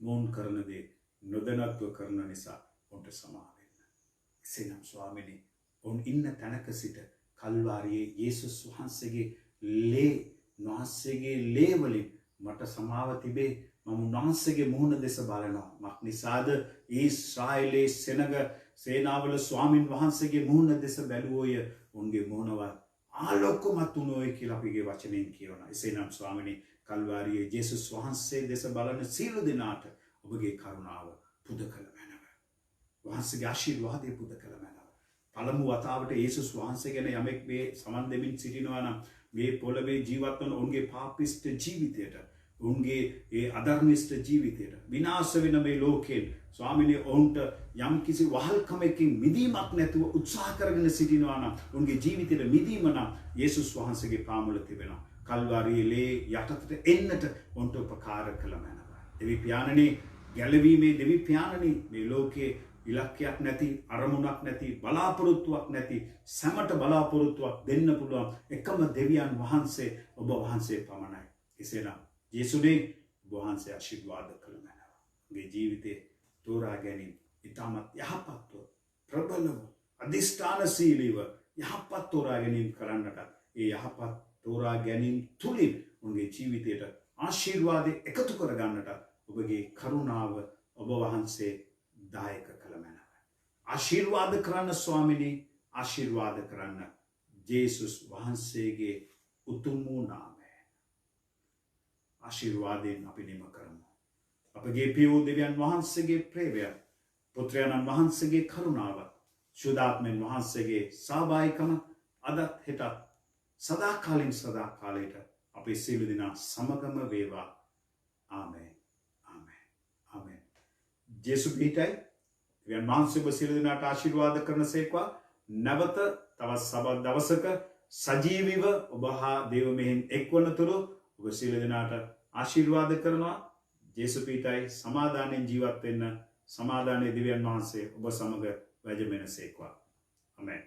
මොවුන් කරන දේ නොදැනත්ව කරන නිසා ඔවුන්ට සමා වෙන්න. එසේනම් ස්වාමිනී ඔවුන් ඉන්න තැනක සිට කල්වාරියේ යේසුස් වහන්සේගේ ලේ වලින් මට සමාව තිබේ. මම උන්වහන්සේගේ මුහුණ දෙස බලනවා. මක් නිසාද ඊශ්‍රායලයේ සෙනග සේනාවල ස්වාමින් වහන්සේගේ මුහුණ දෙස බැලුවෝය. උන්ගේ මුහුණවත් ආලෝකමත් වුණෝය කියලා අපගේ වචනයෙන් කියනවා. එසේනම් ස්වාමිනී කල්වාරියේ යේසුස් වහන්සේ දෙස බලන සියලු දෙනාට ඔබගේ කරුණාව පුද කළ මැනව. වහන්සේගේ ආශිර්වාදය පුද කළ මැනව. පළමු වතාවට යේසුස් වහන්සේ ගැන යමෙක් මේ සමන් දෙමින් සිටිනවා නම් මේ පොළවේ ජීවත් වන ඔවුන්ගේ පාපිෂ්ඨ ජීවිතයට ඔවුන්ගේ ඒ අධර්මිෂ්ඨ ජීවිතයට විනාශ වෙන මේ ලෝකයෙන් ස්වාමිනේ ඔවුන්ට යම් කිසි වහල්කමකින් මිදීමක් නැතුව උත්සාහ කරගෙන සිටිනවා නම් ඔවුන්ගේ ජීවිතයට මිදීම නම් යේසුස් වහන්සේගේ පාමුල තිබෙනවා. කල්වාරියේ ලේ යටතට එන්නට ඔවුන්ට උපකාර කළ මැනව. දෙවි පියාණනි ගැලවීමේ දෙවි පියාණනි මේ ලෝකයේ ඉලක්කයක් නැති අරමුණක් නැති බලාපොරොත්තුවක් නැති සැමට බලාපොරොත්තුවක් දෙන්න පුළුවන් එකම දෙවියන් වහන්සේ ඔබ වහන්සේ පමණයි. එසේනම් යේසුනේ ඔබ වහන්සේ ආශිර්වාද කළ මැනව. ඔබේ ජීවිතේ තෝරා ගැනීම ඉතාමත් යහපත්ව ප්‍රබලව අධිෂ්ඨානශීලීව යහපත් තෝරා ගැනීම කරන්නට ඒ යහපත් තෝරා ගැනීම තුලින් ඔබේ ජීවිතයට ආශිර්වාදේ එකතු කර ගන්නට ඔබගේ කරුණාව ඔබ වහන්සේ දායක කළ මැනව. ආශිර්වාද කරන්න ස්වාමිනී ආශිර්වාද කරන්න ජේසුස් වහන්සේගේ උතුම් වූ නාමයෙන් ආශිර්වාදයෙන් අපි නිම කරමු. අපගේ පියෝ දෙවියන් වහන්සේගේ ප්‍රේමය පුත්‍රයන්න් වහන්සේගේ කරුණාව ශුද්ධාත්මයන් වහන්සේගේ සහභාගීකම අදත් හෙටත් සදාකාලින් සදාකාලයට අපේ සියලු දෙනා සමගම වේවා. ආමේන්. ආමේන්. ආමේන්. ජේසු පිටයි දෙවියන් වහන්සේ ඔබ සියලු දෙනාට ආශිර්වාද කරනසේක්වා. නැවත තවත් සබත් දවසක සජීවීව ඔබ හා දේව මෙහෙන් එක්වනතුරු ඔබ සියලු දෙනාට ආශිර්වාද කරනවා. ජේසු පිටයි සමාදානයෙන් ජීවත් වෙන්න සමාදානයේ දෙවියන් වහන්සේ ඔබ සමග වැජමෙනසේක්වා. ආමේන්.